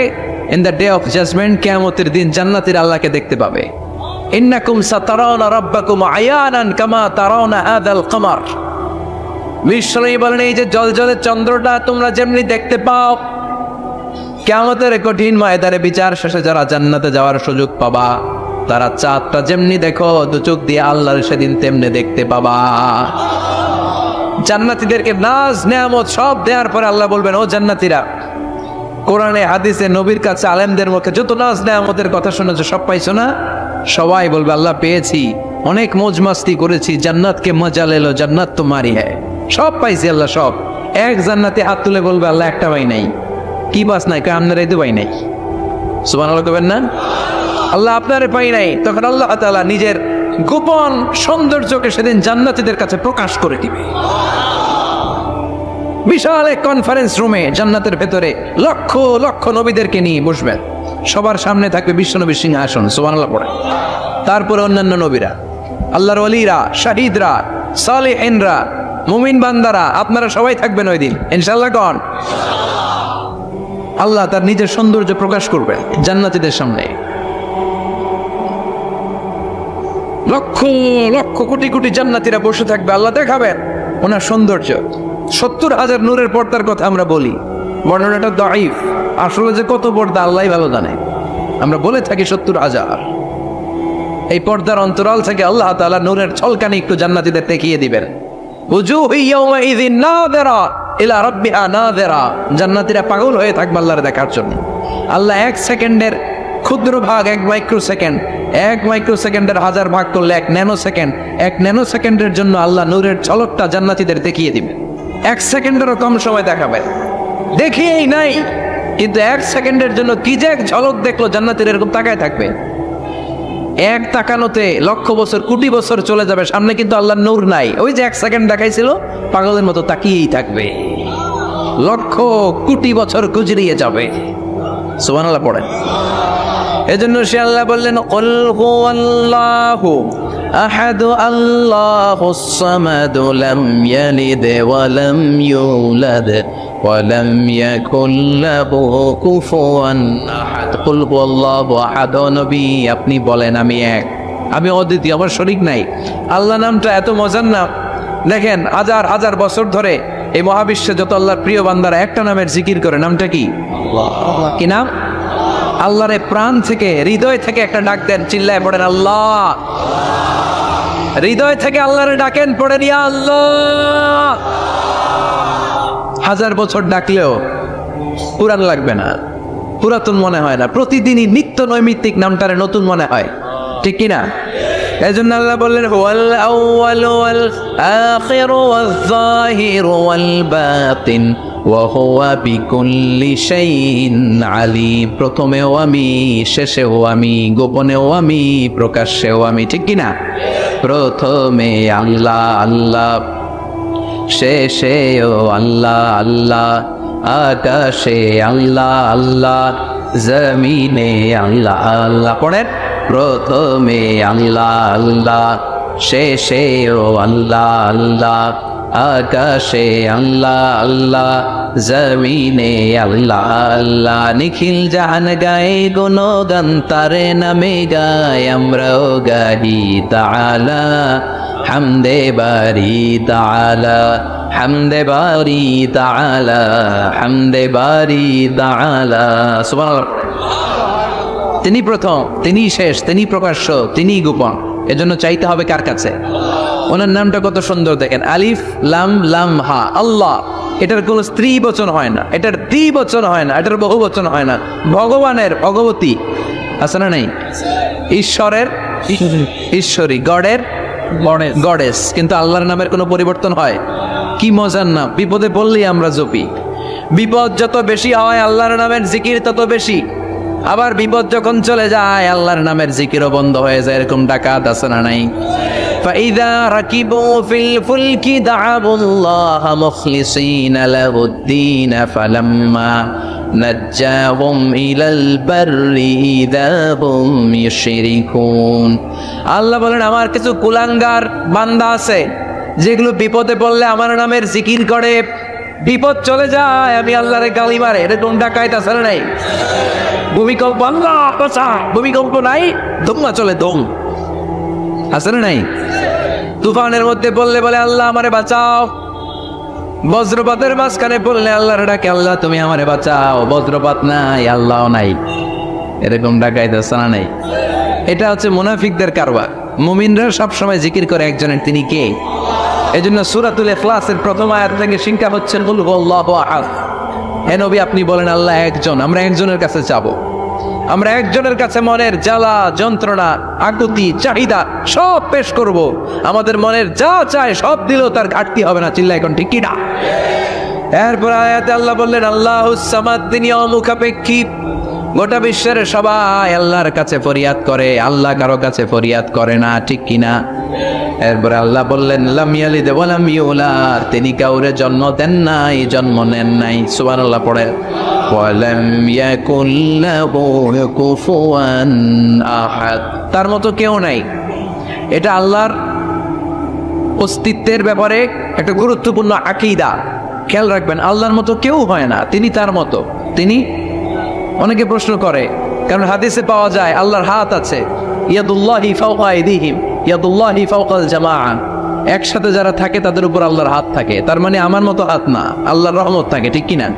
in the day of judgment, কিয়ামতের দিন জান্নাতীরা আল্লাহকে দেখতে পাবে। ইন্নাকুম সাতারাউনা রাব্বাকুম আয়ানান কামা তারাউনা হাদাল কমার। বিশ্বনবী বলেন এই যে জলজলে চন্দ্রটা তোমরা যেমনি দেখতে পাও, কিয়ামতের কঠিন ময়দানে বিচার শেষে যারা জান্নাতে যাওয়ার সুযোগ পাবা, তারা চাঁদটা যেমনি দেখো দু চোখ দিয়ে আল্লাহর সেদিন তেমনি দেখতে পাবা। জান্নাতীদেরকে নাজ নেয়ামত সব দেওয়ার পরে আল্লাহ বলবেন, ও জান্নাতীরা, কোরআনে হাদিসে নবীর কাছে আলেমদের মুখে যত নাজ নেয়ামতের কথা শুনেছো সব পাইছো না? সবাই বলবে আল্লাহ পেয়েছি, অনেক মौज मस्ती করেছি, জান্নাতকে মজা লেলো, জান্নাত তোমারই হ্যায়, সব পাইছি আল্লাহ সব। এক জান্নাতে হাত তুলে বলবে আল্লাহ একটা পাই নাই। কি বাস নাই? আপনারাই তো পাই নাই। সুবহানাল্লাহ কবেন না? আল্লাহ আপনারে পাই নাই। তখন আল্লাহ তাআলা নিজের গোপন সৌন্দর্যকে সেদিন জান্নাতীদের কাছে প্রকাশ করে দিবে। বিশাল এক কনফারেন্স রুমে জান্নাতের ভেতরে লক্ষ লক্ষ নবীদেরকে নিয়ে বসবেন, সবার সামনে থাকবে বিশ্বনবীর সিংহাসন। সুবহানাল্লাহ পড়ে। তারপরে অন্যান্য নবীরা, আল্লাহর ওলিরা, শাহিদরা, সালেহিনরা, মুমিন বান্দারা, আপনারা সবাই থাকবেন ওই দিন ইনশাআল্লাহ। কোন আল্লাহ তার নিজের সৌন্দর্য প্রকাশ করবেন জান্নাতীদের সামনে। লক্ষ লক্ষ কোটি কোটি জান্নাতীরা বসে থাকবে, আল্লাহ দেখাবেন ওনার সৌন্দর্য। 70,000 নূরের পর্দার কথা আমরা বলি, বর্ণনাটা দাঈফ, আসলে যে কত পর্দা আল্লাহই ভালো জানে। আমরা বলে থাকি 70,000। এই পর্দার অন্তরাল থেকে আল্লাহ তাআলা নূরের ছলকানি একটু জান্নাতীদের দেখিয়ে দিবেন। উজুহু ইয়াওমাইযিন নাযিরা ইলা রাব্বিহা নাযিরা, জান্নাতীরা পাগল হয়ে থাকবে আল্লাহর দেখার জন্য। আল্লাহ এক সেকেন্ডের ক্ষুদ্র ভাগ, এক মাইক্রো সেকেন্ড, এক মাইক্রো সেকেন্ডের 1000 ভাগ করলে এক ন্যানো সেকেন্ড, এক ন্যানো সেকেন্ডের জন্য আল্লাহ নূরের ঝলকটা জান্নাতীদের দেখিয়ে দিবেন। এক সেকেন্ডেরও কম সময় দেখাবেন, দেখিয়েই নাই, কিন্তু এক সেকেন্ডের জন্য কি যে এক ঝলক দেখলো জান্নাতীরা এরকম তাকায় থাকবে। এক তাকানোতে লক্ষ বছর কোটি বছর চলে যাবে, সামনে কিন্তু আল্লাহর নূর নাই। ওই যে এক সেকেন্ড দেখাইছিল, পাগলের মতো তাকিয়েই থাকবে, লক্ষ কোটি বছর গুজরিয়ে যাবে। সুবহানাল্লাহ পড়েন। এজন্য সে আল্লাহ বললেন, কুল হুয়াল্লাহু আহাদু আল্লাহুস সামাদু লাম ইয়ালিদ ওয়া লাম ইউলাদ ওয়া লাম ইয়াকুল লাহু কুফুয়ান আহাদ। কুল হুয়াল্লাহু আহাদ, নবী আপনি বলেন আমি এক, আমি অদ্বিতীয়, আমার শরীক নাই। আল্লাহ নামটা এত মজার নাম। দেখেন হাজার হাজার বছর ধরে এই মহাবিশ্বে যত আল্লাহর প্রিয় বান্দারা একটা নামের জিকির করে, নামটা কি? আল্লাহ। কি নাম? আল্লাহরে প্রাণ থেকে, হৃদয় থেকে একটা ডাক দেন, চিল্লায় পড়েন আল্লাহ। হৃদয় থেকে আল্লাহরে ডাকেন, পড়েন ইয়া আল্লাহ। 1000 বছর ডাকলেও পুরান লাগবে না, পুরাতন মনে হয় না। প্রতিদিনই নিত্য নৈমিত্তিক নামটারে নতুন মনে হয়, ঠিক কিনা? এই জন্য আল্লাহ বললেন হুয়াল আউয়ালু ওয়াল আখিরু ওয়াল যাহিরু ওয়াল বাতিন ওয়া হুয়া বিকুল্লি শাইইন আলিম। প্রথমেও আমি, শেষেও আমি, গোপনেও আমি, প্রকাশ্যেও আমি, ঠিক কিনা? প্রথমে আল্লাহ আল্লাহ, শেষেও আল্লাহ আল্লাহ, আকাশে আল্লাহ আল্লাহ, জমিনে আল্লাহ আল্লাহ। পড়েন, প্রথমে আল্লাহ আল্লাহ, শেষেও আল্লাহ আল্লাহ, আকাশে আল্লাহ আল্লাহ, জমিনে আল্লাহ আল্লাহ। নিখিল জাহান গায়ে গুণগান তারে নামে গায়, আমরাও গাহি তাআলা হামদে বারি তাআলা, হামদে বারি তাআলা, হামদে বারি তাআলা। সুবহানাল্লাহ। তিনি প্রথম, তিনি শেষ, তিনি প্রকাশ্য, তিনি গোপন। এজন্য চাইতে হবে কার কাছে? ওনার নামটা কত সুন্দর দেখেন, আলিফ লাম লাম হা, আল্লাহ। এটার কোনো স্ত্রী বচন হয় না, এটার দ্বিবচন হয় না, এটার বহু বচন হয় না। ভগবানের ভগবতী আছে না নাই? ঈশ্বরের ঈশ্বরী, গডের গডেস। কিন্তু আল্লাহর নামের কোনো পরিবর্তন হয়? কি মজার নাম! বিপদে পড়লেই আমরা জপি। বিপদ যত বেশি হয় আল্লাহর নামের জিকির তত বেশি। আবার বিপদ যখন চলে যায় আল্লাহর নামের জিকিরও বন্ধ হয়ে যায়। এরকম ডাকাত আছে না নাই? فَإِذَا رَكِبُوا فِي الْفُلْكِ دَعَوُا اللَّهَ مُخْلِصِينَ لَهُ الدِّينَ فَلَمَّا نَجَّاهُمْ إِلَى الْبَرِّ إِذَا هُمْ يُشْرِكُونَ। আল্লাহ বলেন, আমার কিছু কুলাঙ্গার বান্দা আছে যেগুলো বিপদে পড়লে আমার নামের জিকির করে, বিপদ চলে যায় আমি আল্লাহরে গালি মারে। এরকম ডাকাইত আছে না নাই? ভূমিকম্প, আল্লাহ বাঁচা, ভূমিকম্প নাই, ধুমা চলে দম, আছে না নাই? তুফানের মধ্যে বললে বলে আল্লাহ আমারে বাঁচাও। বজ্রপাতের মাঝখানে বললে আল্লাহর ডাকে, আল্লাহ তুমি আমারে বাঁচাও। বজ্রপাত নাই, আল্লাহ নাই। এরকম ডাকাইতে আছে না নাই? এটা হচ্ছে মুনাফিকদের কারবার। মুমিনরা সবসময় জিকির করে একজনের, তিনি কে? এই জন্য সূরাতুল ইখলাসের প্রথম আয়াত থেকে শিক্ষা হচ্ছে কুল হুয়াল্লাহু আহাদ। হে নবী, আপনি বলেন আল্লাহ একজন, আমরা একজনের কাছে যাব। আমরা একজনের কাছে মনের জ্বালা, যন্ত্রণা, আকুতি, চাহিদা সব পেশ করব। আমাদের মনের যা চায় সব দিলেও তার ঘাটতি হবে না। চিল্লা এখন ঠিক কিনা? এরপর আয়াতে আল্লাহ বললেন আল্লাহুস সামাদ, তিনি অমুখাপেক্ষী। গোটা বিশ্বের সবাই আল্লাহর কাছে ফরিয়াদ করে, আল্লাহ কারো কাছে ফরিয়াদ করে না, ঠিক কিনা? এরপরে আল্লাহ বললেন লাম ইয়ালিদ ওয়া লাম ইউলাদ, তিনি কাউরে জন্ম দেন নাই, জন্ম নেন নাই। সুবহানাল্লাহ পড়ে। ওয়া লাম ইয়াকুল লাহু কুফুয়ান আহাদ, তার মতো কেউ নাই। এটা আল্লাহর অস্তিত্বের ব্যাপারে একটা গুরুত্বপূর্ণ আকীদা। খেয়াল রাখবেন, আল্লাহর মতো কেউ হয় না, তিনি তার মতো। তিনি, অনেকে প্রশ্ন করে, কারণ হাদিসে পাওয়া যায় আল্লাহর হাত আছে, ইয়াদুল্লাহি ফাওকা আইদিহিম, ইয়াদুল্লাহি ফাওকাল জামাআ। একসাথে যারা থাকে তাদের উপর আল্লাহর হাত থাকে। তার মানে আমার মতো হাত না, আল্লাহর রহমত থাকে, ঠিক কিনা?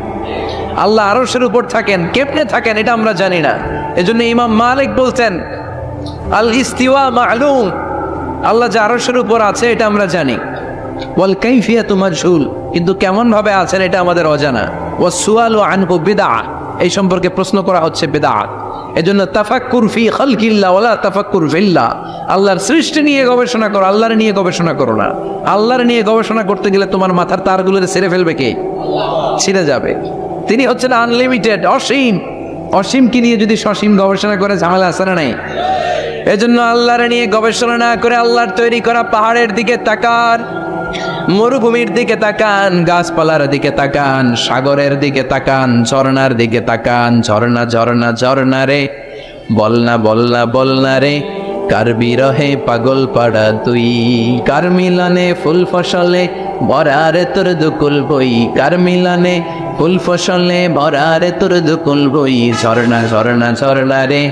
আল্লাহ আরশের উপর থাকেন, কেমনে থাকেন এটা আমরা জানি না। এজন্য ইমাম মালিক বলছেন আল ইস্তিওয়া মা'লুম, আল্লাহ যে আরশের উপর আছে এটা আমরা জানি। ওয়াল কাইফিয়াতু মাজহুল, কিন্তু কেমন ভাবে আছেন এটা আমাদের অজানা। ওয়াস সুআলু আনহু বিদআহ, এই সম্পর্কে প্রশ্ন করা হচ্ছে বিদআত। এজন্য তাফাক্কুর ফি খালকিল্লাহ ওয়ালা তাফাক্কুর ফিল্লাহ, আল্লাহর সৃষ্টি নিয়ে গবেষণা করো, আল্লাহর নিয়ে গবেষণা করো না। আল্লাহর নিয়ে গবেষণা করতে গেলে তোমার মাথার তারগুলো ছিঁড়ে ফেলবে কে? ছিঁড়ে যাবে। তিনি হচ্ছেন আনলিমিটেড, অসীম। অসীমকে নিয়ে যদি সসীম গবেষণা করে ঝামেলা আছে না নাই? এজন্য আল্লাহর নিয়ে গবেষণা না করে আল্লাহর তৈরি করা পাহাড়ের দিকে তাকান, মরুভূমির দিকে তাকান, গাছপালার দিকে তাকান, সাগরের দিকে তাকান, ঝর্ণার দিকে তাকান। ঝর্ণা ঝর্ণা ঝর্ণা রে, বলনা বলনা বলনা রে, কার বিরহে পাগল পাড়া তুই, কার মিলনে ফুল ফসলে ভরারে তোর দুকুল বই, কার মিলনে ফুল ফসলে ভরারে তোর দুকুল বই। ঝর্ণা ঝর্ণা ঝর্ণা রে,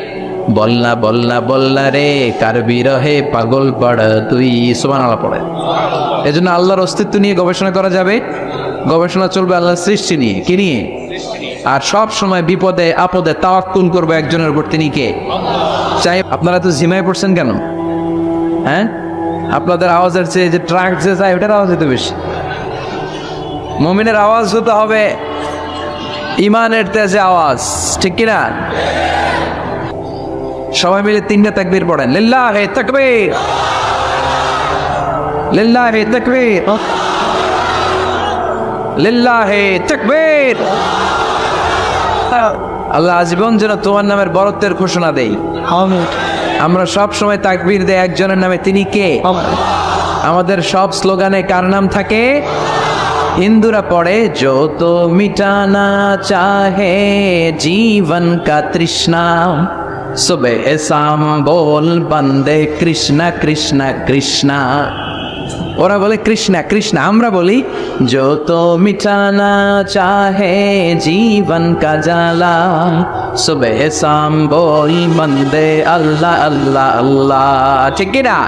বলনা বলনা বলনা রে, কার বিরহে পাগল পাড়া তুই। সুবহানাল্লাহ পড়ে। এজন্য আল্লাহর অস্তিত্ব নিয়ে গবেষণা করা যাবে, গবেষণা চলবে আল্লাহর সৃষ্টি নিয়ে। কি নিয়ে? আর সব সময় বিপদে আপদে তাওয়াক্কুল করবে একজনের উপর, তিনি কে? চাই। আপনারা তো জিমায় পড়ছেন কেন? হ্যাঁ, আপনাদের আওয়াজের চেয়ে যে ট্রাক যে যায় ওটার আওয়াজ হতে বেশি। মুমিনের আওয়াজ হতে হবে ইমানের তেজে আওয়াজ, ঠিক কিনা? সবাই মিলে 3টা তাকবীর পড়েন। লিল্লাহি তাকবীর, লিল্লাহি তাকবীর, লিল্লাহি তাকবীর। আল্লাহ আজীবন যেন তোমার নামের বরত্বের ঘোষণা দেই। আমরা সব সময় তাকবীর দেই একজনের নামে, তিনি কে? আমাদের সব স্লোগানে কার নাম থাকে? হিন্দুরা পড়ে जो तो मिटाना चाहे जीवन का तृष्णा सुबह शाम बोल बंदे कृष्णा कृष्णा कृष्णा। ওরা বলে কৃষ্ণা কৃষ্ণা, আমরা বলি जो तो मिटाना चाहे जीवन का जाला सुबह शाम बोल बंदे अल्लाह अल्लाह अल्लाह। ঠিক কি না?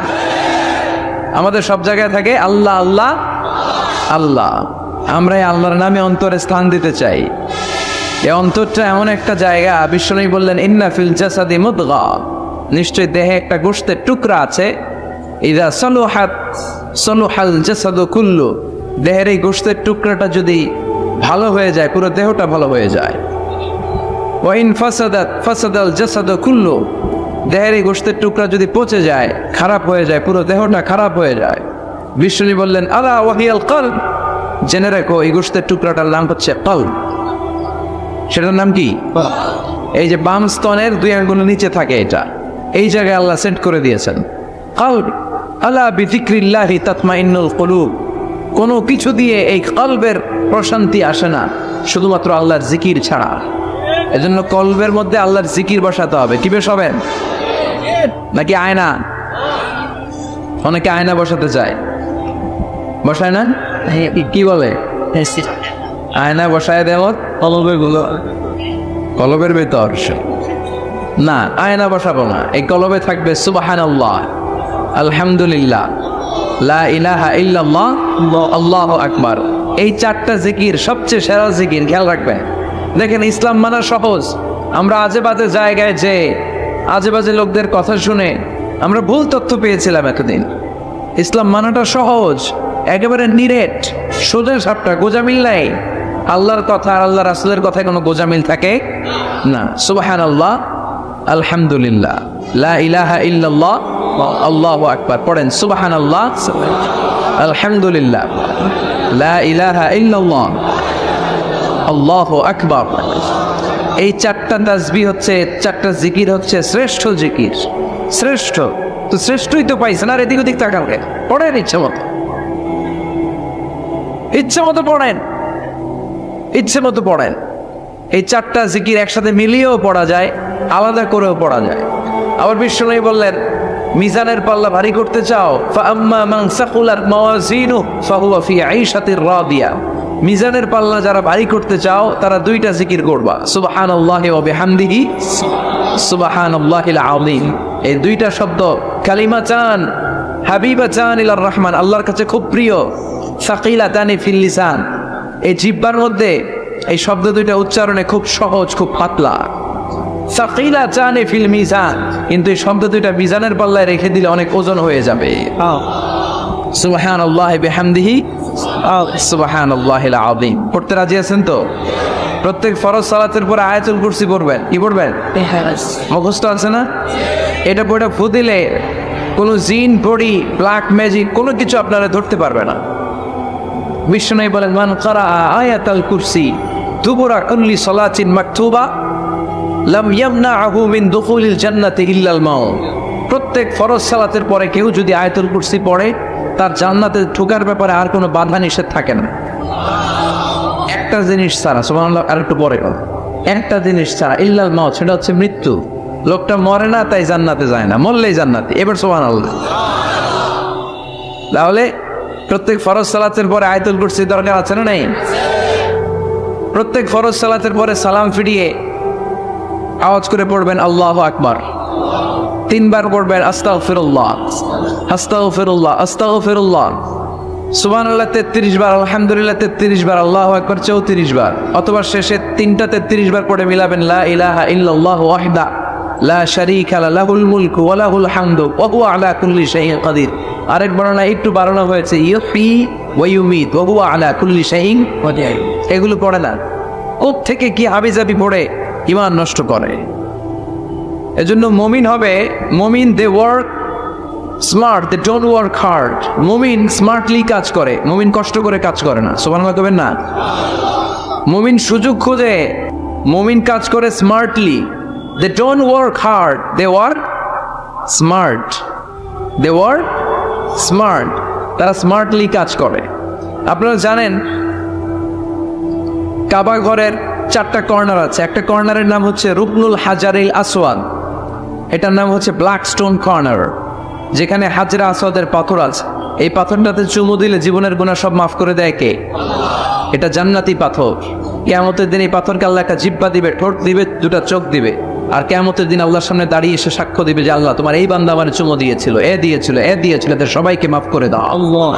আমাদের সব জায়গায় থাকে আল্লাহ আল্লাহ আল্লাহ। আমরা এই আল্লাহর নামে অন্তরে স্থান দিতে চাই। এই অন্তরটা এমন একটা জায়গা, বিশ্বনবী বললেন ইন্না ফিল জাসাদি মুদগা, নিশ্চয় দেহে একটা গোশতের টুকরা আছে, ইযা সালুহাত সালুহাল জাসাদু কুল্লু, দেহের এই গোশতের টুকরাটা যদি ভালো হয়ে যায় পুরো দেহটা ভালো হয়ে যায়। ওয়া ইন ফাসাদাত ফাসাদাল জাসাদু কুল্লু, দেহের এই গোশতের টুকরা যদি পচে যায়, খারাপ হয়ে যায়, পুরো দেহটা খারাপ হয়ে যায়। বিশ্বনবী বললেন আলা ওয়াহিয়াল কলব, জেনে রাখো এই গোশতের টুকরাটার নাম হচ্ছে কলব। সেটার নাম কি? এই যে বাম স্তনের 2 আঙ্গুলের নিচে থাকে, এটা এই জায়গায় আল্লাহ সেট করে দিয়েছেন কলব। আলা বিযিকরিল্লাহি তাতমাইন্নুল কুলুব, কোনো কিছু দিয়ে এই কলবের প্রশান্তি আসে না শুধুমাত্র আল্লাহর জিকির ছাড়া। এজন্য কলবের মধ্যে আল্লাহর জিকির বসাতে হবে। কি বসাবেন? নাকি আয়না? অনেকে আয়না বসাতে চায়, বসায় না? কি বলে? আয়না বসায় দেওয়া কলবের ভেতর না, আয়না বসাবো না। এই কলবে থাকবে সুবহানাল্লাহ, আলহামদুলিল্লাহ, লা ইলাহা ইল্লাল্লাহ, আল্লাহু আকবার। এই 4টা জিকির সবচেয়ে সেরা জিকির, খেয়াল রাখবেন। দেখেন ইসলাম মানা সহজ। আমরা আজে বাজে জায়গায় যে আজে বাজে লোকদের কথা শুনে আমরা ভুল তথ্য পেয়েছিলাম এতদিন। ইসলাম মানাটা সহজ, একেবারে নিরেট, সোজা সাপটা, গোজামিল নাই। আল্লাহর কথা আর আল্লাহ রাসূলের কথায় কোনো গোজামিল থাকে না। সুবহানাল্লাহ, আলহামদুলিল্লাহ, লা ইলাহা ইল্লাল্লাহ, আল্লাহু আকবার। পড়েন সুবহানাল্লাহ, আলহামদুলিল্লাহ, লা ইলাহা ইল্লাল্লাহ, আল্লাহু আকবার। এই 4টা তাসবিহ হচ্ছে, 4টা জিকির হচ্ছে শ্রেষ্ঠ জিকির। শ্রেষ্ঠ তো শ্রেষ্ঠই তো পাইছেন, আর এদিক ওদিক তাকালে পড়েন ইচ্ছে মতো, ইচ্ছে মতো পড়েন, ইচ্ছে মতো পড়েন। এই 4টা জিকির একসাথে মিলিয়েও পড়া যায়, আলাদা করেও পড়া যায়। আবার বিশ্বনবী বললেন মিজানের পাল্লা ভারী করতে চাও, ফাআম্মা মান সাকুলাত মাওয়াজিনুহু ফাহুয়া ফি আইশাতির রাদিয়া, মিজানের পাল্লা যারা ভারী করতে চাও তারা 2টা জিকির করবা, সুবহানাল্লাহি ওয়া বিহামদিহি সুবহানাল্লাহিল আযীম। এই 2টা শব্দ কালিমাতান হাবিবাতান ইলার রহমান, আল্লাহর কাছে খুব প্রিয়। সাকিলাতানি ফিল লিসান, এই জিহ্বার মধ্যে এই শব্দ 2টা উচ্চারণে খুব সহজ, খুব পাতলা। সাকিলাতানি ফিল মিজান, কিন্তু এই শব্দ 2টা মিজানের পাল্লায় রেখে দিলে অনেক ওজন হয়ে যাবে। সুবহানাল্লাহি বিহামদিহি সুবহানাল্লাহিল আযীম। পড়তে রাজি আছেন তো? প্রত্যেক ফরজ সালাতের পরে আয়াতুল কুরসি পড়বেন। কি পড়বেন? মুখস্থ আছে না? এটা পড়ে ফু দিলে কোনো জিন, পড়ি, ব্ল্যাক ম্যাজিক কোনো কিছু আপনারা ধরতে পারবে না। বিশ্বনবী বলেন মান কারা আয়াতুল কুরসি দুবুরা কুল্লি সালাতিন মাকতুবা লাম ইয়ামনাহু মিন দুখুলিল জান্নাতি ইল্লাল মাউত। প্রত্যেক ফরজ সালাতের পরে কেউ যদি আয়াতুল কুরসি পড়ে তার জান্নাতে ঢোকার ব্যাপারে আর কোনো বাধা নিষেধ থাকে না। একটা জিনিস ছাড়া, সুবহানাল্লাহ, আর একটু পরে একটা জিনিস ছাড়া, ইল্লাল মাউত, সেটা হচ্ছে মৃত্যু। লোকটা মরে না তাই জান্নাতে যায় না, মরলেই জান্নাতি। এবার সুবহানাল্লাহ। তাহলে প্রত্যেক ফরজ সালাতের পরে আয়াতুল কুরসি দরকার আছে না নাই? প্রত্যেক ফরজ সালাতের পরে সালাম ফিরিয়ে আওয়াজ করে পড়বেন আল্লাহু আকবার। 3 বার পড়বেন আস্তাগফিরুল্লাহ, আস্তাগফিরুল্লাহ, আস্তাগফিরুল্লাহ। সুবহানাল্লাহ 33 বার, আলহামদুলিল্লাহ 33 বার, আল্লাহু আকবার 34 বার। অথবা শেষে 3টা 33 বার পড়ে মিলাবেন লা ইলাহা ইল্লাল্লাহু ওয়াহদা লা শারীকা লাহুল মুলকু ওয়া লাহুল হামদু ওয়া হুয়া আলা কুল্লি শাইইন কাদির। আরেক বর্ণনা একটু বাড়ানো হয়েছে ইউহয়ি ওয়া ইউমীত ওয়া হুয়া আলা কুল্লি শাইইন কাদির। এগুলো পড়ে না, কোত্থেকে কি হাবিজাবি পড়ে ঈমান নষ্ট করে। এজন্য মুমিন হবে, মুমিন they work smart, they don't work hard. মুমিন স্মার্টলি কাজ করে, মুমিন কষ্ট করে কাজ করে না। সুবহানাল্লাহ কবেন না? মুমিন সুযোগ খোঁজে, মুমিন কাজ করে smartly. They don't work hard, they work smart. They work smart, তারা স্মার্টলি কাজ করে। আপনারা জানেন কাবা ঘরের 4টা কর্নার আছে। একটা কর্নারের নাম হচ্ছে রুকনুল হাজারিল আসওয়াদ, এটার নাম হচ্ছে ব্ল্যাক স্টোন কর্নার, যেখানে হাজরা আসওয়াদের পাথর আছে। এই পাথরটাতে চুমু দিলে জীবনের গুনাহ সব মাফ করে দেয় কে? এটা জান্নাতি পাথর। কিয়ামতের দিন এই পাথরকে আল্লাহ একটা জিহ্বা দিবে, ঠোঁট দিবে, 2টা চোখ দিবে, আর কিয়ামতের দিন আল্লাহর সামনে দাঁড়িয়ে এসে সাক্ষ্য দিবে যে আল্লাহ তোমার এই বান্দা আমার চুমু দিয়েছিল, এ দিয়েছিল, এ দিয়েছিল, এদের সবাইকে মাফ করে দাও আল্লাহ।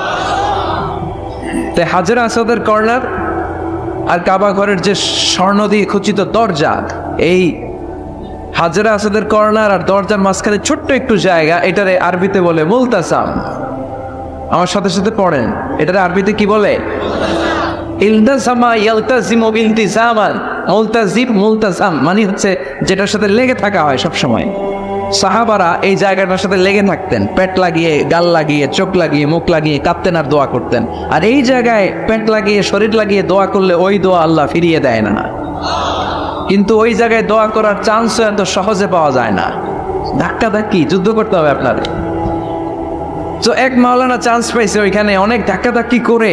তাই হাজরা আসওয়াদের কর্নার আর কাবা ঘরের যে স্বর্ণ দিয়ে খচিত দরজা, এই হাজরা আসওয়াদের কর্নার আর দরজার মাঝখানে ছোট্ট একটু জায়গা, এটারে আরবিতে বলে মুলতাসাম। আমার সাথে সাথে পড়েন, এটারে আরবিতে কি বলে? ইলতাসামা ইয়ালতাজিমু ইলতিসামান। মুলতাজিম মুলতাসাম মানে হচ্ছে যেটার সাথে লেগে থাকা হয় সব সময়। সাহাবারা এই জায়গাটার সাথে লেগে থাকতেন, পেট লাগিয়ে, গাল লাগিয়ে, চোখ লাগিয়ে, মুখ লাগিয়ে কাঁদতেন আর দোয়া করতেন। আর এই জায়গায় পেট লাগিয়ে, শরীর লাগিয়ে দোয়া করলে ওই দোয়া আল্লাহ ফিরিয়ে দেয় না। কিন্তু ওই জায়গায় দোয়া করার চান্স এত সহজে পাওয়া যায় না, ধাক্কা ধাক্কি যুদ্ধ করতে হবে আপনার। তো এক মাওলানা চান্স পাইছে ওইখানে, অনেক ধাক্কা ধাক্কি করে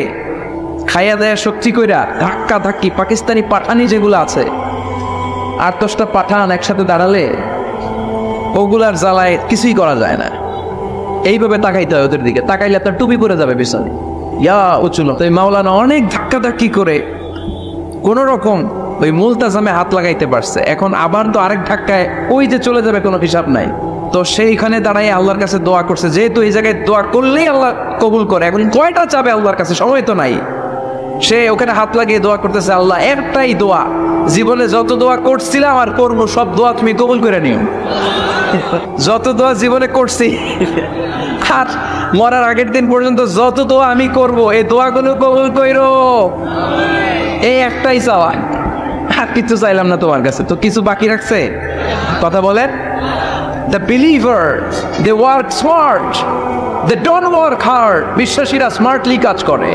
খাইয়া দেয়া শক্তি কইরা ধাক্কা ধাক্কি, পাকিস্তানি পাঠানি যেগুলো আছে 8-10টা পাঠান একসাথে দাঁড়ালে ওগুলার জ্বালায় কিছুই করা যায় না। এইভাবে তাকাইতে হয় ওদের দিকে, তাকাইলে আপনার টুপি পরে যাবে পিছনে। ইয়া উচুল। তো এই মাওলানা অনেক ধাক্কা ধাক্কি করে কোন রকম ওই মুলতাজামে হাত লাগাইতে পারছে। এখন আবার তো আরেক ধাক্কায় ওই যে চলে যাবে, কোনো হিসাব নাই। তো সেইখানে দাঁড়াই আল্লাহর কাছে দোয়া করছে, যেহেতু এই জায়গায় দোয়া করলেই আল্লাহ কবুল করে। এখন কয়টা চাবে আল্লাহর কাছে, সময় তো নাই। সে ওখানে হাত লাগিয়ে দোয়া করতেছে, আল্লাহ একটাই দোয়া, জীবনে যত দোয়া করছিলাম আর করবো সব দোয়া তুমি কবুল করে নিও। যত দোয়া জীবনে করছি আর মরার আগের দিন পর্যন্ত যত দোয়া আমি করব, এই দোয়াগুলো কবুল কইরো। এই একটাই চাওয়া, আর কিছু চাইলাম না তোমার কাছে। তো কিছু বাকি রাখছে? কথা বলেন। The believers, they work smart, they don't work hard. বিশ্বাসীরা স্মার্টলি কাজ করে,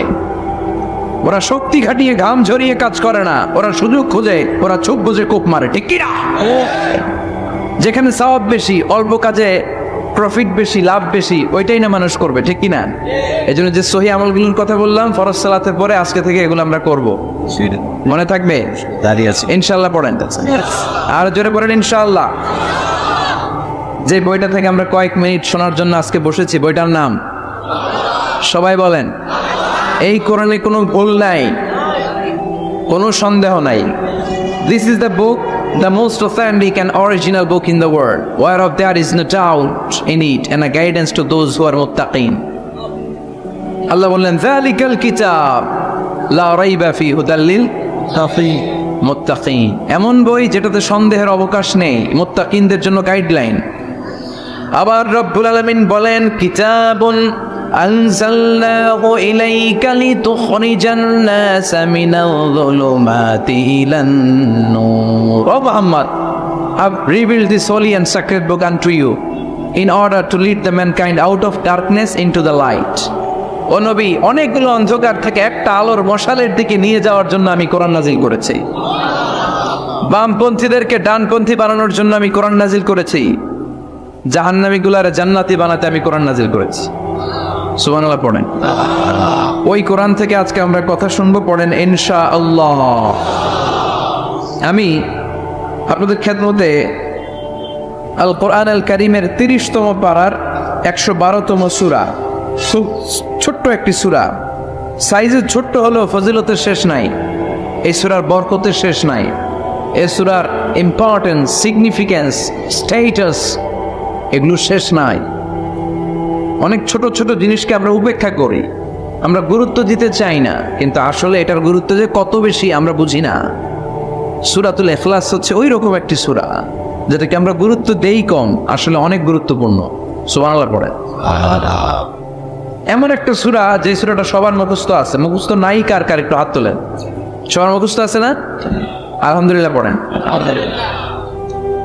ওরা শক্তি খাটিয়ে ঘাম ঝরিয়ে কাজ করে না, ওরা সুযোগ খোঁজে, ওরা চোখ বুঝে কোপ মারে, ঠিক কিনা? যেখানে সওয়াব বেশি, অল্প কাজে প্রফিট বেশি, লাভ বেশি, ওইটাই না মানুষ করবে, ঠিক কিনা? এই জন্য যে সহি আমলগুলোর কথা বললাম ফরজ সালাতের পরে, আজকে থেকে এগুলো আমরা করব। মনে থাকবে? দাঁড়িয়ে আছে ইনশাল্লাহ। পড়েন আর জোরে পড়েন ইনশাআল্লাহ। যে বইটা থেকে আমরা কয়েক মিনিট শোনার জন্য আজকে বসেছি, বইটার নাম সবাই বলেন। এই কোরআনে কোনো ভুল নাই, কোনো সন্দেহ নাই। This is the book, the most authentic and original book in the world, whereof there is no doubt in it and a guidance to those who are muttaqin. আল্লাহ বললেন যালিকাল কিতাব লা রাইবা ফিহি হুদাল লিল মুত্তাকিন। এমন বই যেটাতে সন্দেহের অবকাশ নেই, মুত্তাকিনদের জন্য গাইডলাইন। আবার রব্বুল আলামিন বলেন কিতাবুন আনজালনাহু ইলাইকা লিতুখরিজান নাসা মিনাল যুলুমাতি ইলান নূর। ও Muhammad, I've revealed this holy and sacred book unto you in order to lead the mankind out of darkness into the light. ও নবী, অনেকগুলো অন্ধকার থেকে একটা আলোর মশালের দিকে নিয়ে যাওয়ার জন্য আমি কোরআন নাজিল করেছি। বামপন্থীদেরকে ডানপন্থী বানানোর জন্য আমি কোরআন নাজিল করেছি। জাহান্নামীগুলারে জান্নাতি বানাতে আমি কোরআন নাজিল করেছি। সুবহানাল্লাহ পড়েন। ওই কোরআন থেকে আজকে আমরা কথা শুনবো, পড়েন ইনশাআল্লাহ। আমি আপনাদের খেদমতে আল কোরআন আল কারীমের 30তম পারার 112তম সূরা, খুব ছোট্ট একটি সূরা, সাইজে ছোট্ট হলেও ফজিলতের শেষ নাই। এই সূরার বরকতের শেষ নাই। এই সূরার ইম্পর্টেন্স, সিগনিফিক্যান্স, স্ট্যাটাস, এগুলো শেষ নাই। অনেক ছোট ছোট জিনিসকে আমরা উপেক্ষা করি, আমরা গুরুত্ব দিতে চাই না, কিন্তু আসলে এটার গুরুত্ব যে কত বেশি আমরা বুঝি না। সূরাতুল ইখলাস হচ্ছে ওই রকম একটি সূরা যেটাকে আমরা গুরুত্ব দেই কম, আসলে অনেক গুরুত্বপূর্ণ। সুবহানাল্লাহ পড়ে। এমন একটা সূরা যে সূরাটা সবার মুখস্থ আছে, মুখস্থ নাই কার কার একটু হাত তোলেন। সবার মুখস্থ আছে না? আলহামদুলিল্লাহ পড়েন।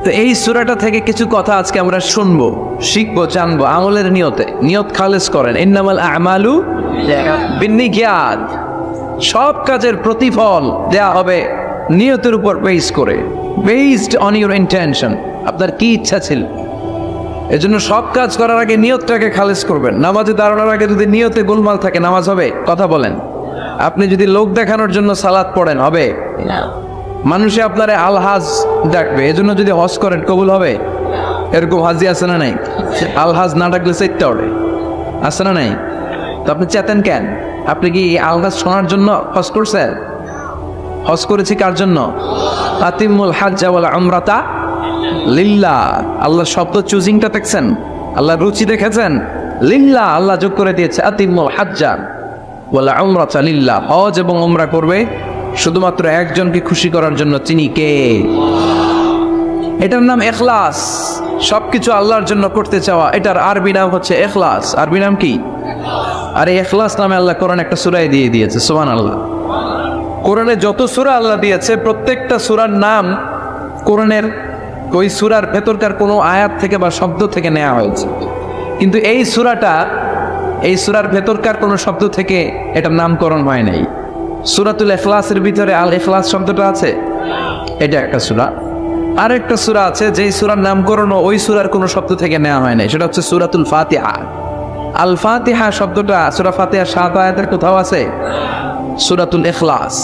তো এই সূরাটা থেকে কিছু কথা আজকে আমরা শুনবো, শিখবো, জানবো আমলের নিয়তে। নিয়ত খালেস করেন, ইন্নামাল আমালু বিন্নিয়াত। সব কাজের প্রতিফল দেয়া হবে নিয়তের উপর বেস করে, বেসড অন ইউর ইন্টেনশন। আপনার কি ইচ্ছা ছিল, এজন্য সব কাজ করার আগে নিয়তটাকে খালেস করবেন। নামাজে দাঁড়ানোর আগে যদি নিয়তে গোলমাল থাকে নামাজ হবে? কথা বলেন। আপনি যদি লোক দেখানোর জন্য সালাত পড়েন হবে? মানুষে আপনারে আলহাজ ডাকবে, এজন্য যদি হজ করেন কবুল হবে? এরকম হাজি আছে না নাই? আলহাজ না ডাকলে চেতে ওঠে, আছে না নাই? তো আপনি চেতেন কেন? আপনি কি আলহাজ শোনার জন্য হজ করছেন? হজ করেছি কার জন্য? আতিমুল হাজ্জা ওয়াল উমরাতা লিল্লাহ। আল্লাহ শব্দ চুজিংটা দেখছেন? আল্লাহ রুচি দেখেছেন? লিল্লাহ, আল্লাহ যোগ করে দিয়েছে আতিমুল হাজ্জা ওয়াল উমরাতা লিল্লাহ। হজ এবং উমরা করবে শুধুমাত্র একজনকে খুশি করার জন্য। তিনি কে? এটার নাম ইখলাস। সবকিছু আল্লাহর জন্য করতে চাওয়া, এটার আরবি নাম হচ্ছে ইখলাস। আরবি নাম কি? আর এই ইখলাস নামে আল্লাহ কোরআন একটা সূরায় দিয়ে দিয়েছে। সুবহানাল্লাহ। কোরআনে যত সূরা আল্লাহ দিয়েছে প্রত্যেকটা সূরার নাম কোরআনের ওই সূরার ভেতরকার কোনো আয়াত থেকে বা শব্দ থেকে নেওয়া হয়েছে, কিন্তু এই সূরাটা এই সূরার ভেতরকার কোনো শব্দ থেকে এটার নামকরণ হয় নাই। সূরাতুল ইখলাসের ভিতরে আল ইখলাস শব্দটা আছে, এটা একটা সূরা। আর একটা সূরা আছে যেই সূরার নামকরণ ওই সূরার কোনো শব্দ থেকে নেওয়া হয় নাই, সেটা হচ্ছে সূরাতুল ফাতিহা। আল ফাতিহা শব্দটা সূরা ফাতিহার 7 আয়াতের কোথাও আছে? সূরাতুল ইখলাস,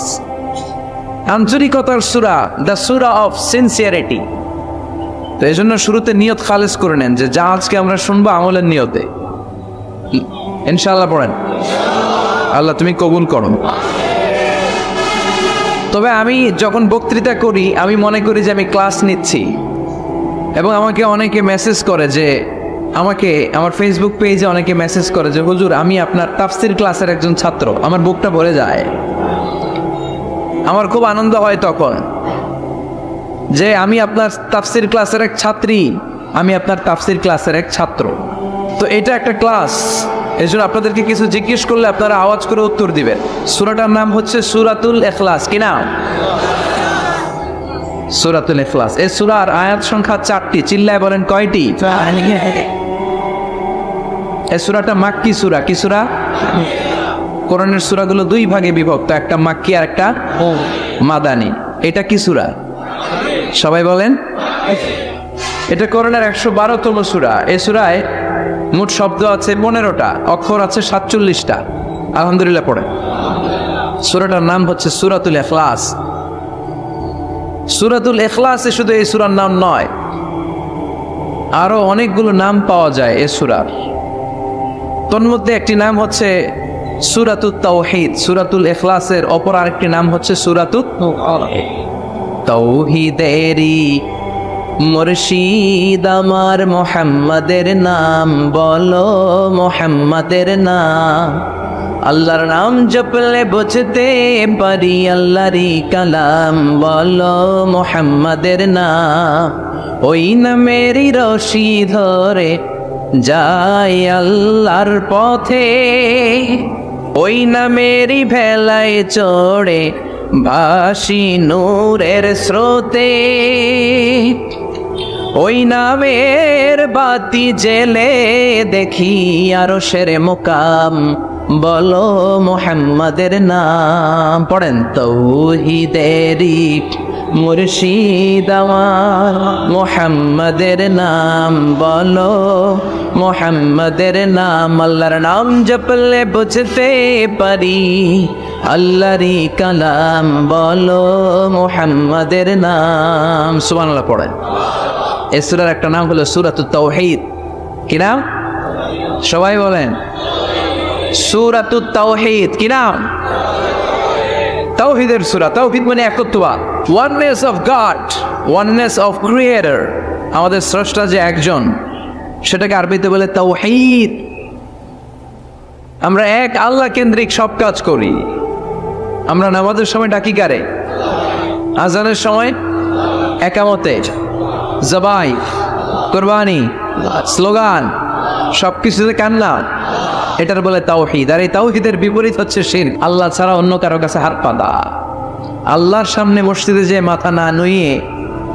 আন্তরিকতার সূরা, দ্য সূরা অফ সিনসিয়ারিটি। তো এই জন্য শুরুতে নিয়ত খালেস করে নেন যে যা আজকে আমরা শুনবো আমলের নিয়তে। ইনশাআল্লাহ পড়েন, আল্লাহ তুমি কবুল করো। তবে আমি যখন বক্তৃতা করি আমি মনে করি যে আমি ক্লাস নিচ্ছি, এবং আমাকে অনেকে মেসেজ করে যে আমাকে আমার ফেসবুক পেজে অনেকে মেসেজ করে যে হুজুর আমি আপনার তাফসির ক্লাসের একজন ছাত্র। আমার বুকটা ভরে যায়, আমার খুব আনন্দ হয় তখন যে আমি আপনার তাফসির ক্লাসের এক ছাত্রী, আমি আপনার তাফসির ক্লাসের এক ছাত্র। তো এটা একটা ক্লাস, এই জন্য আপনাদেরকে কিছু জিজ্ঞেস করলে আপনারা আওয়াজ করে উত্তর দিবেন। সূরাটার নাম হচ্ছে সূরাতুল ইখলাস। কি নাম? সূরাতুল ইখলাস। এই সূরার আয়াত সংখ্যা 4টি। চিল্লায় বলেন কয়টি? এই সূরাটা মাক্কি সূরা। কি সূরা? কোরআনের সূরাগুলো দুই ভাগে বিভক্ত, একটা মাক্কি আর একটা মাদানী। এটা কি সূরা? সবাই বলেন। এটা কোরআনের 112তম সূরা। এই সূরায় মোট শব্দ আছে 15টা, অক্ষর আছে 47টা। আলহামদুলিল্লাহ পড়ে। সূরাটার নাম হচ্ছে সূরাতুল ইখলাস। সূরাতুল ইখলাসে শুধু এই সূরার নাম নয়, আরো অনেকগুলো নাম পাওয়া যায় এই সূরার। তন্মধ্যে একটি নাম হচ্ছে সূরাতুত তাওহীদ। সূরাতুল ইখলাসের অপর আরেকটি নাম হচ্ছে সূরাতুত তাওহীদেরই মুর্শিদ আমার মুহাম্মাদের নাম বলো, মুহাম্মাদের নাম। আল্লাহর নাম জপলে বুঝতে পারি আল্লাহরই কালাম বলো, মুহাম্মাদের নাম। ওই নামেরই রশি ধরে যাই আল্লাহর পথে, ওই নামেরই ভেলায় চড়ে ভাসি নূরের স্রোতে। ওই নামের বাতি জেলে দেখি আরশের মুকাম বলো, মুহাম্মাদের নাম। পড়েন। তাওহীদেরই মুর্শিদ আমার মুহাম্মাদের নাম বলো, মুহাম্মাদের নাম। আল্লাহর নাম জপলে বুঝতে পারি আল্লাহরই কালাম বলো, মুহাম্মাদের নাম। সুবহানাল্লাহ পড়েন। এই সূরার একটা নাম হলো সূরাতুত তাওহীদ। কি নাম? সবাই বলেন। সূরাতুত তাওহীদ। কি নাম? তাওহীদের সূরা। তাওহীদ মানে একত্ববাদ, oneness of God, oneness of creator. আমাদের স্রষ্টা যে একজন, সেটাকে আরবিতে বলে তাওহীদ। আমরা এক আল্লাহ কেন্দ্রিক সব কাজ করি। আমরা নামাজের সময় ডাকি কারে? আজানের সময়, একামতে, জবাই, কোরবানি, স্লোগান, সব কিছুতে কার নাম? এটার বলে তাওহীদ। আর এই তাওহীদের বিপরীত হচ্ছে শিরক। আল্লাহ ছাড়া অন্য কারো কাছে হাত পাতা। আল্লাহর সামনে মসজিদে যে মাথা না নুইয়ে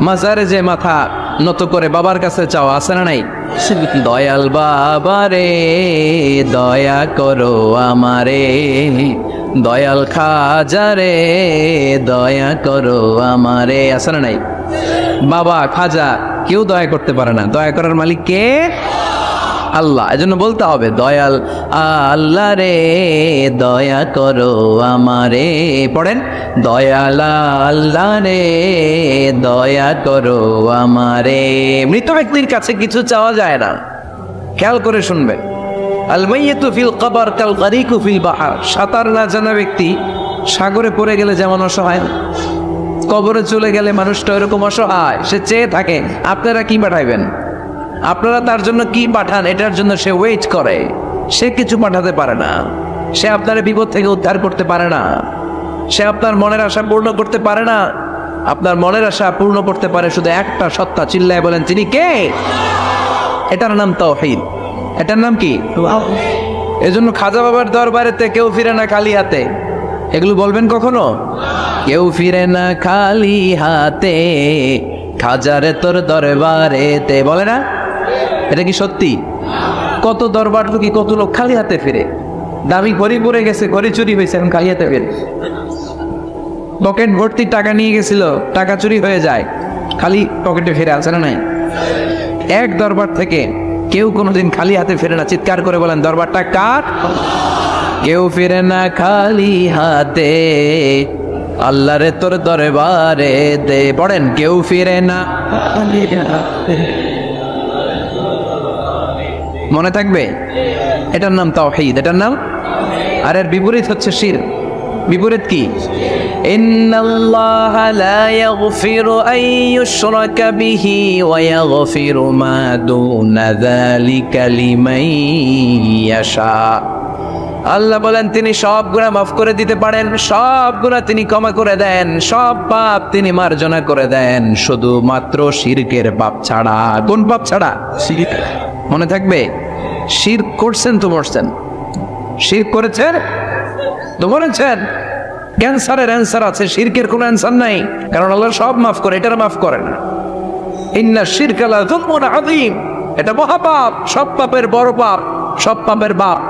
মাজারে যে মাথা নত করে বাবার কাছে চাওয়া, আছে না নাই? দয়াল বাবা রে দয়া করো আমারে, দয়াল খাজা রে দয়া করো আমারে, আছে না নাই? বাবা খাজা কেউ দয়া করতে পারে না, দয়া করার মালিক কে? আল্লাহ। এজন্য বলতে হবে দয়াল আল্লাহ রে দয়া করো আমারে। পড়েন, দয়াল আল্লাহ রে দয়া করো আমারে। মৃত ব্যক্তির কাছে কিছু চাওয়া যায় না, খেয়াল করে শুনবে। আল মাইয়িতু ফিল কবর কাল গারিকু ফিল বাহর। সাঁতার না জানা ব্যক্তি সাগরে পড়ে গেলে যেমন অসহায়, কবরে চলে গেলে মানুষটা এরকম অসহায়, সে চেয়ে থাকে আপনারা কি পাঠাইবেন, আপনারা তার জন্য কি পাঠান, এটার জন্য সে ওয়েট করে। সে কিছু পাঠাতে পারে না, সে আপনার বিপদ থেকে উদ্ধার করতে পারে না, সে আপনার মনের আশা পূর্ণ করতে পারে না। আপনার মনের আশা পূর্ণ করতে পারে শুধু একটা সত্তা, চিল্লায় বলেন তিনি কে? এটার নাম তাওহীদ। এটার নাম কি? এজন্য খাজা বাবার দরবারেতে কেউ ফিরে না খালি হাতে। এগুলো বলবেন কখনো? কেউ ফিরে না খালি হাতে, খাজারে তোর দরবারেতে, বলে না? এটা কি সত্যি? কত দরবার তো কি কত লোক খালি হাতে ফিরে। দামি ঘড়ি পরে গেছে, ঘড়ি চুরি হয়েছে, এখন খালি হাতে ফিরে। পকেট ভর্তি টাকা নিয়ে গেছিল, টাকা চুরি হয়ে যায়, খালি পকেটে ফিরে, আছে না নাই? এক দরবার থেকে কেউ কোনোদিন খালি হাতে ফিরে না। চিৎকার করে বলেন দরবারটা কার? কেউ ফিরে না খালি হাতে, আল্লাহ রে তোর দরবারে দে। পড়েন, কেউ ফিরে না। মনে থাকবে? এটার নাম তাওহীদ, এটার নাম। আর এর বিপরীত হচ্ছে শিরক। বিপরীত কি? ইন্নাল্লাহা লা ইয়াগফিরু আন ইউশরাকা বিহি ওয়া ইয়াগফিরু মা দুনা যালিকা লিমান ইয়াশা। আল্লাহ বলেন তিনি সব গুনাহ মাফ করে দিতে পারেন, সব গুনাহ তিনি ক্ষমা করে দেন, সব পাপ তিনি মার্জনা করে দেন, শুধুমাত্র শিরকের পাপ ছাড়া। কোন পাপ ছাড়া? শিরক। মনে থাকবে, শিরক করছেন তো মরছেন, শিরক করেছেন তো মরেছেন। ক্যান্সারের অ্যান্সার আছে, শিরকের কোনো অ্যান্সার নাই, কারণ আল্লাহ সব মাফ করে, এটার মাফ করে না। ইন্না শিরকা লা যুলমুন আযীম, এটা মহাপাপ, সব পাপের বড় পাপ, সব পাপের বাপ।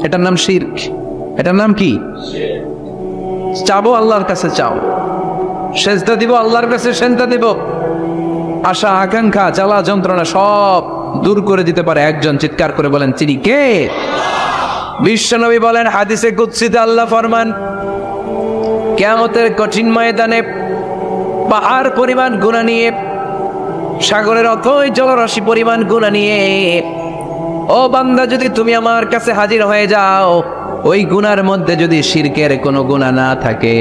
এটার নাম শিরক। এটার নাম কি? চাবো আল্লাহর কাছে চাও, সেজদা দিব আল্লাহর কাছে সেজদা দিব। আশা আকাঙ্ক্ষা জ্বালা যন্ত্রণা সব দূর করে দিতে পারে একজন। চিৎকার করে বলেন তিনি কে? বিশ্বনবী বলেন হাদিসে কুদসিতে আল্লাহ ফরমান, কিয়ামতের কঠিন ময়দানে পাহাড় পরিমাণ গুনাহ নিয়ে, সাগরের অথই জলরাশি পরিমাণ গুনাহ নিয়ে, ও বান্দা যদি তুমি আমার কাছে হাজির হয়ে যাও, ওই গুনার মধ্যে যদি শিরকের কোনো গুনাহ না থাকে,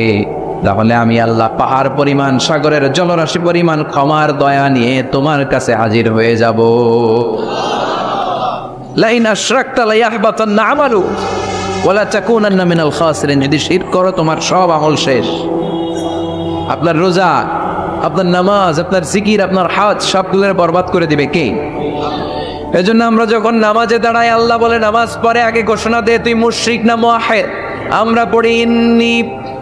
তাহলে আমি আল্লাহ পাহাড় পরিমাণ, সাগরের জলরাশি পরিমাণ ক্ষমার দয়া নিয়ে তোমার কাছে হাজির হয়ে যাব। লাইন আশরাকতা লায়াহবাতান্না আমালুক ওয়া লা তাকুনান্না মিনাল খাসিরিন। যদি শিরক করো তোমার সব আমল শেষ। আপনার রোজা, আপনার নামাজ, আপনার জিকির, আপনার হজ সবগুলো বরবাদ করে দিবে কে? এজন্য আমরা যখন নামাজে দাঁড়াই, আল্লাহ বলে নামাজ পড়ে আগে ঘোষণা দে তুই মুশরিক না মুওয়াহিদ। আমরা পড়ি ইন্নী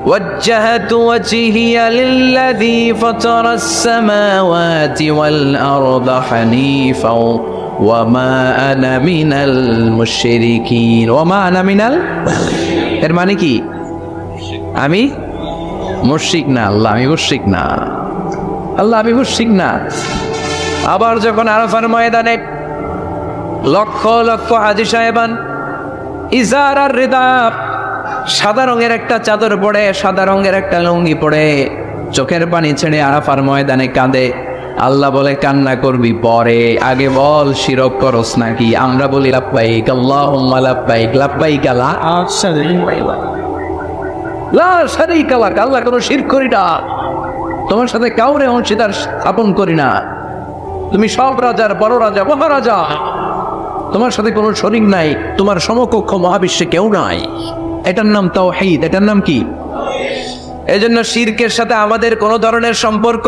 ওয়াজ্জাহাতু ওয়াজহিয়া লিল্লাযী ফাতারাস সামাওয়াতি ওয়াল আরদা হানিফা ওয়া মা আনা মিনাল মুশরিকিন। ওয়া মা আনা মিনাল, এর মানে কি? আমি মুশরিক না। আল্লাহ আমি মুশরিক না, আল্লাহ আমি মুশরিক না। আবার যখন আরাফার ময়দানে লক্ষ লক্ষ হাজী সাহেবান ইজার আর রিদা, সাদা রঙের একটা চাদর পরে, সাদা রঙের একটা লুঙ্গি পরে, চোখের পানি ছেড়ে আরাফার ময়দানে কাঁদে। আল্লাহ বলে কান্না করবি পরে, আগে বল শিরক করস নাকি? আমরা বলি লাব্বাইক আল্লাহুম্মা লাব্বাইক, লাব্বাইক লা শারীকা লাক, আল্লাহ কোনো শিরক করি না, তোমার সাথে কাউরে অংশীদার স্থাপন করি না, তুমি সব রাজার বড় রাজা, মহারাজা, তোমার সাথে কোনো শরীক নাই, তোমার সমকক্ষ মহাবিশ্বে কেউ নাই। এটার নাম তাওহীদ। এটার নাম কি? এজন্য শিরকের সাথে আমাদের কোনো ধরনের সম্পর্ক